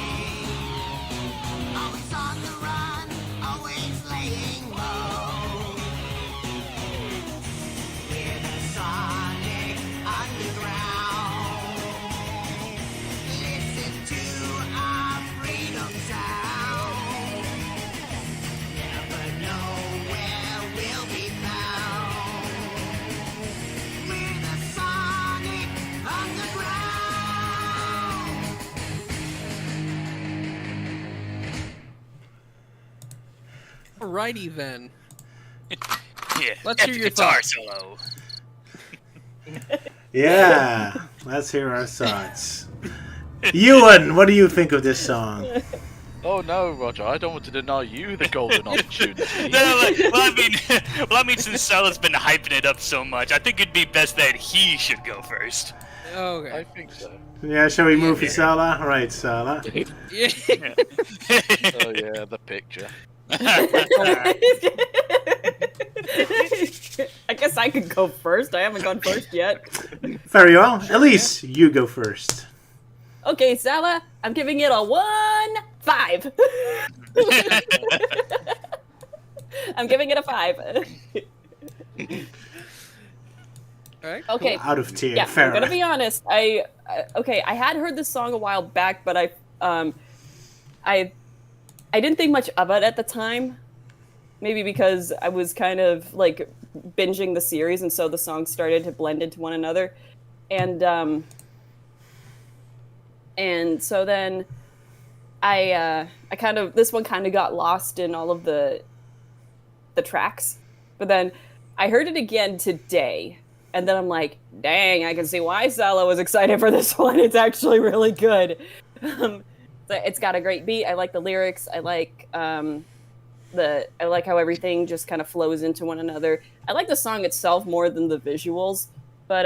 Always on the run, always laying low. We're the Sonic Underground. Listen to our freedom sound. Never know where we'll be found. We're the Sonic Underground. Alrighty then. Yeah. Let's hear epic your guitar thoughts. solo. Yeah, let's hear our thoughts. Ewan, what do you think of this song? Oh no, Roger, I don't want to deny you the golden opportunity. Well, I mean, since Sala's been hyping it up so much, I think it'd be best that he should go first. I Okay. think so. Yeah, shall we move to Sala? Right, Sala. Yeah. Oh yeah, the picture. I guess I could go first. I haven't gone first yet. Very well. Elise, you go first. Okay, Sala, I'm giving it a 1-5. I'm giving it a 5. Alright. Okay. Out of tier. Yeah, Fair. I'm gonna be honest. I had heard this song a while back, but I didn't think much of it at the time. Maybe because I was kind of like binging the series, and so the songs started to blend into one another, and so then I kind of, this one kind of got lost in all of the tracks, but then I heard it again today. And then I'm like, dang, I can see why Sala was excited for this one. It's actually really good. It's got a great beat. I like the lyrics. I like I like how everything just kind of flows into one another. I like the song itself more than the visuals, but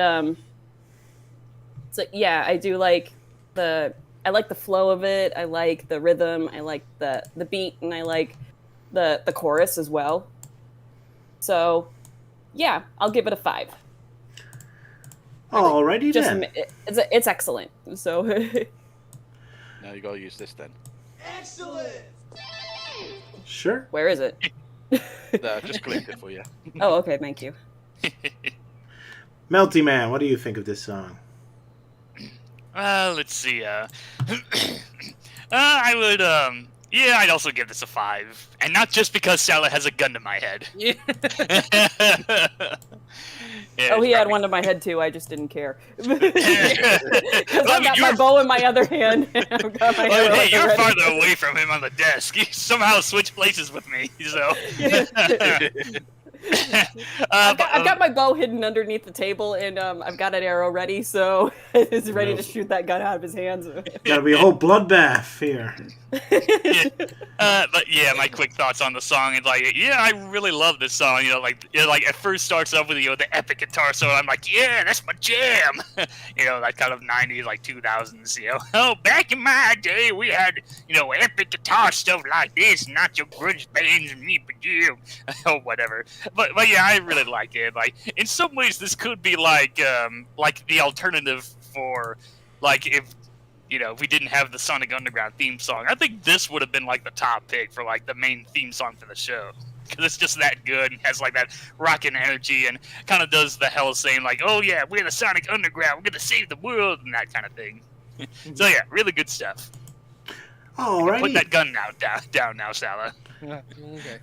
so yeah, I do like I like the flow of it. I like the rhythm. I like the beat, and I like the chorus as well. So yeah, I'll give it a 5. Alrighty Just then. it's excellent. So Now you gotta use this then. Sure. where is it? No, just clicked it for you. Oh, okay, thank you. Melty Man, what do you think of this song? Let's see. I would. Yeah, I'd also give this a 5, and not just because Sala has a gun to my head. Yeah. Yeah, Oh, he it's had probably- one to my head too. I just didn't care. Because Well, I I've mean, got my you're- bow in my other hand. I've got my Well, arrow hey, at the you're ready. farther away from him on the desk. You somehow switched places with me, so. I've got my bow hidden underneath the table, and I've got an arrow ready, so it's ready to shoot that gun out of his hands. Gotta be a whole bloodbath here. But yeah, my quick thoughts on the song is like, yeah, I really love this song. You know, like it first starts off with the epic guitar solo. I'm like, yeah, that's my jam. That kind of 90s, like 2000s. Oh, back in my day, we had epic guitar stuff like this, not your grunge bands and me for jam. Oh, whatever. But yeah, I really like it. Like in some ways, this could be like the alternative for if we didn't have the Sonic Underground theme song. I think this would have been like the top pick for like the main theme song for the show, because it's just that good and has like that rockin' energy and kind of does the hell saying like, oh yeah, we're the Sonic Underground, we're gonna save the world and that kind of thing. So yeah, really good stuff. Put Alrighty. that gun down now, Sala. Okay.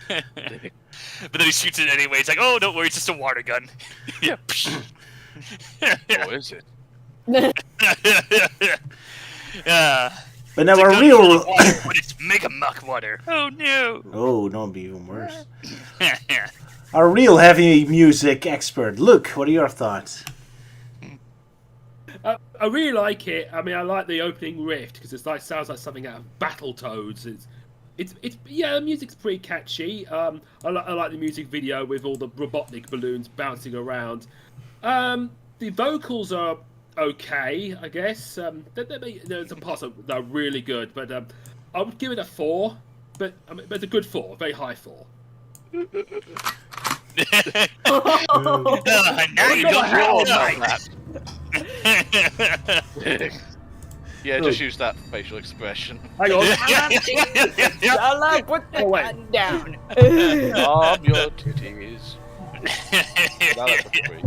But then he shoots it anyway. It's like, oh, don't worry, it's just a water gun. Yeah. Or is it? Yeah. But now It's a our gun real. full of water, but it's mega muck water. Oh no. Oh, no, it'd be even worse. Our real heavy music expert, Luke, what are your thoughts? I really like it. I mean, I like the opening riff because it's sounds like something out of Battletoads. It's the music's pretty catchy. I like the music video with all the Robotnik balloons bouncing around. The vocals are okay, I guess. There's some parts that are really good, but I would give it a 4. but it's a good 4, a very high 4. Now you don't Sure, know that. Yeah, just use that facial expression. Hang on. Sala, put the wait. gun down. Calm your titties. Now that's a 3.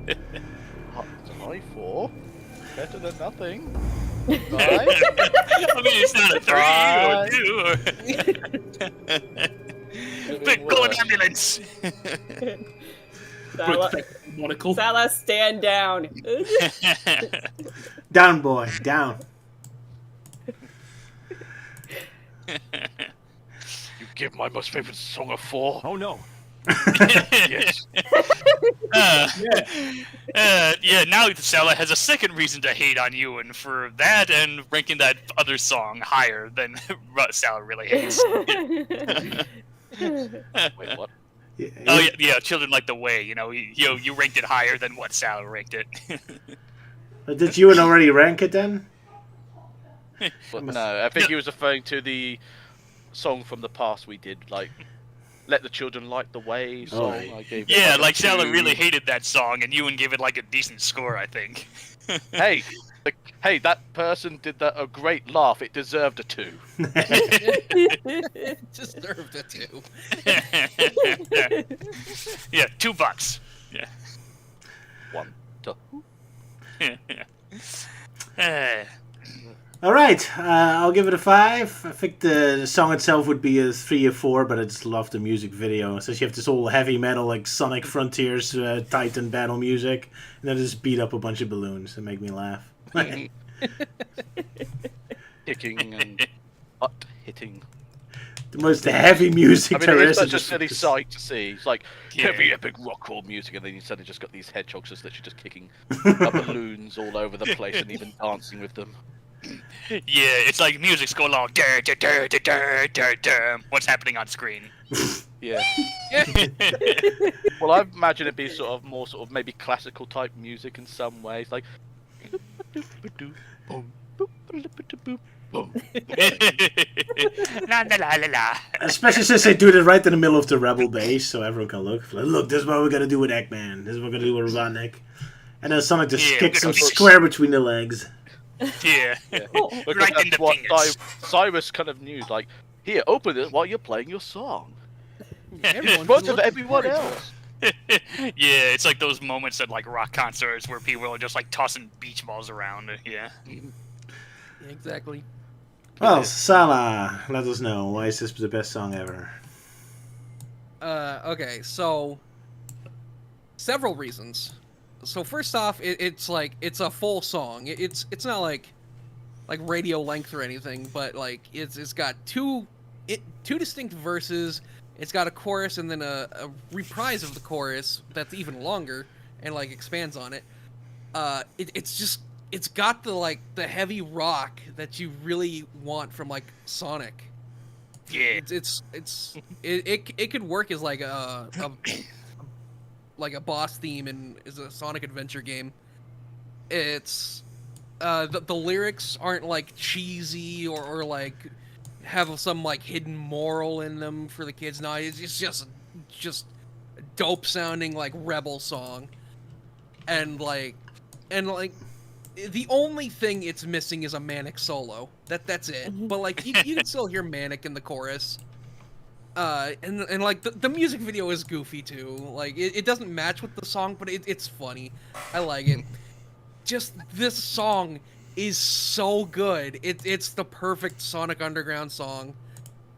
It's a high 4. Better than nothing. Right? I mean, it's not a 3 or 2. But go an ambulance. Sala, Monocle. Sala, stand down. Down, boy, down. You give my most favorite song a 4. Oh no. Yes. Yeah, now Sala has a second reason to hate on you, and for that and ranking that other song higher than Sala really hates. Wait, what? Oh yeah, Children Like the Way. You ranked it higher than what Sala ranked it. Did you already rank it then? Well, no, I think he was referring to the song from the past we did, like "Let the Children Light the Way" song. I gave it Yeah, a like Sala 2. really hated that song, and Ewan gave it like a decent score, I think. Hey, hey, that person did that a great laugh. It deserved a 2. Deserved it too. Yeah, $2. Yeah. 1, 2. All right, I'll give it a 5. I think the song itself would be a 3 or 4, but I just love the music video. Since you have this whole heavy metal, like Sonic Frontiers, Titan battle music, and then just beat up a bunch of balloons and make me laugh. Kicking and butt hitting. The most heavy music I mean, there it's is. such a silly sight to see. It's like Yeah. heavy, epic rock roll music, and then you suddenly just got these hedgehogs just literally just kicking balloons all over the place and even dancing with them. Yeah, it's like music's going along. Dur, dur, dur, dur, dur, dur, dur. What's happening on screen? Yeah. Well, I imagine it'd be sort of more sort of maybe classical type music in some ways, like. La la la la la. Especially since they do it right in the middle of the Rebel base, so everyone can look. Like, look, this is what we're gonna do with Eggman. This is what we're gonna do with Robotnik. And then Sonic just Yeah, kicks we're him gonna fix- square between the legs. Yeah. Because Right in that's the what penis. Cyrus kind of knew. Like, here, open it while you're playing your song. Everyone In front can of look everyone forward to else. Yeah, it's like those moments at like rock concerts where people are just like tossing beach balls around. Yeah. it. Exactly. Well, Sala, let us know. Why is this the best song ever? Okay, so several reasons. So first off, it's like it's a full song. It's not like radio length or anything, but like it's got two distinct verses. It's got a chorus and then a reprise of the chorus that's even longer and like expands on it. It's got the heavy rock that you really want from like Sonic. Yeah. It could work as like a boss theme in is a Sonic adventure game. It's the lyrics aren't like cheesy or like have some like hidden moral in them for the kids. No, it's just a dope sounding like rebel song, and like the only thing it's missing is a Manic solo. That's it. But like you can still hear Manic in the chorus. And like the music video is goofy too. Like it doesn't match with the song, but it's funny. I like it. Just this song is so good. It's the perfect Sonic Underground song.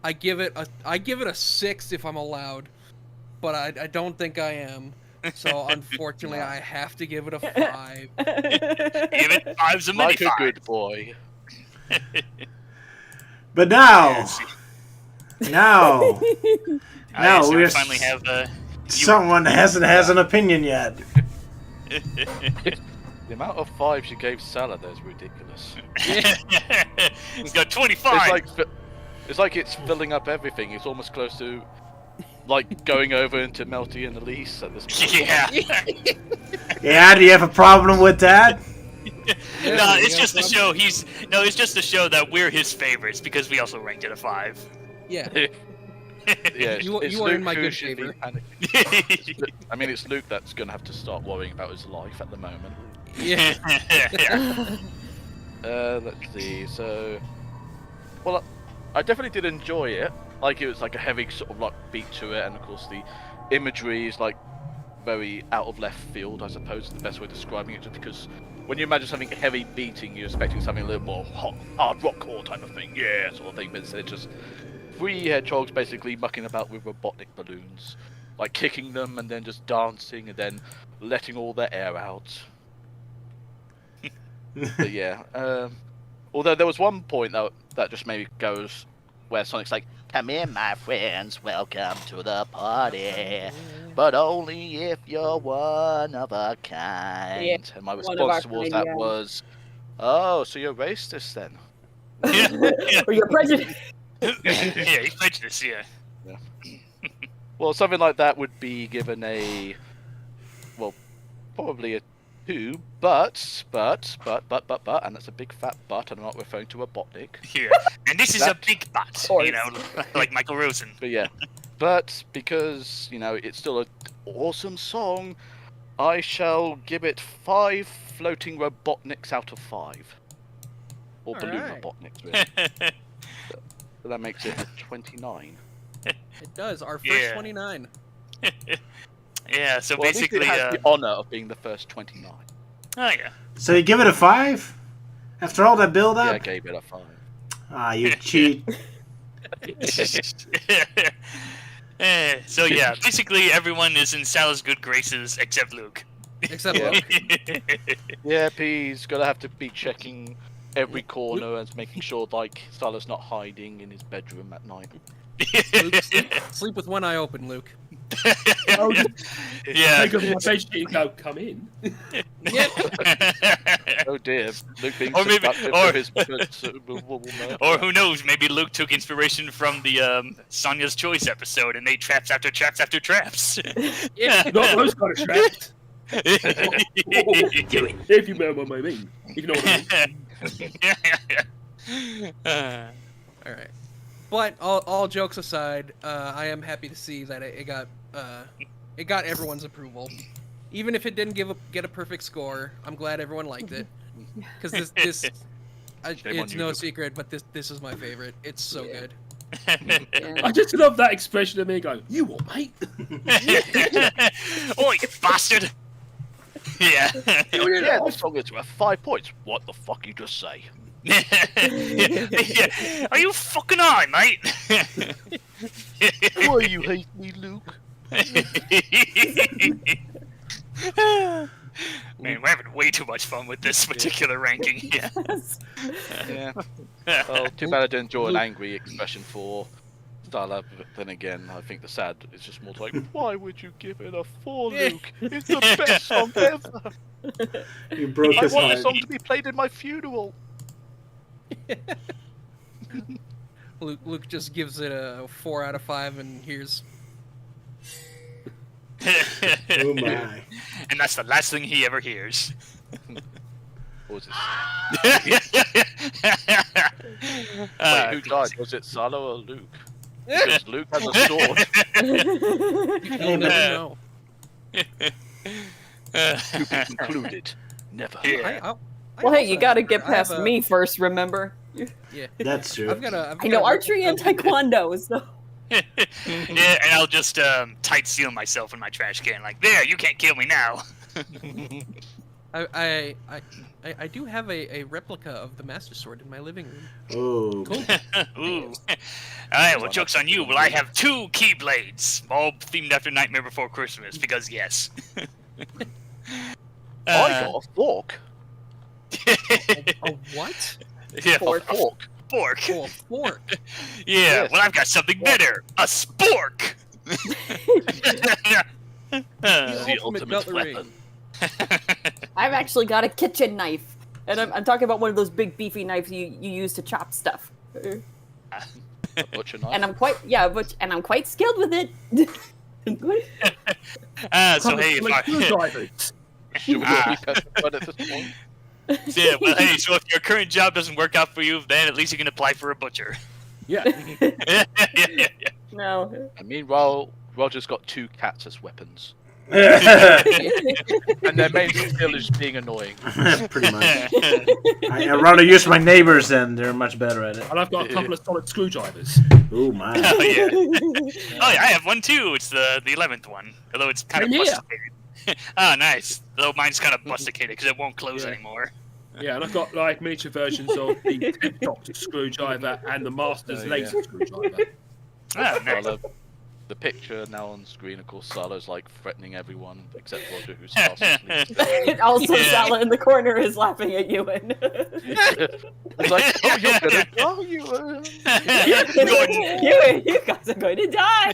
I give it a 6 if I'm allowed, but I don't think I am. So unfortunately, I have to give it a 5. Give it 5's a many Like a 5. good boy. But now, Yes. now, now so we we're finally have someone has an opinion yet. The amount of 5s you gave Salah there is ridiculous. He's got 25. It's like it's filling up everything. It's almost close to like going over into Melty and Elise at this point. Yeah. Yeah, do you have a problem with that? No, it's just to show it's just to show that we're his favorites because we also ranked it a 5. Yeah. Yeah, You it's are in Luke my who good should be favor. panicking. I mean, it's Luke that's going to have to start worrying about his life at the moment. Yeah. Let's see. So, well, I definitely did enjoy it. Like, it was like a heavy sort of like beat to it, and of course the imagery is like very out of left field, I suppose is the best way of describing it. Just because when you imagine something heavy beating, you're expecting something a little more hard rockcore type of thing, yeah, sort of thing. But instead, just 3 hedgehogs basically mucking about with robotic balloons, like kicking them and then just dancing and then letting all their air out. But yeah, although there was one point that just maybe goes where Sonic's like, "Come in, my friends, welcome to the party, but only if you're one of a kind." Yeah, and my one of our response towards kind, that yeah. was, "Oh, so you're racist then?" Or you're prejudiced. Yeah, he's prejudiced, yeah. Well, something like that would be given a, well, probably a 2, but, and that's a big fat but, and I'm not referring to Robotnik. Yeah. And this is a big butt, course. you know, like Michael Rosen. But yeah, but because, you know, it's still an awesome song, I shall give it 5 floating Robotniks out of 5. Or balloon Alright. Robotniks, really. So that makes it 29. It does. Our first Yeah. 29. Yeah, so Well, at least basically, it has the honour of being the first 29. oh yeah. So you give it a 5? After all that build Yeah, up? I gave it a 5. Ah, you cheat. So yeah, basically everyone is in Sal's good graces except Luke. Except Yeah. Luke. Yeah, he's gonna have to be checking every corner and making sure, like, Sala's not hiding in his bedroom at night. Luke, sleep with one eye open, Luke. Oh, Yeah. take off my bed sheet and go, come in. Oh dear, Luke being Or maybe- seductive or- with his murder. Or who knows, maybe Luke took inspiration from the Sonia's Choice episode and made traps after traps after traps. Yeah. Not those kind of traps. If you know what I mean. If you know what I mean. All right. But all jokes aside, I am happy to see that it got everyone's approval. Even if it didn't get a perfect score, I'm glad everyone liked it. Because Shame on it's you, no Luke. secret, but this is my favorite. It's so Yeah. good. I just love that expression of me going, you what, mate? Oh, you bastard! Yeah. Yeah, this song is worth 5 points. What the fuck you just say? Yeah. Are you fucking high, mate? Why you hate me, Luke? Man, we're having way too much fun with this particular ranking. Yeah. Yeah. Well, too bad I didn't draw an angry expression for Starlab, but then again, I think the sad is just more like, why would you give it a 4, Luke? It's the best song ever! You broke I his want the heart. song to be played in my funeral! Luke just gives it a 4 out of 5, and here's Oh my. And that's the last thing he ever hears. What was it? Uh, Wait, who died? Was it Sala or Luke? Because Luke has a sword. you'll never know. To be concluded. Never. Yeah. I Well, hey, also you gotta have- get I have past a- me first, remember? Yeah. That's true. I've got I know archery and taekwondo, so... Yeah, and I'll just tight seal myself in my trash can. Like, there, you can't kill me now. I do have a replica of the Master Sword in my living room. Oh. Cool. Ooh. Alright, well, joke's on you. Well, I have 2 Keyblades, all themed after Nightmare Before Christmas, because yes. I got a fork. A what? Yeah, Fork. a fork. Oh, a fork. Yeah, Yes. well, I've got something better. A spork! The ultimate ultimate cutlery. weapon. I've actually got a kitchen knife. And I'm talking about one of those big beefy knives you use to chop stuff. A butcher knife. And I'm quite skilled with it. So hey, if I... Screwdrivers. Should we all be petrified at this point? Yeah, well, hey, so if your current job doesn't work out for you, then at least you can apply for a butcher. Yeah. Yeah. No. And meanwhile, Roger's got 2 cats as weapons. Pretty And their main skill is being annoying. much. I'd rather use my neighbors then. They're much better at it. And I've got a couple of solid screwdrivers. Oh my. Oh yeah. Oh yeah, I have one too. It's the 11th one, although it's kind of Yeah. busticated. Oh, nice. Though mine's kind of busticated because it won't close Yeah. anymore. Yeah, and I've got like miniature versions of the Doctor screwdriver and the Master's Oh, yeah. laser screwdriver. Oh, nice. Well, the picture now on screen, of course, Salo's like threatening everyone except Roger, who's fast asleep. Also, Yeah. Sala in the corner is laughing at Ewan. It's like, oh, you're gonna go, you. You guys are going to die.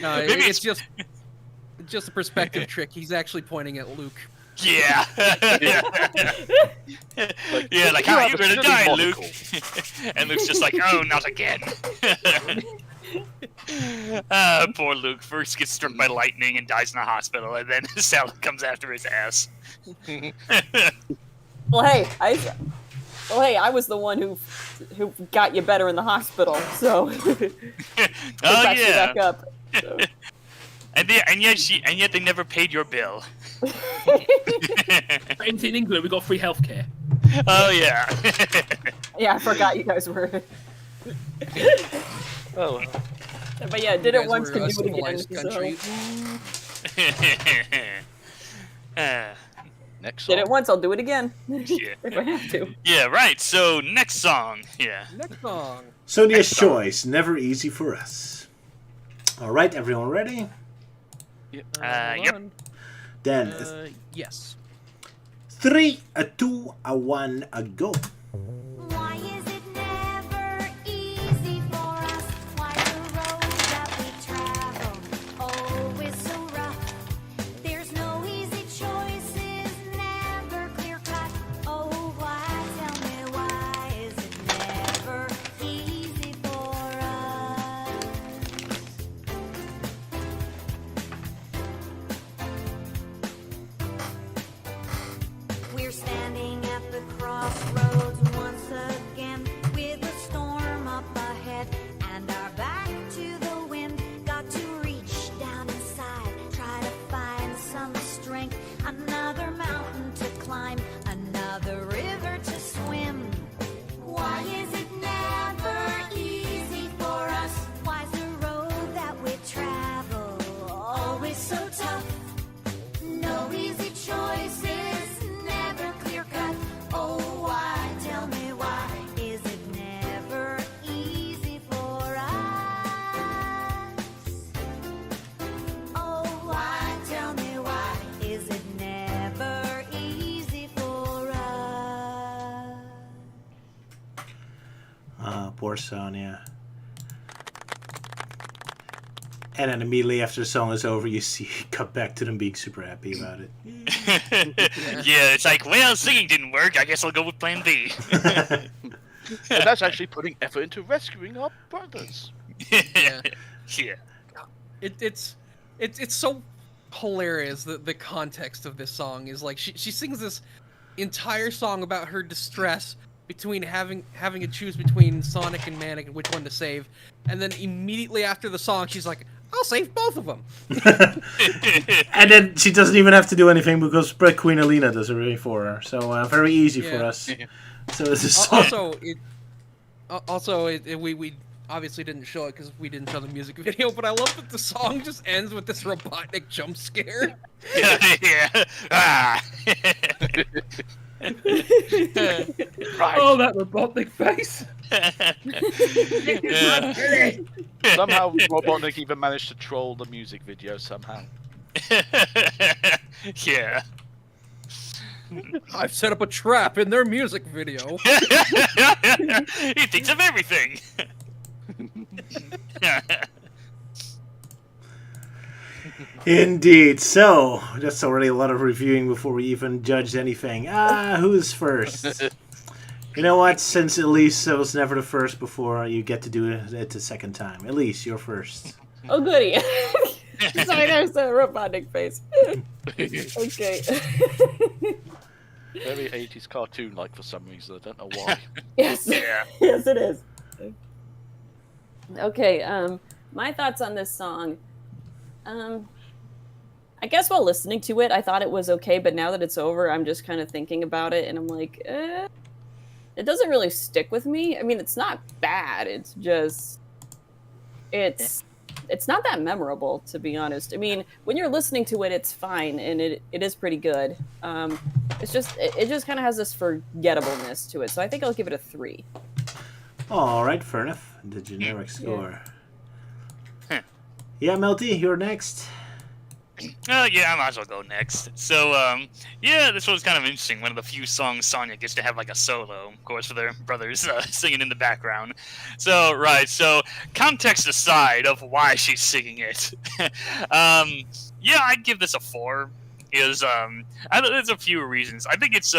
No, Maybe it's just a perspective trick. He's actually pointing at Luke. Yeah. Like, Yeah, like, you how are have you a gonna silly die, monocle. Luke? And Luke's just like, oh, not again. Poor Luke first gets struck by lightning and dies in the hospital, and then Sal comes after his ass. Well, hey, I was the one who got you better in the hospital, so Oh patched you yeah. back up. So. And yet they never paid your bill. In England, we got free healthcare. Oh yeah. Yeah, I forgot you guys were. Oh, But yeah, did You it guys once, were can a do it again. civilized country. So. next song. Did it once, I'll do it again Yeah. if I have to. Yeah, right. So next song. Yeah. Next song. Sonia's choice. Never easy for us. All right, everyone ready? Hold Yep. on. Then Yes. 3, a 2, a 1, a go. Why is it never easy for us? Why the road that we travel always so rough? There's no easy choices, never clear cut. Oh, why? Tell me why is it never easy for us? We're standing at the crossroads once again, with a storm up ahead and our back to the wind. Got to reach down inside, try to find some strength. Another mountain to climb, another river to swim. Why is it never easy for us? Why's the road that we travel always so tough? No easy choices, never clear cut. Oh, why? Tell me why is it never easy for us? Oh, why? Tell me why is it never easy for us? Poor Sonia. And then immediately after the song is over, you see cut back to them being super happy about it. Yeah, it's like, well, singing didn't work. I guess I'll go with Plan B. And that's actually putting effort into rescuing our brothers. Yeah. Yeah. It's so hilarious. The context of this song is like she sings this entire song about her distress between having to choose between Sonic and Manic and which one to save, and then immediately after the song she's like, I'll save both of them. And then she doesn't even have to do anything because Queen Alina does it for her. So very easy for Yeah. us. So it's a song. Also, we obviously didn't show it because we didn't show the music video, but I love that the song just ends with this robotic jump scare. Yeah. Ah. Right. Oh, that robotic face! Somehow Robotnik even managed to troll the music video somehow. Yeah. I've set up a trap in their music video. He thinks of everything. Indeed. So that's already a lot of reviewing before we even judged anything. Who's first? You know what? Since Elise was never the first before, you get to do it the second time. Elise, you're first. Oh, goody. Sorry, there's a robotic face. Okay. Very 80s cartoon-like for some reason. I don't know why. Yes. Yeah. Yes, it is. Okay, my thoughts on this song. I guess while listening to it, I thought it was okay, but now that it's over, I'm just kind of thinking about it, and I'm like, it doesn't really stick with me. I mean, it's not bad. It's just, it's not that memorable, to be honest. I mean, when you're listening to it, it's fine, and it is pretty good. It's just, it just kind of has this forgettableness to it, so I think I'll give it a 3. All right, fair enough. The generic score. Yeah, Melty, you're next. Yeah, I might as well go next. So, yeah, this was kind of interesting. One of the few songs Sonya gets to have like a solo, of course, with her brothers singing in the background. So, right, so context aside of why she's singing it, yeah, I'd give this a 4. There's a few reasons. I think it's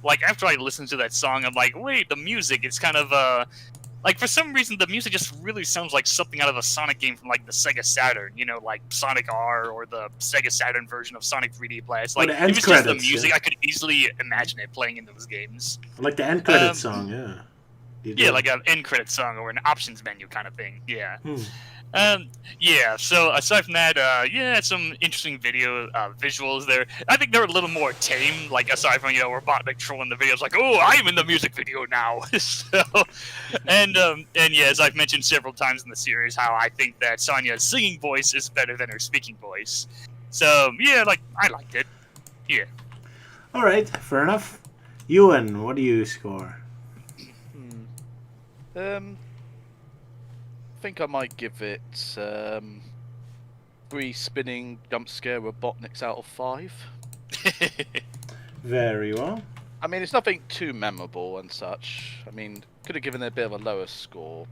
like after I listen to that song, I'm like, wait, the music, it's kind of like, for some reason, the music just really sounds like something out of a Sonic game from, like, the Sega Saturn, you know, like Sonic R or the Sega Saturn version of Sonic 3D Blast. Like, the end if it's just the credits, music, yeah. I could easily imagine it playing in those games. Like the end credits song, yeah. Yeah, like an end credit song or an options menu kind of thing, yeah. Hmm. Yeah, so aside from that, yeah, some interesting video visuals there. I think they're a little more tame, like aside from, you know, Robotnik trolling the videos like, oh, I'm in the music video now. So, and yeah, as I've mentioned several times in the series, how I think that Sonya's singing voice is better than her speaking voice. So, yeah, like, I liked it. Yeah. All right, fair enough. Ewan, what do you score? I think I might give it 3 spinning jump scare Robotniks out of 5. Very well. I mean, it's nothing too memorable and such. I mean, could have given it a bit of a lower score,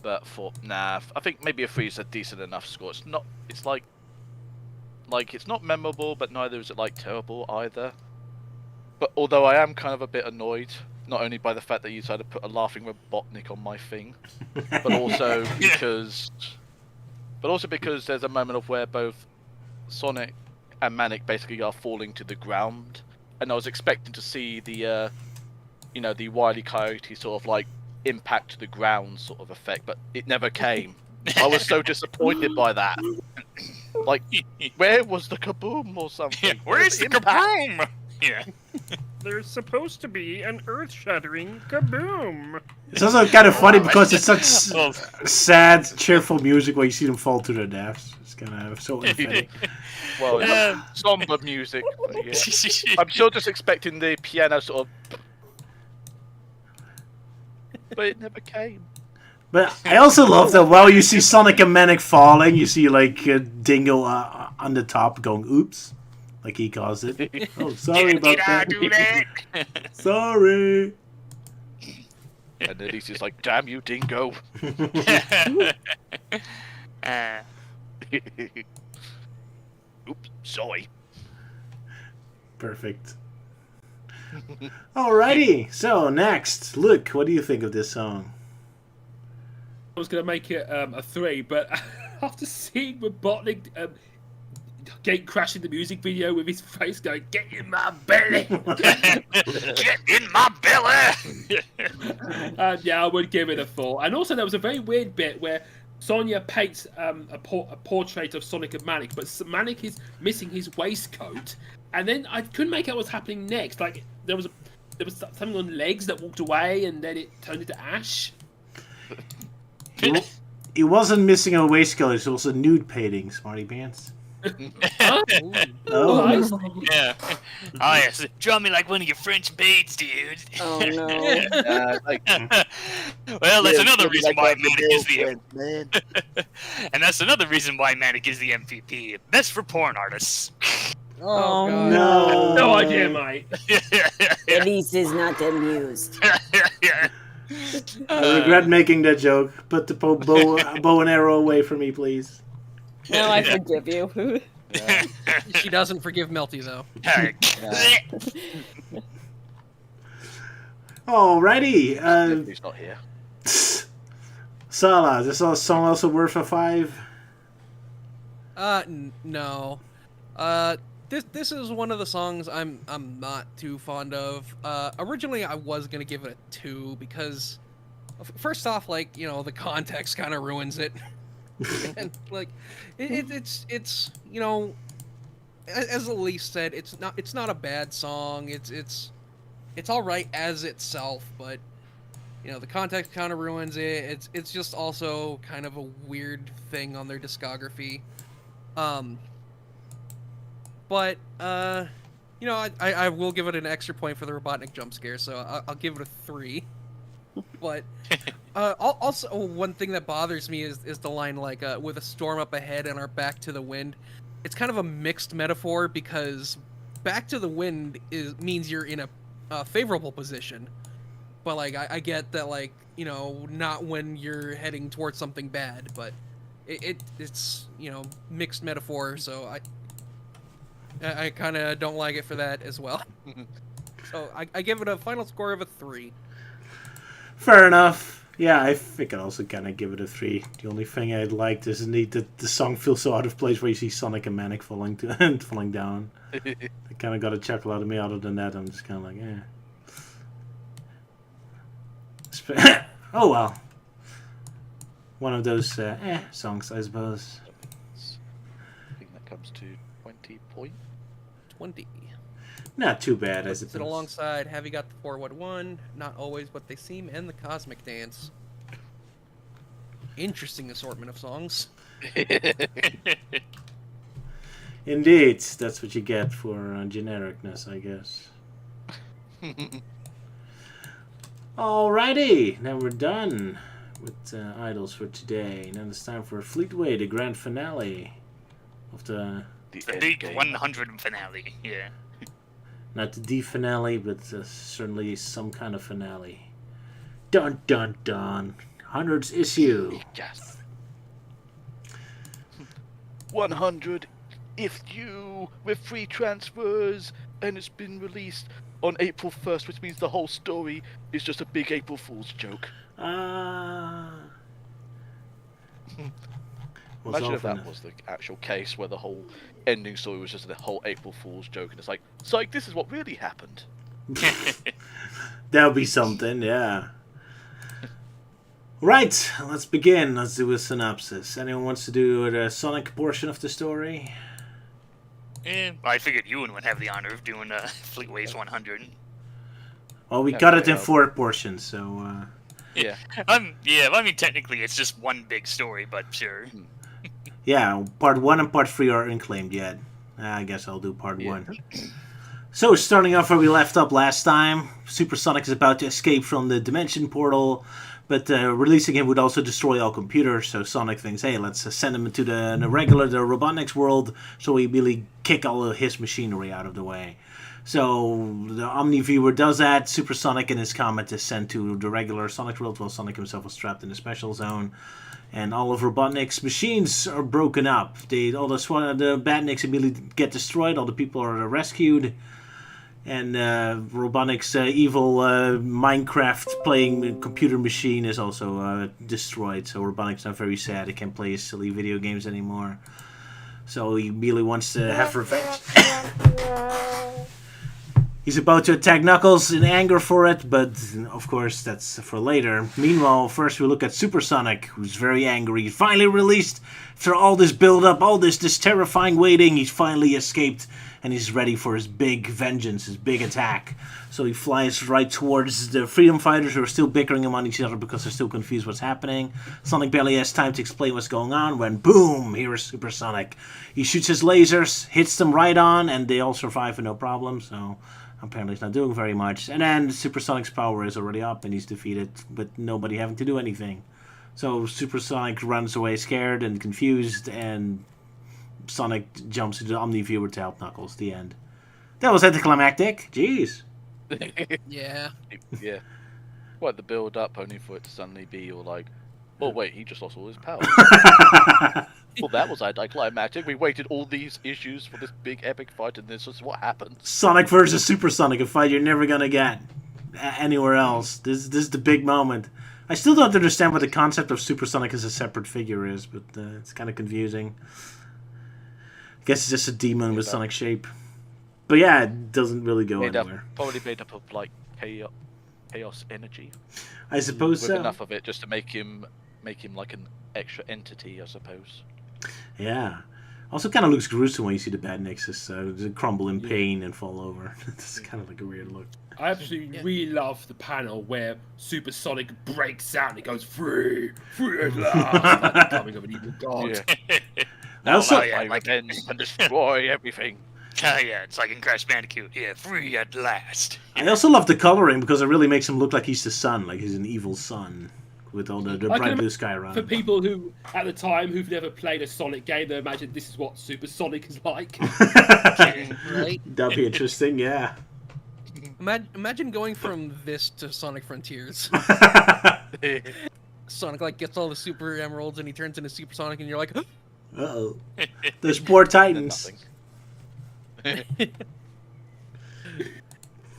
but nah, I think maybe a 3 is a decent enough score. It's not. It's like it's not memorable, but neither is it like terrible either. But although I am kind of a bit annoyed, not only by the fact that you decided to put a laughing Robotnik on my thing, but also because there's a moment of where both Sonic and Manic basically are falling to the ground, and I was expecting to see the, you know, the Wile E. Coyote sort of like impact to the ground sort of effect, but it never came. I was so disappointed by that. Like, where was the kaboom or something? Yeah, where's the kaboom? Yeah. There's supposed to be an earth-shattering kaboom. It's also kind of funny because it's such Well, sad, cheerful music where you see them fall to their deaths. It's kind of so emphatic. Well, it's somber music. But yeah. I'm still just expecting the piano sort of, but it never came. But I also love that while you see Sonic and Manic falling, you see like Dingle on the top going, oops. Like he caused it. Oh, sorry about Did I that. do that? Sorry. And then he's just like, damn you, Dingo. Oops, sorry. Perfect. Alrighty. So next, Luke, what do you think of this song? I was going to make it a 3, but after seeing Robotnik gate crashing the music video with his face going, "Get in my belly!" Get in my belly! Yeah, I would give it a 4. And also, there was a very weird bit where Sonya paints a portrait of Sonic and Manic, but Manic is missing his waistcoat, and then I couldn't make out what's happening next. Like there was something on legs that walked away, and then it turned into ash. He wasn't missing a waistcoat. It's also nude painting, Smarty Pants. Huh? Oh, I see. Yeah. Oh, yes. Draw me like one of your French maids, dude. Oh no. Well, that's another reason why Manic is the man. and that's another reason why Manic is the MVP. Best for porn artists. Oh, God. no. No idea, mate. Elise is not amused. Yeah. I regret making that joke. Put the bow and arrow away from me, please. No, I forgive you. She doesn't forgive Melty though. Alrighty. He's not here. Sala, is this song also worth a 5? No. This is one of the songs I'm not too fond of. Originally, I was gonna give it a 2 because, first off, like, you know, the context kind of ruins it, and like, it's you know, as Elise said, it's not a bad song. It's all right as itself, but you know, the context kind of ruins it. It's just also kind of a weird thing on their discography. But you know, I will give it an extra point for the Robotnik jump scare, so I'll give it a 3. But also one thing that bothers me is the line like with a storm up ahead and our back to the wind. It's kind of a mixed metaphor because back to the wind means you're in a favorable position, but like I get that, like, you know, not when you're heading towards something bad, but it's you know, mixed metaphor, so I kind of don't like it for that as well. So I give it a final score of a 3. Fair enough. Yeah, I think I'd also kind of give it a 3. The only thing I liked is indeed that the song feels so out of place where you see Sonic and Manic falling down. It kind of got a chuckle out of me. Other than that, I'm just kind of like, eh. Oh well. One of those songs, I suppose. I think that comes to 20 points. 20. Not too bad, I Puts suppose. it alongside Have You Got the 411, Not Always What They Seem, and The Cosmic Dance. Interesting assortment of songs. Indeed, that's what you get for genericness, I guess. Alrighty, now we're done with idols for today. Now it's time for Fleetway, the grand finale of the big 100 finale. Yeah. Not the finale, but certainly some kind of finale. Dun dun dun. 100's issue. Yes. 100 if you with free transfers, and it's been released on April 1st, which means the whole story is just a big April Fool's joke. Imagine if that was the actual case, where the whole ending story was just the whole April Fool's joke, and it's like, psych, this is what really happened. That would be something, yeah. Right, let's begin. Let's do a synopsis. Anyone wants to do the Sonic portion of the story? I figured Ewan would have the honor of doing Fleetway's 100. Well, we cut it in 4 portions, so... Yeah. Yeah, I mean, technically it's just one big story, but sure. Yeah, part 1 and part 3 aren't unclaimed yet. I guess I'll do part 1. So, starting off where we left up last time, Super Sonic is about to escape from the Dimension Portal, but releasing him would also destroy all computers, so Sonic thinks, hey, let's send him into the Robotnik's world, so we really kick all of his machinery out of the way. So, the Omniviewer does that. Super Sonic and his comet is sent to the regular Sonic world, while Sonic himself was trapped in the special zone. And all of Robotnik's machines are broken up. All the Badniks immediately get destroyed, all the people are rescued. And Robotnik's evil Minecraft-playing computer machine is also destroyed. So Robotnik's not very sad. He can't play his silly video games anymore. So he immediately wants to have revenge. He's about to attack Knuckles in anger for it, but of course that's for later. Meanwhile, first we look at Super Sonic, who's very angry. He's finally released after all this build-up, all this terrifying waiting. He's finally escaped, and he's ready for his big vengeance, his big attack. So he flies right towards the Freedom Fighters, who are still bickering among each other because they're still confused what's happening. Sonic barely has time to explain what's going on when, boom, here's Super Sonic. He shoots his lasers, hits them right on, and they all survive with no problem, so... apparently he's not doing very much. And then Super Sonic's power is already up and he's defeated, but nobody having to do anything. So Super Sonic runs away scared and confused, and Sonic jumps into the Omniviewer to help Knuckles. The end. That was anticlimactic. Jeez. Yeah. Yeah. What, the build up only for it to suddenly be all like, oh wait, he just lost all his power. Well, that was anticlimactic. We waited all these issues for this big epic fight, and this is what happened. Sonic versus Super Sonic, a fight you're never gonna get anywhere else. This is the big moment. I still don't understand what the concept of Super Sonic as a separate figure is, but it's kind of confusing. guess it's just a demon with Sonic shape. But yeah, it doesn't really go anywhere. Probably made up of like chaos energy. I suppose With so. enough of it just to make him like an extra entity, I suppose. Yeah. Also, kind of looks gruesome when you see the bad Nexus. So they crumble in pain and fall over. It's kind of like a weird look. I absolutely really love the panel where Supersonic breaks out and it goes free at last, like becoming of an evil god. I also, Oh, yeah, My revenge can destroy everything. Yeah, it's like in Crash Bandicoot. Yeah, free at last. I also love the coloring because it really makes him look like he's the sun, like he's an evil sun with all the I bright can blue sky around For him. people who, at the time, who've never played a Sonic game, they imagine this is what Supersonic is like. Right? That'd be interesting, yeah. Imagine going from this to Sonic Frontiers. Sonic like gets all the Super Emeralds and he turns into Super Sonic, and you're like, Uh-oh. There's poor Titans. Nothing. The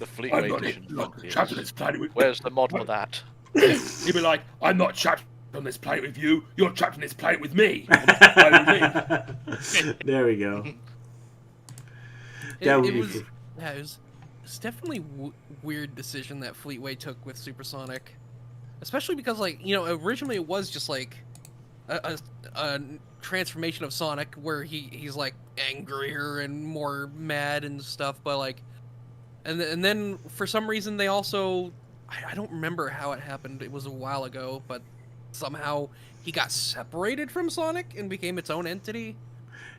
I'm Fleetway not edition. trapped on this planet with Where's the mod for that? He'd be like, I'm not trapped on this planet with you, you're trapped on this planet with me. On this planet with me. There we go. it, That would it be was, cool. yeah, it's definitely weird decision that Fleetway took with Supersonic, especially because like originally it was just like a transformation of Sonic where he's like angrier and more mad and stuff, but like and then for some reason they also I don't remember how it happened. It was a while ago, but somehow he got separated from Sonic and became its own entity.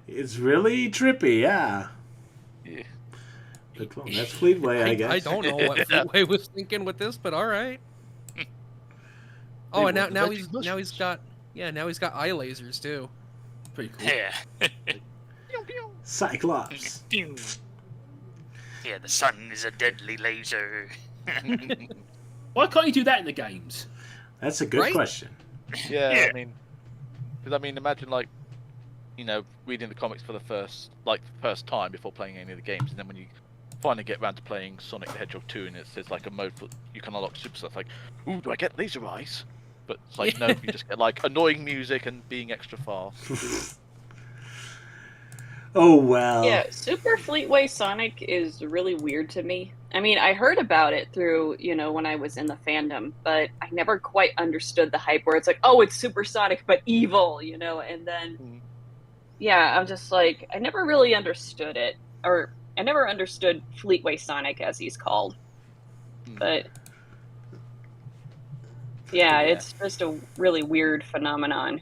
It's really trippy, yeah. Yeah. But, well, that's Fleetway, I guess. I don't know what Fleetway was thinking with this, but all right. Oh, and now he's got eye lasers too. Pretty cool. Yeah. Cyclops. Yeah, the sun is a deadly laser. Why can't you do that in the games? That's a good Right? question. Yeah, Yeah. I mean, imagine like, reading the comics for the first time before playing any of the games, and then when you finally get around to playing Sonic the Hedgehog 2, and it says like a mode for you can unlock super stuff. Like, ooh, do I get laser eyes? But it's like no, you just get like annoying music and being extra fast. Oh, well. Yeah, Super Fleetway Sonic is really weird to me. I mean, I heard about it through, when I was in the fandom, but I never quite understood the hype where it's like, oh, it's Super Sonic, but evil, and then, yeah, I'm just like, I never really understood it, or I never understood Fleetway Sonic as he's called. But, yeah, it's just a really weird phenomenon.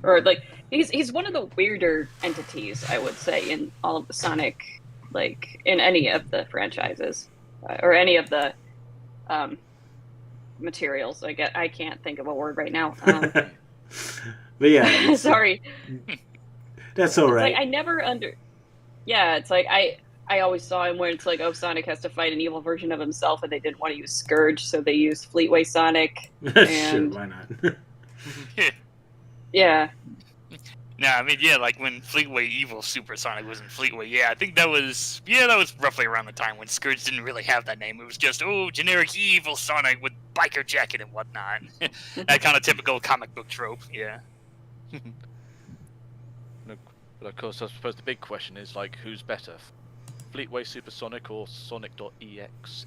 Or, like, he's one of the weirder entities, I would say, in all of the Sonic, like, in any of the franchises. Or any of the materials. I can't think of a word right now. But yeah. Sorry. That's all right. Like, I never Yeah, it's like, I always saw him where it's like, oh, Sonic has to fight an evil version of himself, and they didn't want to use Scourge, so they used Fleetway Sonic. Sure, and- why not? Yeah. No, I mean, yeah, like when Fleetway Evil Super Sonic was in Fleetway, yeah, I think that was roughly around the time when Scourge didn't really have that name. It was just, generic Evil Sonic with biker jacket and whatnot. That kind of typical comic book trope, yeah. But of course, I suppose the big question is like, who's better, Fleetway Supersonic or Sonic.exe?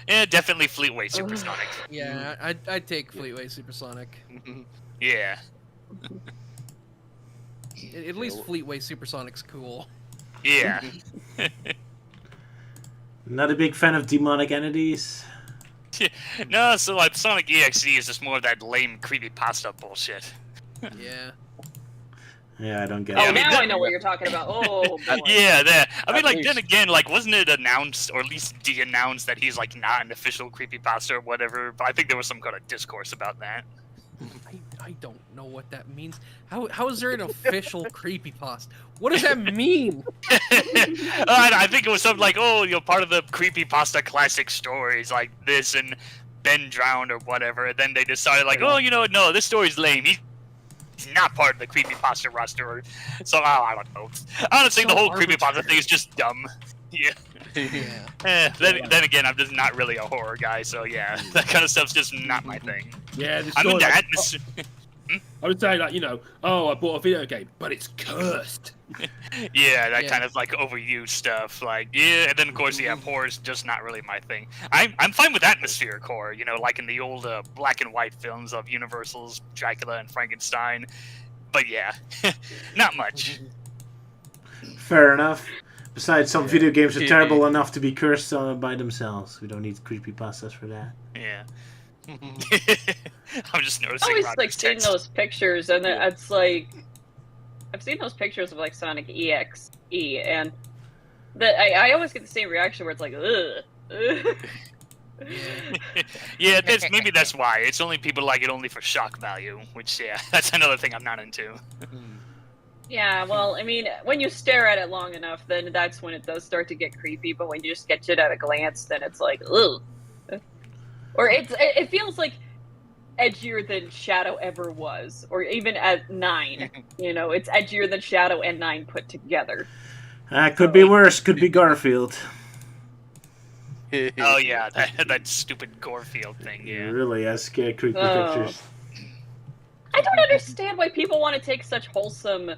Yeah, definitely Fleetway Super Sonic. Yeah, I'd take Fleetway Supersonic. Yeah. At least Fleetway Supersonic's cool. Yeah. Not a big fan of demonic entities. No, so like Sonic EXE is just more of that lame creepypasta bullshit. Yeah. Yeah, I don't get Oh, I it. mean, now that- I know what you're talking about. Oh, boy. Yeah, that. I mean, At like, then least. again, like, wasn't it announced, or at least de-announced, that he's, like, not an official creepypasta or whatever? But I think there was some kind of discourse about that. I don't know what that means. How is there an official creepypasta? What does that mean? I think it was something like, part of the creepypasta classic stories, like this and Ben Drowned or whatever. And then they decided, like, no, this story's lame. He's not part of the creepypasta roster. So, I don't know. Honestly, So the whole arbitrary. creepypasta thing is just dumb. Yeah. Yeah. Then again, I'm just not really a horror guy, so yeah, that kind of stuff's just not my thing. Yeah, I'm into atmosphere. I would say, like, I bought a video game, but it's cursed. Yeah, that Yeah. kind of like overused stuff. Like, yeah, and then of course, yeah, horror's just not really my thing. I'm fine with atmospheric horror, like in the old black and white films of Universal's Dracula and Frankenstein. But yeah, not much. Fair enough. Besides, some video games are terrible enough to be cursed by themselves. We don't need creepypastas for that. Yeah. I'm just I noticing. always Roger's like seeing text. those pictures, and then it's like I've seen those pictures of like Sonic EXE, and I always get the same reaction where it's like, ugh. Yeah, maybe that's why. It's only people like it only for shock value, which yeah, that's another thing I'm not into. Yeah, well, I mean, when you stare at it long enough, then that's when it does start to get creepy. But when you just get it at a glance, then it's like, ugh. Or it feels like edgier than Shadow ever was, or even at 9. It's edgier than Shadow and 9 put together. Could be worse. Could be Garfield. Oh yeah, that stupid Gorefield thing. He Yeah. really has creepy Oh. pictures. I don't understand why people want to take such wholesome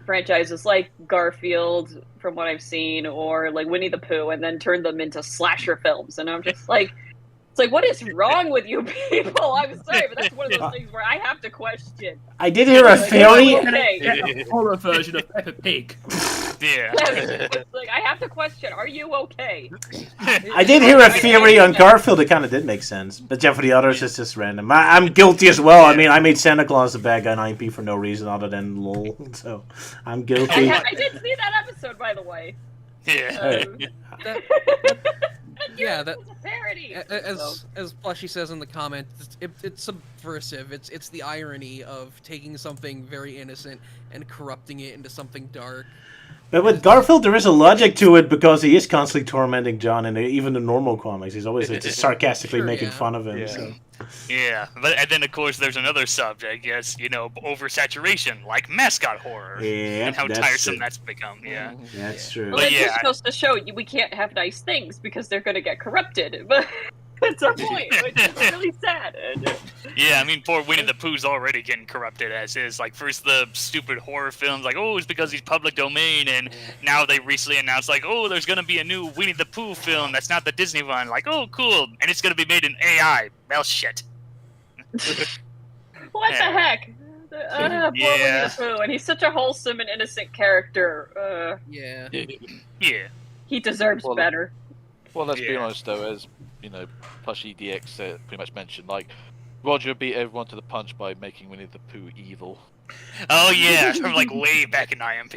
franchises like Garfield, from what I've seen, or like Winnie the Pooh, and then turn them into slasher films. And I'm just like, it's like, what is wrong with you people? I'm sorry, but that's one of those things where I have to question. I did hear a Like, theory. okay. A horror version of Peppa Pig. Yeah. It's like, I have to question, are you okay? I did hear a theory on Garfield. It kind of did make sense, but yeah, for the others, it's just random. I'm guilty as well. I mean, I made Santa Claus the bad guy in IMP for no reason other than lol. So I'm guilty. I did see that episode, by the way. Yeah. Yeah, That was a parody. as Plushy says in the comment, it's subversive. It's the irony of taking something very innocent and corrupting it into something dark. But with Garfield, there is a logic to it because he is constantly tormenting John, and even the normal comics, he's always just sarcastically Sure, making yeah. fun of him. Yeah. So. Yeah, and then of course there's another subject, yes, oversaturation, like mascot horror, Yeah, and how that's tiresome true. that's become. Yeah. That's true. Well, But it yeah, just goes to show you we can't have nice things because they're going to get corrupted. But that's our point, which is really sad. Yeah, I mean, poor Winnie the Pooh's already getting corrupted as is. Like, first the stupid horror films, like, oh, it's because he's public domain, and now they recently announced, like, oh, there's gonna be a new Winnie the Pooh film that's not the Disney one. Like, oh, cool, and it's gonna be made in AI. Well, shit. What the heck? Poor Winnie Yeah. the Pooh, and he's such a wholesome and innocent character. Yeah. Yeah. He deserves Well, better. Well, let's be Yeah. honest though, as Plushy DX pretty much mentioned, like Roger beat everyone to the punch by making Winnie the Pooh evil. Oh yeah, from like way back in IMP.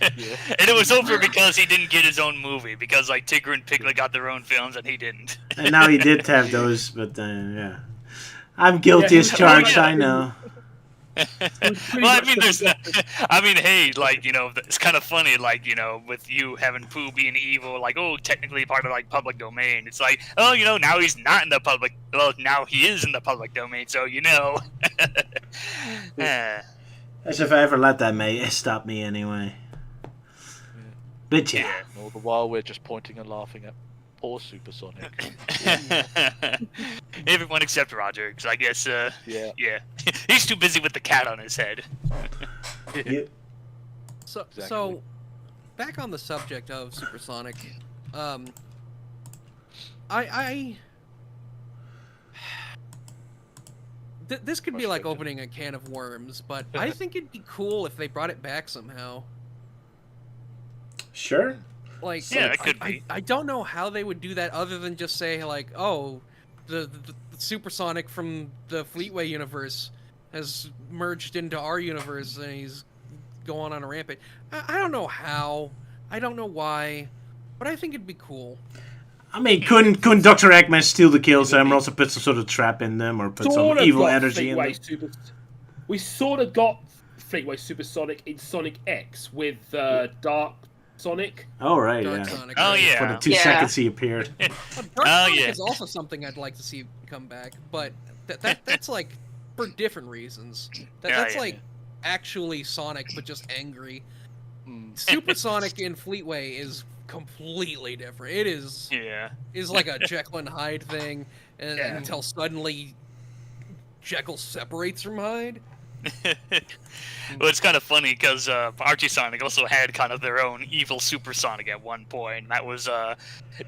Yeah. And it was over because he didn't get his own movie, because like Tigger and Piglet got their own films and he didn't. And now he did have those, but yeah. I'm guilty as charged, yeah. I know. Well, I mean, hey, like, it's kind of funny, like, with you having Pooh being evil, like, oh, technically part of, like, public domain. It's like, oh, now he's not in the public, well, now he is in the public domain, so, As if I ever let that stop me anyway. But yeah. And all the while we're just pointing and laughing at poor Supersonic. Everyone except Roger, because I guess, Yeah. yeah, he's too busy with the cat on his head. Yeah. So Exactly. back on the subject of Supersonic, this could be like Frustrating. opening a can of worms, but I think it'd be cool if they brought it back somehow. Sure. Like, Yeah, it could be. I don't know how they would do that other than just say like, oh, the Supersonic from the Fleetway universe has merged into our universe and he's going on a rampage. I don't know how. I don't know why, but I think it'd be cool. I mean, couldn't Dr. Eggman steal the kills and also put some sort of trap in them or put some evil got energy in them? We sort of got Fleetway Supersonic in Sonic X with Dark Sonic. Oh, right, Dark yeah. Sonic. Oh, right? yeah. For the 2 Yeah. seconds he appeared. Dark Oh, Sonic yeah. is also something I'd like to see come back, but that's like for different reasons. That's yeah. like actually Sonic, but just angry. Hmm. Supersonic in Fleetway is completely different. It is Yeah. like a Jekyll and Hyde thing, Yeah. until suddenly Jekyll separates from Hyde. Well, it's kind of funny because Archie Sonic also had kind of their own evil supersonic at one point. That was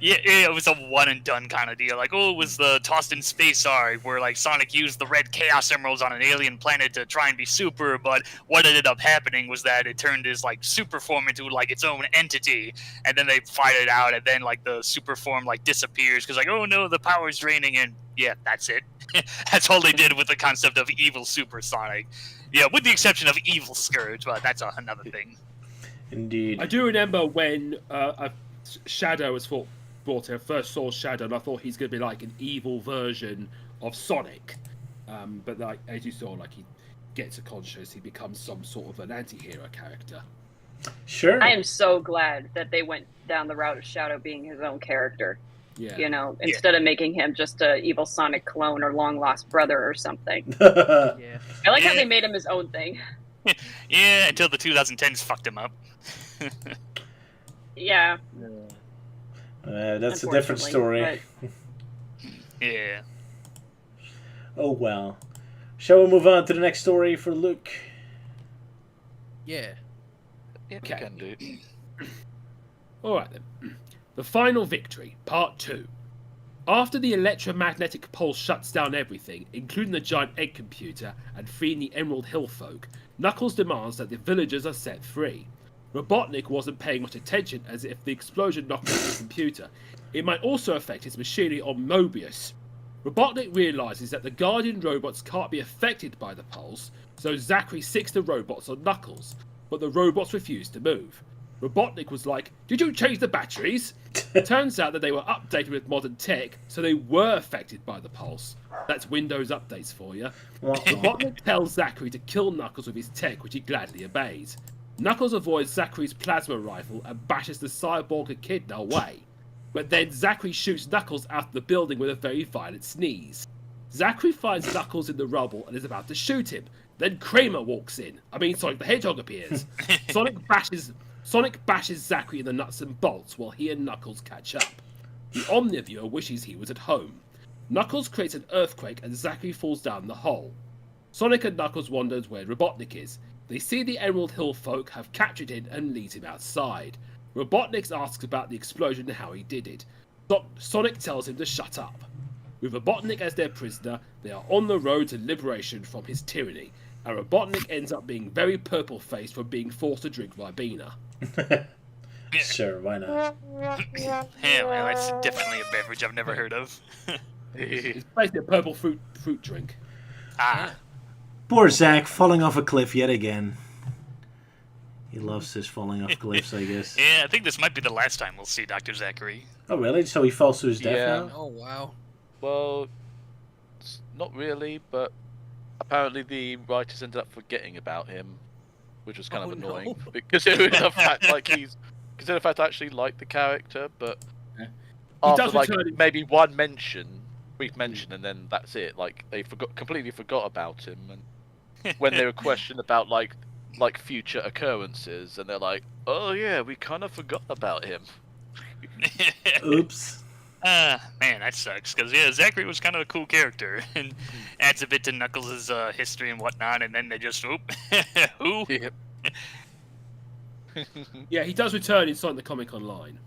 it was a one and done kind of deal. Like, oh, it was the Tossed in Space arc where like Sonic used the red Chaos Emeralds on an alien planet to try and be super, but what ended up happening was that it turned his like super form into like its own entity, and then they fight it out, and then like the super form like disappears because like, oh no, the power's draining, and yeah, that's it. That's all they did with the concept of evil supersonic. Yeah, with the exception of Evil Scourge, but that's another thing. Indeed. I do remember when Shadow was brought in. I first saw Shadow, and I thought he's going to be like an evil version of Sonic. But like as you saw, like he gets a conscience, he becomes some sort of an anti-hero character. Sure. I am so glad that they went down the route of Shadow being his own character. Yeah. You know, instead of making him just a evil Sonic clone or long lost brother or something. Yeah. I like how they made him his own thing. Yeah, until the 2010s fucked him up. Yeah. That's a different story. but- Yeah. Oh well. Shall we move on to the next story for Luke? Yeah. Yeah, Okay. can do. All right then. The Final Victory, Part 2. After the electromagnetic pulse shuts down everything, including the giant egg computer, and freeing the Emerald Hill folk, Knuckles demands that the villagers are set free. Robotnik wasn't paying much attention, as if the explosion knocked out the computer, it might also affect his machinery on Mobius. Robotnik realizes that the Guardian robots can't be affected by the pulse, so Zachary sicks the robots on Knuckles, but the robots refuse to move. Robotnik was like, "Did you change the batteries?" Turns out that they were updated with modern tech, so they were affected by the pulse. That's Windows updates for you. Robotnik tells Zachary to kill Knuckles with his tech, which he gladly obeys. Knuckles avoids Zachary's plasma rifle and bashes the cyborg echidna away. But then Zachary shoots Knuckles out of the building with a very violent sneeze. Zachary finds Knuckles in the rubble and is about to shoot him. Then Kramer walks in. Sonic the Hedgehog appears. Sonic bashes Zachary in the nuts and bolts while he and Knuckles catch up. The Omnivore wishes he was at home. Knuckles creates an earthquake and Zachary falls down the hole. Sonic and Knuckles wonders where Robotnik is. They see the Emerald Hill folk have captured him and lead him outside. Robotnik asks about the explosion and how he did it. Sonic tells him to shut up. With Robotnik as their prisoner, they are on the road to liberation from his tyranny, and Robotnik ends up being very purple-faced from being forced to drink Ribena. Sure, why not? Yeah, well, that's definitely a beverage I've never heard of. It's basically a purple fruit drink. Ah. Poor Zach, falling off a cliff yet again. He loves his falling off cliffs, I guess. Yeah, I think this might be the last time we'll see Dr. Zachary. Oh, really? So he falls to his death Yeah. now? Oh wow. Well, not really, but apparently the writers ended up forgetting about him, which was kind of annoying because of the fact, consider the fact I actually like the character, but Yeah. after does like return- maybe one brief mention, and then that's it. Like they completely forgot about him, and when they were questioned about like future occurrences, and they're like, "Oh yeah, we kind of forgot about him." Oops. Man, that sucks. Because, yeah, Zachary was kind of a cool character. And adds a bit to Knuckles' history and whatnot. And then they just, who? Yep. Yeah, he does return in Sonic the Comic Online.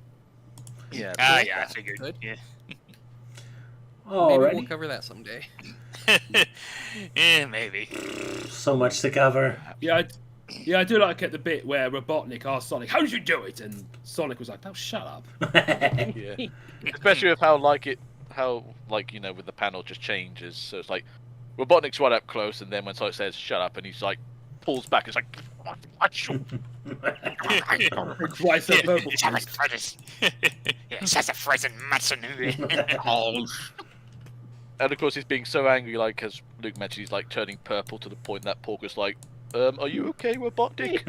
Yeah. Yeah, I figured. Good. Yeah. Maybe Alrighty. we'll cover that someday. Yeah, maybe. So much to cover. Yeah, I do like at the bit where Robotnik asked Sonic, "How did you do it?" And Sonic was like, "Oh, shut up." Yeah. Especially with how with the panel just changes. So it's like Robotnik's right up close, and then when Sonic says "shut up," and he's like pulls back, it's like, Why so purple? It's like Freddy's. Yeah, that's a frozen Matsunuki. and of course he's being so angry, like as Luke mentioned, he's like turning purple to the point that Porker's like, "Are you okay, Robotnik?"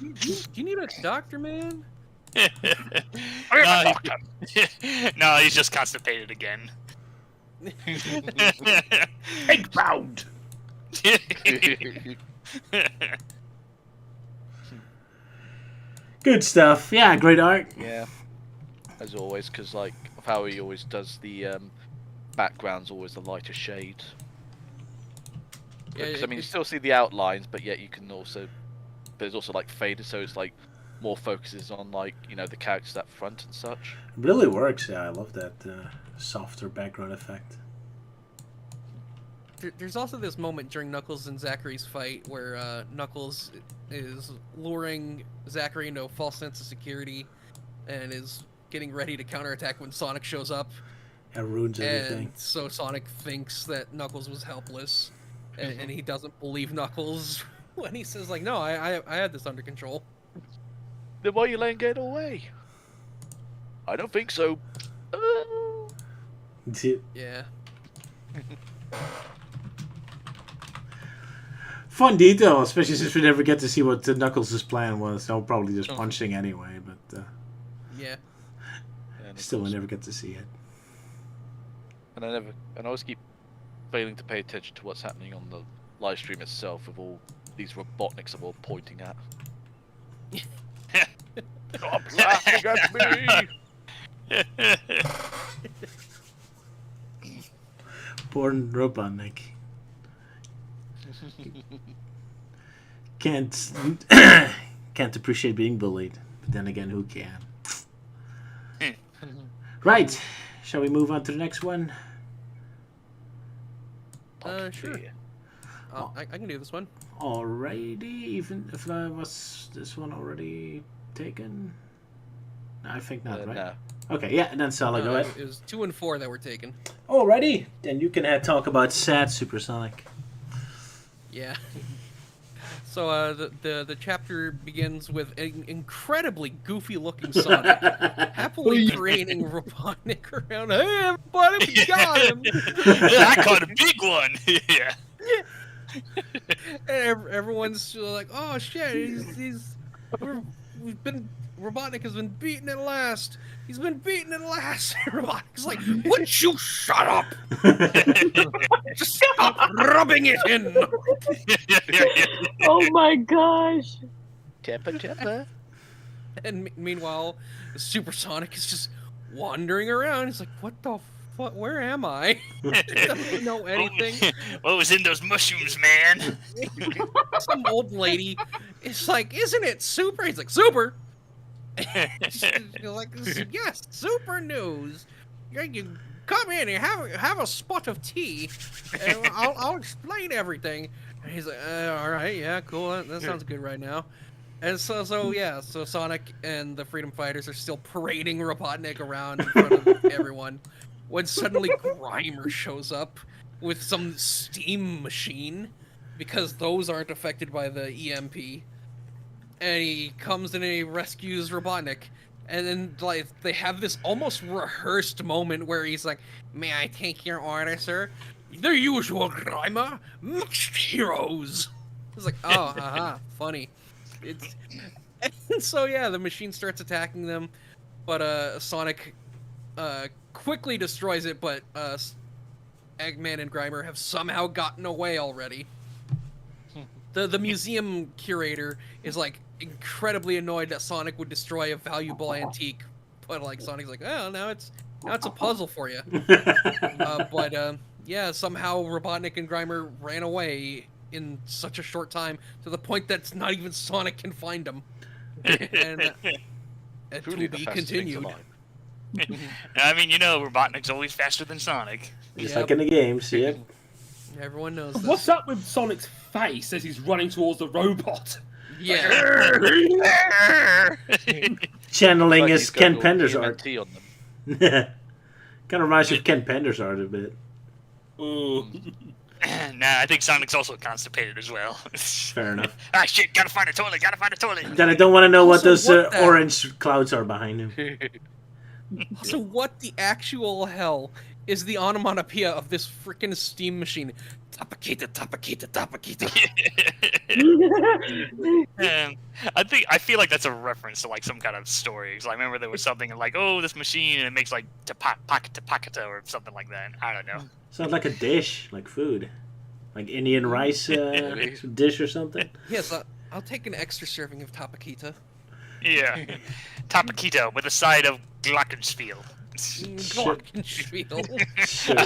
Do you need a doctor, man? No, he's just constipated again. Eggbound. Good stuff. Yeah, great art. Yeah, as always, because like of how he always does the background's always the lighter shade. Yeah, Because, I mean, you still see the outlines, but yet you can also... There's also, like, faded, so it's, like, more focuses on, like, you know, the characters up front and such. It really works. Yeah, I love that softer background effect. There's also this moment during Knuckles and Zachary's fight where Knuckles is luring Zachary into a false sense of security and is getting ready to counterattack when Sonic shows up. It ruins everything. And so Sonic thinks that Knuckles was helpless, and he doesn't believe Knuckles when he says, like, no, I had this under control. Then why are you letting it get away? I don't think so. Yeah. Fun detail, especially since we never get to see what Knuckles' plan was. They'll probably just punching anyway, but Yeah. still we never get to see it. And I always keep failing to pay attention to what's happening on the live stream itself, with all these Robotniks are all pointing at. Stop laughing at me! Poor Robotnik. Can't appreciate being bullied, but then again, who can? Right, shall we move on to the next one? Sure. I can do this one. Alrighty, even if was this one already taken? I think not, right? No. Okay, yeah, and then Sonic, go ahead. It was 2 and 4 that were taken. Alrighty, then you can talk about sad Supersonic. Yeah. So the chapter begins with an incredibly goofy-looking Sonic happily parading Robotnik around. Hey, everybody, we got him! I caught a big one. Yeah. And everyone's like, "Oh shit! Robotnik has been beaten at last. He's been beaten at last." Robotnik's like, "Would you shut up? Just stop rubbing it in." Oh my gosh. Tippa. And meanwhile, Supersonic is just wandering around. He's like, "What the fuck? Where am I?" He doesn't know anything. What was in those mushrooms, man? Some old lady is like, "Isn't it super?" He's like, "Super." You're like, "Yes, super news. You come in and have a spot of tea, and I'll explain everything." And he's like, "All right, yeah, cool. That sounds good right now." And so Sonic and the Freedom Fighters are still parading Robotnik around in front of everyone, when suddenly Grimer shows up with some steam machine, because those aren't affected by the EMP. And he comes in and he rescues Robotnik. And then, like, they have this almost rehearsed moment where he's like, "May I take your order, sir?" "The usual, Grimer. Mixed heroes." It's like, oh, funny. And so, yeah, the machine starts attacking them. But Sonic quickly destroys it, but Eggman and Grimer have somehow gotten away already. The museum curator is, like, incredibly annoyed that Sonic would destroy a valuable antique, but, like, Sonic's like, "Oh, now it's a puzzle for you." Yeah, somehow Robotnik and Grimer ran away in such a short time, to the point that not even Sonic can find them. And Truly to the be fastest things continued. alive. I mean, you know, Robotnik's always faster than Sonic. Just Yep. like in the games, yep. Everyone knows this. What's up with Sonic's face as he's running towards the robot? Yeah. Channeling Like his he's Ken got all Penders art. EMT on them. Kind of reminds me of Ken Penders art a bit. Ooh. Nah, I think Sonic's also constipated as well. Fair enough. Ah, shit, gotta find a toilet. Then I don't want to know what Also, those what the- orange clouds are behind him. So what the actual hell is the onomatopoeia of this freaking steam machine? Tapakita, tapakita, tapakita. I feel like that's a reference to like some kind of story. 'Cause I remember there was something like, oh, this machine and it makes like tapakita or something like that. I don't know. Sounds like a dish, like food. Like Indian rice dish or something. Yes, I'll take an extra serving of tapakita. Yeah, tapakita with a side of glockenspiel. Glockenspiel. Sure.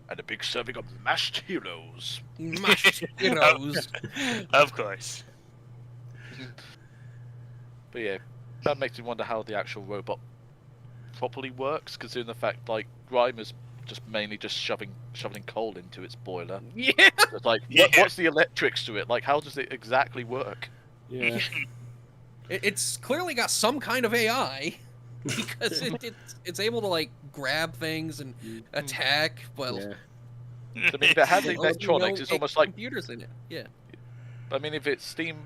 And a big serving of mashed heroes. Mashed heroes. Of course. But yeah, that makes me wonder how the actual robot properly works, considering the fact like Grime is just mainly just shoving coal into its boiler. Yeah. It's like, what's the electrics to it? Like, how does it exactly work? Yeah. It's clearly got some kind of AI because it's able to like grab things and attack. Well, Yeah. I mean, if it has well, electronics, it's almost like. computers in it. Yeah. I mean, if it's steam,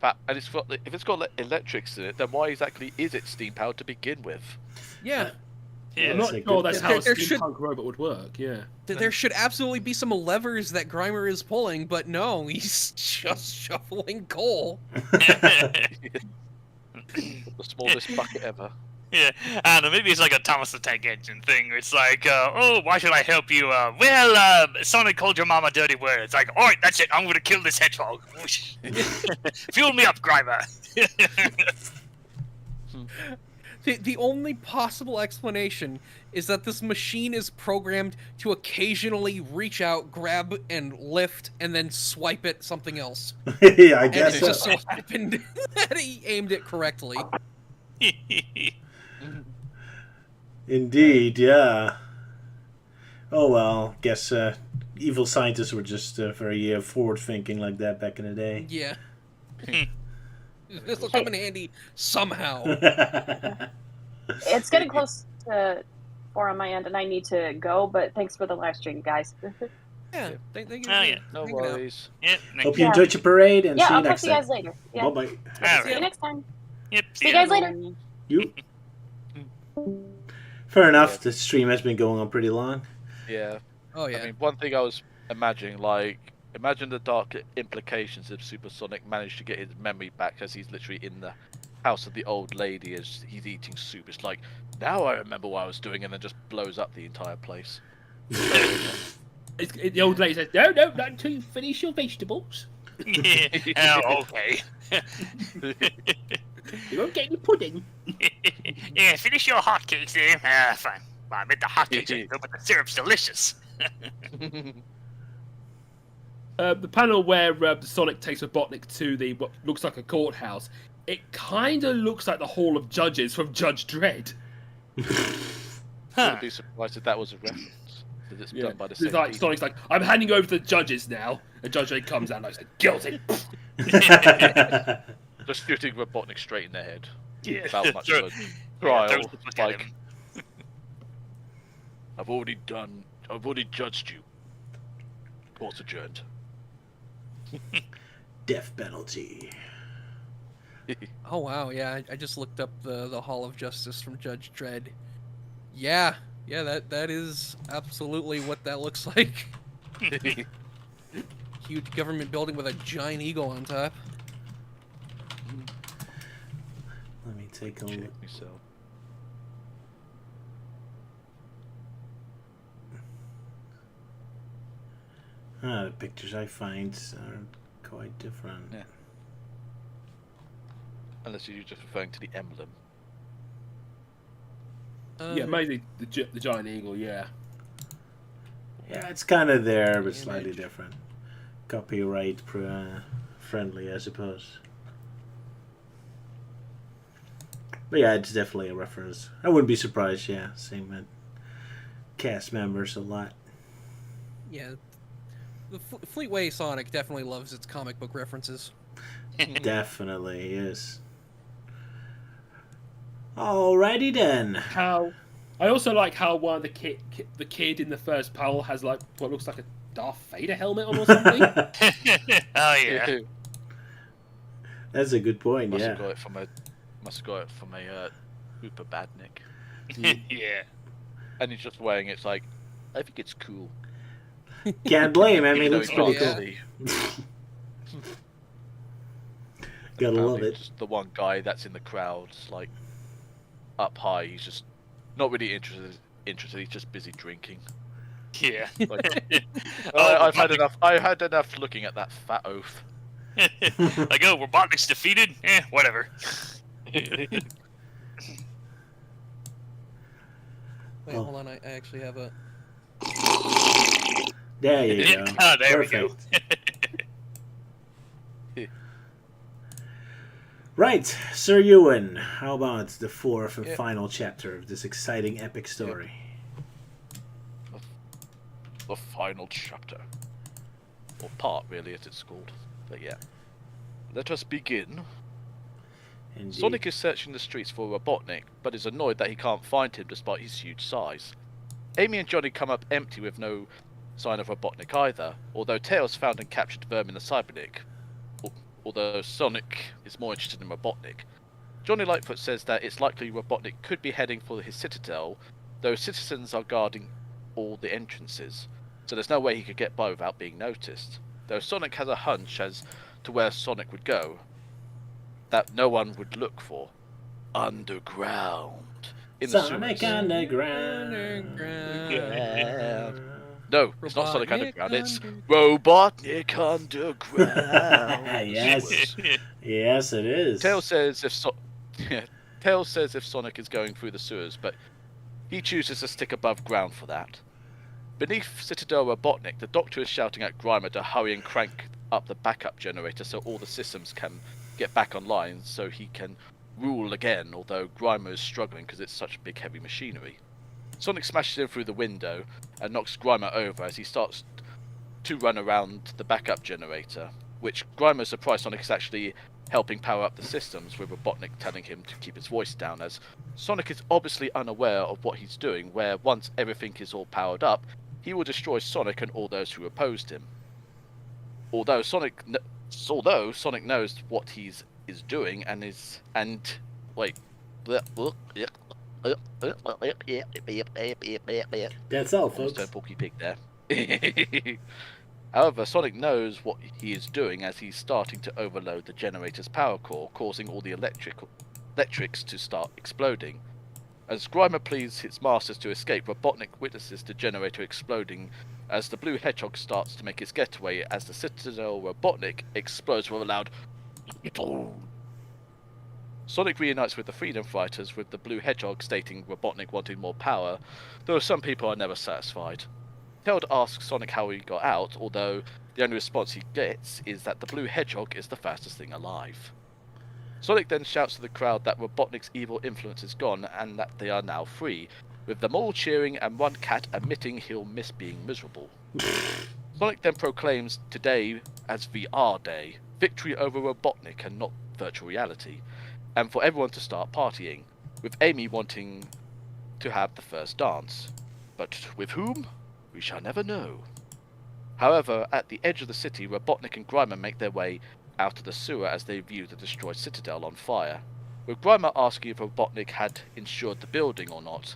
and if it's got electrics in it, then why exactly is it steam powered to begin with? Yeah. Yeah. I'm not That's sure that's how a there should- steampunk robot would work. Yeah. There should absolutely be some levers that Grimer is pulling, but no, he's just shoveling coal. The smallest bucket ever. Yeah, I don't know, maybe it's like a Thomas the Tank Engine thing. Where it's like, oh, why should I help you? Well, Sonic called your mama dirty words. Like, alright, that's it, I'm gonna kill this hedgehog. Fuel me up, Grimer. The only possible explanation is that this machine is programmed to occasionally reach out, grab, and lift, and then swipe at something else. Yeah, I And guess it so. just so happened that he aimed it correctly. Indeed, yeah. Oh well, guess evil scientists were just very forward-thinking like that back in the day. Yeah. This will come in handy somehow. It's getting close to 4 on my end, and I need to go. But thanks for the live stream, guys. Yeah, thank you. Oh, yeah. No hanging out. worries. Yep, Hope you Yeah. enjoyed your parade and Yeah, see I'll you talk next to you time. guys later. Yeah. Bye bye. See Alright. you next time. Yep, See you guys later. You. Fair enough. The stream has been going on pretty long. Yeah. Oh yeah. I mean, one thing I was imagining, like, imagine the dark implications if Supersonic managed to get his memory back as he's literally in the house of the old lady as he's eating soup. It's like, now I remember what I was doing, and then just blows up the entire place. The old lady says, no, not until you finish your vegetables. Oh, okay. You won't get any pudding. Yeah, finish your hotcakes there. Fine. Well, I meant the hotcakes are good, but the syrup's delicious. The panel where Sonic takes Robotnik to the what looks like a courthouse, it kind of looks like the Hall of Judges from Judge Dredd. Wouldn't be surprised if that was a reference. That it's done by the same It's like people. Sonic's like, I'm handing you over to the judges now, and Judge Dredd comes out and I said, guilty. Just shooting Robotnik straight in the head. Yeah. Without much Throw- of a trial. throws the book at Like, him. I've already judged you. Court's adjourned. Death penalty. Oh wow, yeah. I just looked up the Hall of Justice from Judge Dredd. Yeah, that is absolutely what that looks like. Huge government building with a giant eagle on top. Let me take a look. Check myself. The pictures I find are quite different. Yeah. Unless you're just referring to the emblem. Yeah, mainly the giant eagle, yeah. Yeah, it's kind of there, but slightly different. Copyright friendly, I suppose. But yeah, it's definitely a reference. I wouldn't be surprised, yeah. Same cast members a lot. Yeah, the Fleetway Sonic definitely loves its comic book references. Definitely is. Alrighty then. I also like how one of the kid in the first panel has like what looks like a Darth Vader helmet on or something. Oh, yeah. That's a good point, Must yeah. have got it from a Hooper Badnik. Yeah. And he's just wearing it. It's like, I think it's cool. Can't blame him, he Even though looks he's pretty not cool. really. Gotta love Apparently it. Just the one guy that's in the crowd, like up high. He's just not really interested. He's just busy drinking. Yeah. Like, Oh, I've had enough. I had enough looking at that fat oaf. Like, oh, Robotnik's defeated? Whatever. Wait, Oh. hold on. I actually have a. There you go. Ah, there we go. Right, Sir Ewan, how about the fourth and Yeah. final chapter of this exciting epic story? The final chapter. Or part, really, as it's called. But yeah. Let us begin. Indeed. Sonic is searching the streets for Robotnik, but is annoyed that he can't find him despite his huge size. Amy and Johnny come up empty with no sign of Robotnik either, although Tails found and captured Vermin the Cybernik. Although Sonic is more interested in Robotnik. Johnny Lightfoot says that it's likely Robotnik could be heading for his citadel, though citizens are guarding all the entrances, so there's no way he could get by without being noticed. Though Sonic has a hunch as to where Sonic would go, that no one would look for. Underground. In the Sonic sewers. Underground. No, it's not Sonic Robotnik Underground, it's Robotnik Underground. Yes. Yes, it is. Tails says Tails says if Sonic is going through the sewers, but he chooses to stick above ground for that. Beneath Citadel Robotnik, the Doctor is shouting at Grimer to hurry and crank up the backup generator so all the systems can get back online so he can rule again, although Grimer is struggling because it's such big heavy machinery. Sonic smashes in through the window and knocks Grimer over as he starts to run around the backup generator, which Grimer is surprised Sonic is actually helping power up the systems, with Robotnik telling him to keep his voice down, as Sonic is obviously unaware of what he's doing, where once everything is all powered up, he will destroy Sonic and all those who opposed him. Although Sonic knows what he's doing That's all, Almost folks. turned Porky Pig there. However, Sonic knows what he is doing as he's starting to overload the generator's power core, causing all the electrics to start exploding. As Grimer pleads his masters to escape, Robotnik witnesses the generator exploding as the Blue Hedgehog starts to make its getaway as the Citadel Robotnik explodes with a loud boom. Sonic reunites with the Freedom Fighters, with the Blue Hedgehog stating Robotnik wanted more power, though some people are never satisfied. Tails asks Sonic how he got out, although the only response he gets is that the Blue Hedgehog is the fastest thing alive. Sonic then shouts to the crowd that Robotnik's evil influence is gone and that they are now free, with them all cheering and one cat admitting he'll miss being miserable. Sonic then proclaims today as VR Day, victory over Robotnik and not virtual reality, and for everyone to start partying, with Amy wanting to have the first dance. But with whom? We shall never know. However, at the edge of the city, Robotnik and Grimer make their way out of the sewer as they view the destroyed citadel on fire, with Grimer asking if Robotnik had insured the building or not,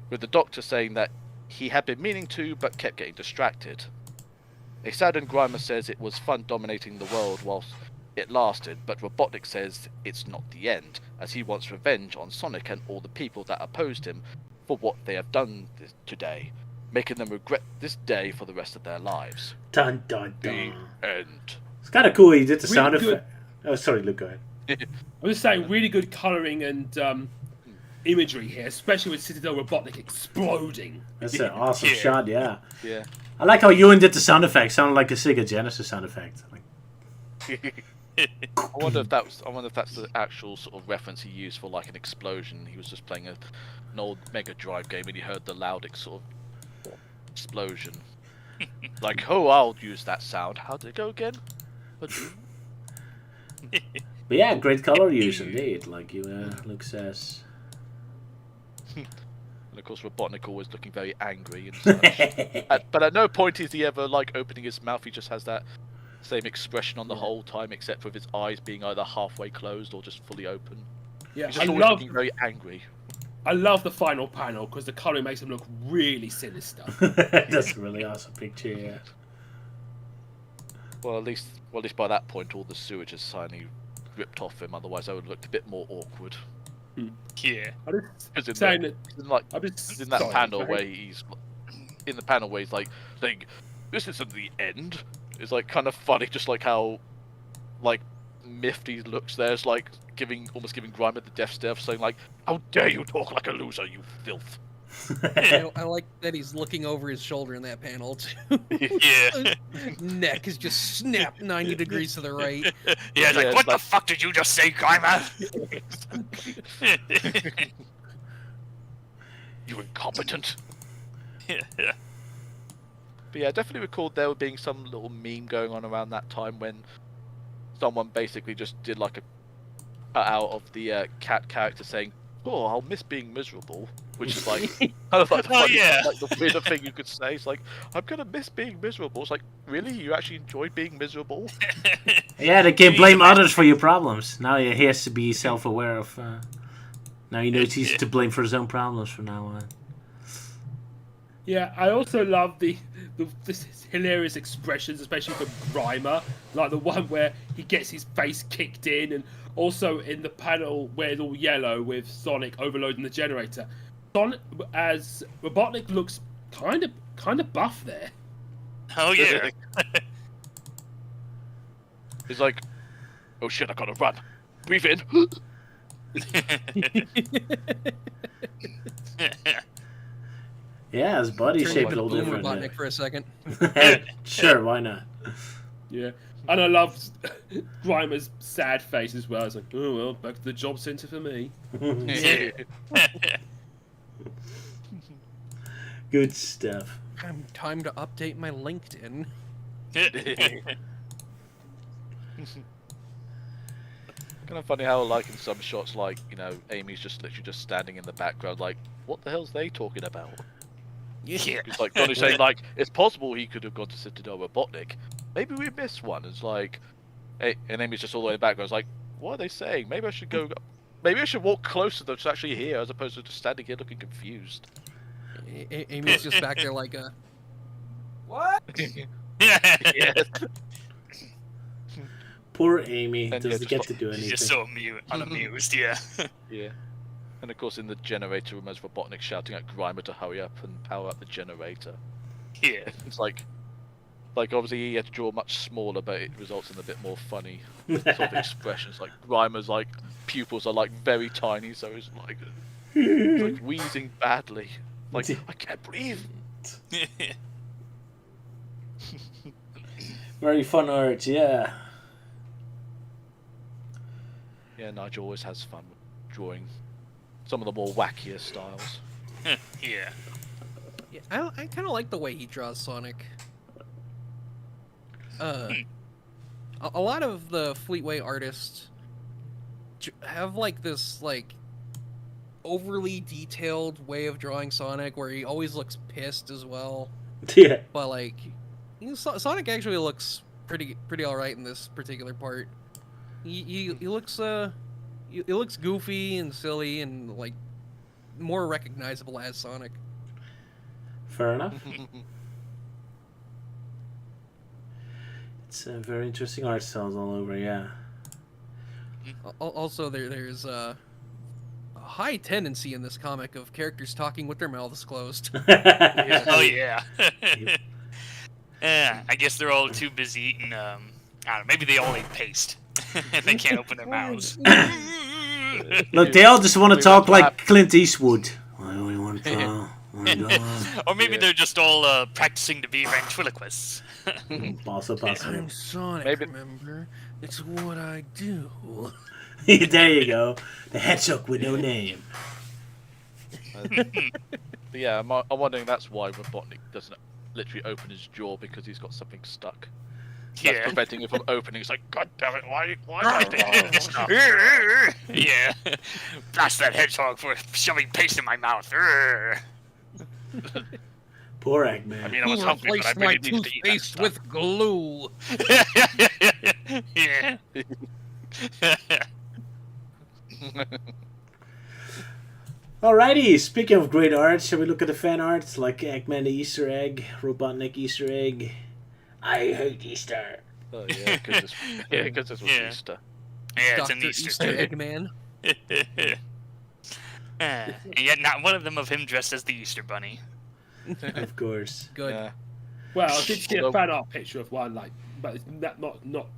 with the Doctor saying that he had been meaning to but kept getting distracted. A saddened Grimer says it was fun dominating the world whilst it lasted, but Robotnik says it's not the end, as he wants revenge on Sonic and all the people that opposed him for what they have done today, making them regret this day for the rest of their lives. Dun dun The dun. end. It's kind of cool he did the Really sound good. effect. Oh, sorry, Luke, go ahead. I'm just saying, really good colouring and imagery here, especially with Citadel Robotnik exploding. That's an awesome Yeah. shot, yeah. Yeah. I like how Ewan did the sound effect. Sounded like a Sega Genesis sound effect. Like, I wonder if that's the actual sort of reference he used for like an explosion. He was just playing an old Mega Drive game and he heard the loud sort of explosion. Like, oh, I'll use that sound. How did it go again? but yeah, great color use indeed. Like Luke says. And of course, Robotnik always looking very angry and such. But at no point is he ever like opening his mouth. He just has that same expression on the whole time, except for his eyes being either halfway closed or just fully open. Yeah, He's I just always love looking very angry. I love the final panel because the colouring makes him look really sinister. That's a really awesome picture, yeah. Well, at least by that point, all the sewage is finally ripped off him. Otherwise, that would have looked a bit more awkward. Yeah. I'm Because just saying that. in that Sorry, panel go where ahead. he's like saying, "This isn't the end." It's like kind of funny, just like how like Mifty looks there, is like almost giving Grimer the death stare, saying like, "How dare you talk like a loser, you filth!" I like that he's looking over his shoulder in that panel too. Yeah. Neck is just snapped 90 degrees to the right. Yeah, it's Yeah, like, it's what the like- fuck did you just say, Grimer? You incompetent. Yeah. But yeah, I definitely recalled there being some little meme going on around that time when someone basically just did like a cutout of the cat character saying, "Oh, I'll miss being miserable," which is like kind of like the, Oh, funny, yeah. like the weirder thing you could say. It's like, "I'm gonna miss being miserable." It's like, really, you actually enjoy being miserable? Yeah, they can blame others for your problems. Now he has to be self-aware of. Now he knows he's to blame for his own problems from now on. Yeah, I also love this hilarious expressions, especially from Grimer, like the one where he gets his face kicked in, and also in the panel where it's all yellow with Sonic overloading the generator. Sonic, as Robotnik, looks kind of buff there. Oh yeah. He's like, "Oh shit, I gotta run. Breathe in." Yeah, his body Turned shape a into little Boom different. Robotnik for a second. Sure, why not? Yeah, and I love Grimer's sad face as well. It's like, oh well, back to the job centre for me. Good stuff. Time to update my LinkedIn. Kind of funny how, like, in some shots, like, you know, Amy's just literally just standing in the background, like, what the hell's they talking about? Yeah. It's like Johnny's saying, like, it's possible he could have gone to Citadel Robotnik. Maybe we missed one. It's like, and Amy's just all the way in the background. It's like, what are they saying? Maybe I should go. Maybe I should walk closer to them to actually hear, as opposed to just standing here looking confused. Amy's just back there like a. Yeah. Poor Amy And yeah, doesn't just get like- to do anything. She's just so unamused, yeah. Yeah. And of course, in the generator room, as Robotnik shouting at Grimer to hurry up and power up the generator. Yeah. It's like obviously he had to draw much smaller, but it results in a bit more funny sort of expressions. Like Grimer's like pupils are like very tiny, so he's like wheezing badly. Like, I can't breathe. Very fun art, yeah. Yeah, Nigel always has fun with drawing some of the more wackier styles. Yeah. Yeah, I kind of like the way he draws Sonic. A lot of the Fleetway artists have like this like overly detailed way of drawing Sonic, where he always looks pissed as well. Yeah. But like, you know, Sonic actually looks pretty all right in this particular part. He looks he looks goofy and silly and like more recognizable as Sonic. Fair enough. It's very interesting art styles all over, yeah. Also, there's a high tendency in this comic of characters talking with their mouths closed. Yeah. Oh yeah. Yeah. I guess they're all too busy eating. I don't know. Maybe they all ate paste, and they can't open their mouths. Look, they all just want to talk like Clint Eastwood. I only want to Or maybe they're just all practicing to be ventriloquists. Also possible. I'm Sonic, Maybe- remember? It's what I do. There you go. The hedgehog with no name. But yeah, I'm wondering that's why Robotnik doesn't literally open his jaw, because he's got something stuck. That's Yeah. preventing him from opening. It's like, God damn it, why am I doing this stuff? Yeah. Blast that hedgehog for shoving paste in my mouth. Poor Eggman. I mean, I was hungry, but I really needed to eat that toothpaste stuff. with glue. Yeah. Alrighty, speaking of great art, shall we look at the fan art? Like Eggman the Easter egg, Robotnik Easter egg. I hate Easter. Oh, yeah, because this was Yeah. Easter. Yeah, it's Dr. an Easter Easter egg. Eggman. And yet not one of them of him dressed as the Easter Bunny. Of course. Good. Well, I did see a Although- fan art picture of one, like, but it's not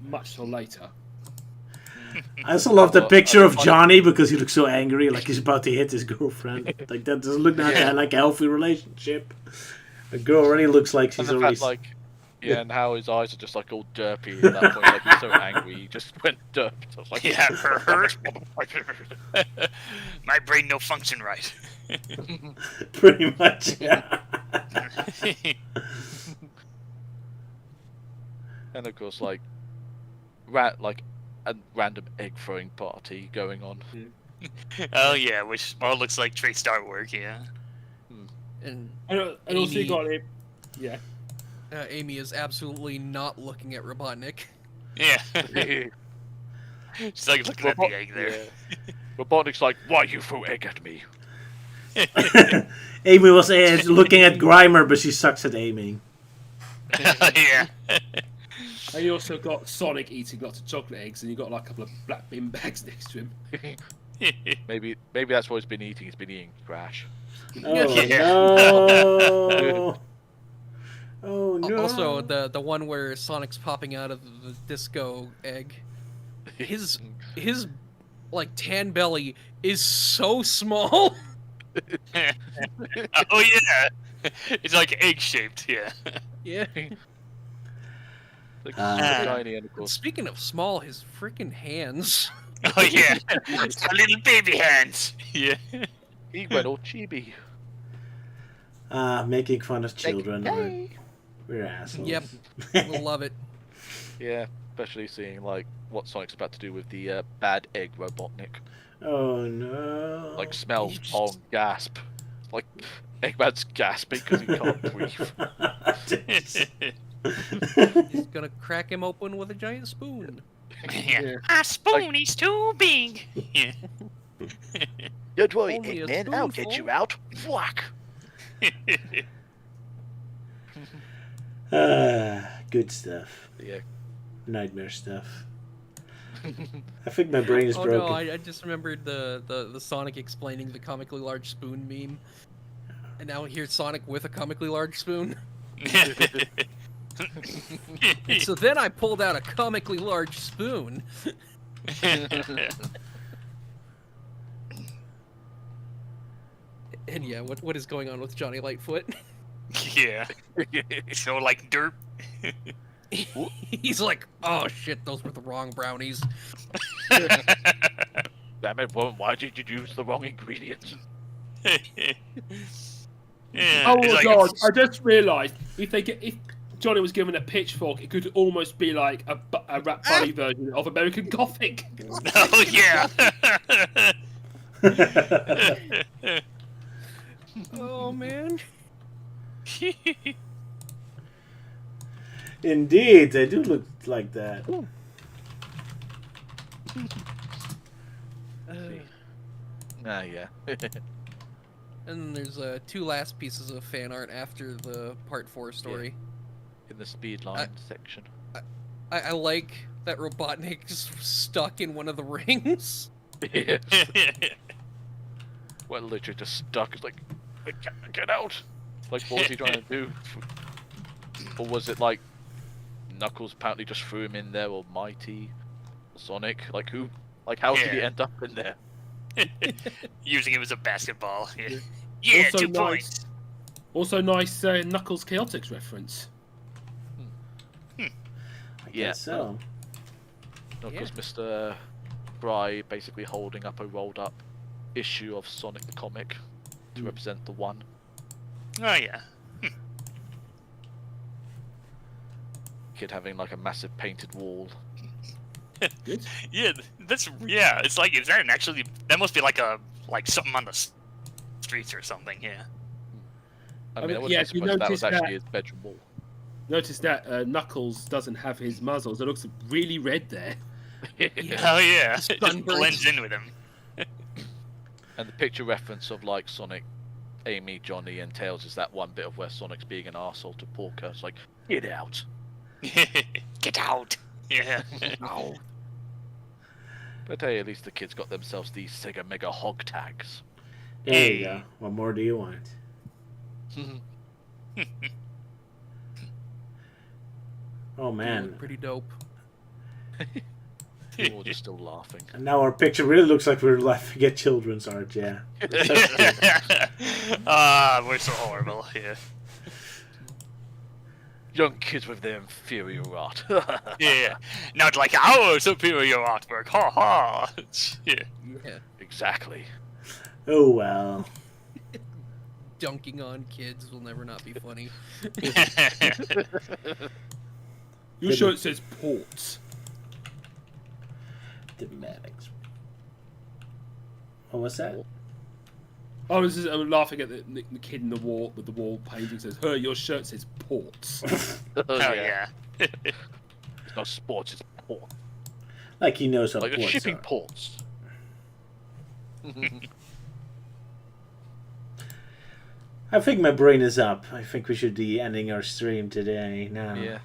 much till later. I also love the Well, picture I of find- Johnny because he looks so angry, like he's about to hit his girlfriend. Like that doesn't look like a healthy relationship. A girl already looks like And she's the already. fact, like, yeah, and how his eyes are just like all derpy at that point. Like he's so angry, he just went derp. I was like, Yeah, my brain no function right. Pretty much. Yeah. And of course, like, a random egg throwing party going on. Oh yeah, which more looks like Trace artwork. Yeah. And And also you Amy- got it. Yeah. Amy is absolutely not looking at Robotnik. Yeah. She's like looking at the egg there. Yeah. Robotnik's like, why you throw egg at me? Amy was looking at Grimer, but she sucks at aiming. Yeah. And you also got Sonic eating lots of chocolate eggs, and you got like a couple of black bin bags next to him. Maybe that's what he's been eating. He's been eating trash. Oh Yeah. no! Oh no! Also, the one where Sonic's popping out of the disco egg, his like tan belly is so small. Oh yeah. It's like egg shaped. Yeah. Yeah. Like, Ah. tiny, and of course, Speaking of small, his freaking hands. Oh yeah. It's got little baby hands. Yeah. he went all chibi. Making fun of children. We're assholes. Yep, we'll love it. Yeah, especially seeing like what Sonic's about to do with the bad egg Robotnik. Oh no! Like smell, pong, gasp. Like Eggman's gasping because he can't breathe. He's gonna crack him open with a giant spoon. Yeah. A spoon is too big. Yeah. Don't worry, Only a Eggman, I'll get spoonful. you out. Whack! Good stuff. Yeah. Nightmare stuff. I think my brain is Oh broken. no, I just remembered the Sonic explaining the comically large spoon meme. And now here's Sonic with a comically large spoon. So then I pulled out a comically large spoon. And yeah, what is going on with Johnny Lightfoot? Yeah. So like dirt. He's like, oh shit, those were the wrong brownies. Damn it, woman, why did you use the wrong ingredients? Yeah. Oh it's my like, god! I just realised if Johnny was given a pitchfork, it could almost be like a rap bunny version of American Gothic. Oh yeah. Oh man. Indeed, they do look like that. Yeah. And there's two last pieces of fan art after the part 4 story. In the speed line section. I like that Robotnik's stuck in one of the rings. Yes. Well, literally just stuck. It's like, I can't get out. Like, what was he trying to do? Or was it like Knuckles apparently just threw him in there, or Mighty, or Sonic? Like who? Like how did he Yeah. end up in there? Using it as a basketball. Yeah. Yeah, Also 2 nice. points. Also, nice Knuckles Chaotix reference. I Yeah. guess so. Knuckles, Mr. Fry, basically holding up a rolled up issue of Sonic the comic to represent the one. Oh yeah. Kid having like a massive painted wall. Good. Yeah, yeah. It's like, is that actually? That must be like something on the streets or something. Yeah. I I mean, mean, I wasn't yeah, if you surprised that notice was actually that- his bedroom wall. Notice that Knuckles doesn't have his muzzles. It looks really red there. Oh yeah. It just Sunburnt. blends in with him. And the picture reference of like Sonic, Amy, Johnny, and Tails is that one bit of where Sonic's being an arsehole to Porker. It's like, get out. Get out. Yeah. Ow. But hey, at least the kids got themselves these Sega Mega Hog tags. There you go. What more do you want? Oh They man, look pretty dope. We're all just still laughing. And now our picture really looks like we're laughing at children's art, yeah. We're so horrible. Yeah. Young kids with their inferior art. Yeah. Not like our superior artwork. Ha ha. Yeah. Yeah. Exactly. Oh well. Dunking on kids will never not be funny. Your shirt says ports. Dramatics. What was that? I'm laughing at the kid in the wall with the wall painting says, "Her, your shirt says ports." Oh yeah. It's not sports, it's port. Like he knows how Like a ports shipping are. ports. I think my brain is up. I think we should be ending our stream today now. Yeah.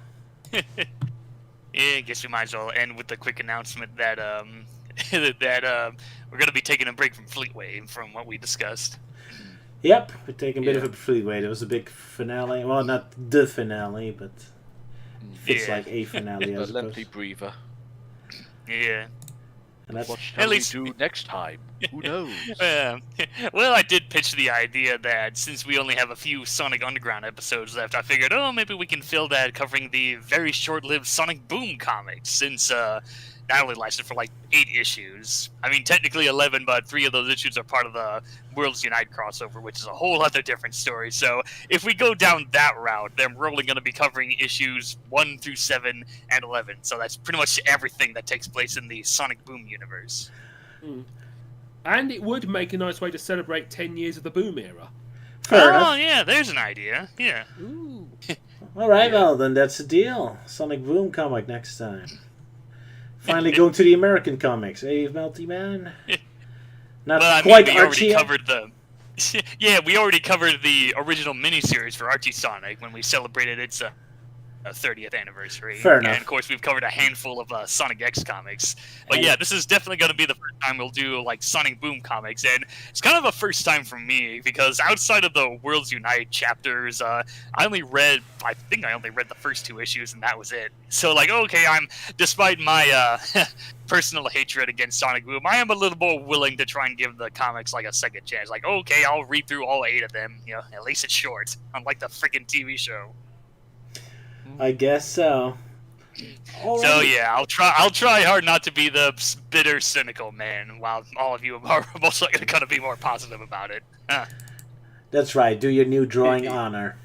Yeah, I guess we might as well end with the quick announcement that we're gonna be taking a break from Fleetway from what we discussed. Yep, we're taking a bit of Yeah. a freeway. There was a big finale. Well, not the finale, but it's Yeah. like a finale, I A suppose. lengthy breather. Yeah. And that's What shall least- we do next time? Who knows? Well, I did pitch the idea that since we only have a few Sonic Underground episodes left, I figured, oh, maybe we can fill that covering the very short-lived Sonic Boom comics, since that only lasted for like 8 issues. I mean, technically 11, but 3 of those issues are part of the Worlds Unite crossover, which is a whole other different story. So if we go down that route, then we're only going to be covering issues 1 through 7 and 11. So that's pretty much everything that takes place in the Sonic Boom universe. And it would make a nice way to celebrate 10 years of the Boom era. fair Oh, enough. yeah, there's an idea. Yeah. Ooh. All right, well then that's the deal. Sonic Boom comic next time. Finally going to the American comics, eh, Melty Man? Not Well, I quite mean, we Archie. already covered the. Yeah, we already covered the original miniseries for Archie Sonic when we celebrated its 30th anniversary. Fair enough. And of course, we've covered a handful of Sonic X comics. But yeah, this is definitely going to be the first time we'll do like Sonic Boom comics, and it's kind of a first time for me because outside of the Worlds Unite chapters, I think I only read the first 2 issues, and that was it. So like, okay, despite my personal hatred against Sonic Boom, I am a little more willing to try and give the comics like a second chance. Like, okay, I'll read through all 8 of them. You know, at least it's short, unlike the freaking TV show. I guess so. All So right. yeah, I'll try hard not to be the bitter, cynical man, while all of you are most likely going to be more positive about it. That's right. Do your new drawing honor.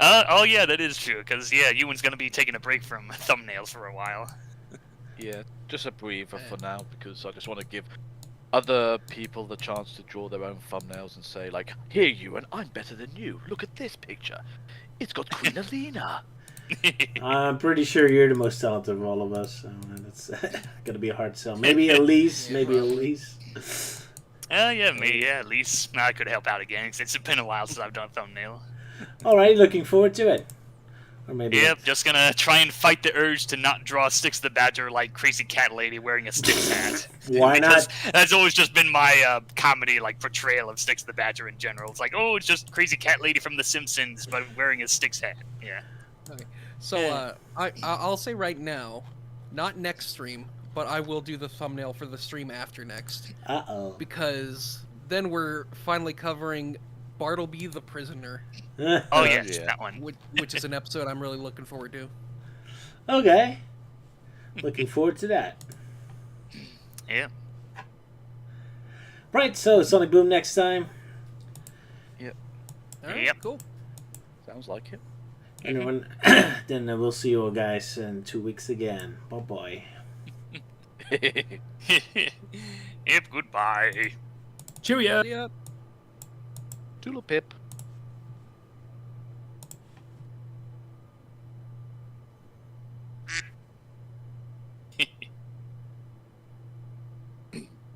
Oh yeah, that is true. Because yeah, Ewan's going to be taking a break from thumbnails for a while. Yeah, just a breather for now because I just want to give other people the chance to draw their own thumbnails and say like, "Here, Ewan, I'm better than you. Look at this picture. It's got Queen Alina." I'm pretty sure you're the most talented of all of us. So that's gonna be a hard sell. Maybe Elise. Maybe Elise. Yeah, me. Yeah, at least I could help out again. 'Cause it's been a while since I've done a thumbnail. All right, looking forward to it. Or maybe. Yep, just gonna try and fight the urge to not draw Styx the Badger like crazy cat lady wearing a Styx hat. Why Because not? that's always just been my comedy like portrayal of Styx the Badger in general. It's like, oh, it's just crazy cat lady from The Simpsons, but wearing a Styx hat. Yeah. So I'll say right now, not next stream, but I will do the thumbnail for the stream after next Uh because then we're finally covering Bartleby the Prisoner, oh. Oh yes, yeah. that one. which is an episode I'm really looking forward to. Okay. Looking forward to that. Yeah. Right. So Sonic Boom next time. All right, Yep. cool. Sounds like it. Anyone? Then we'll see you all guys in 2 weeks again. Bye bye. Yep. Goodbye. Cheerio. Yeah. Toodle pip.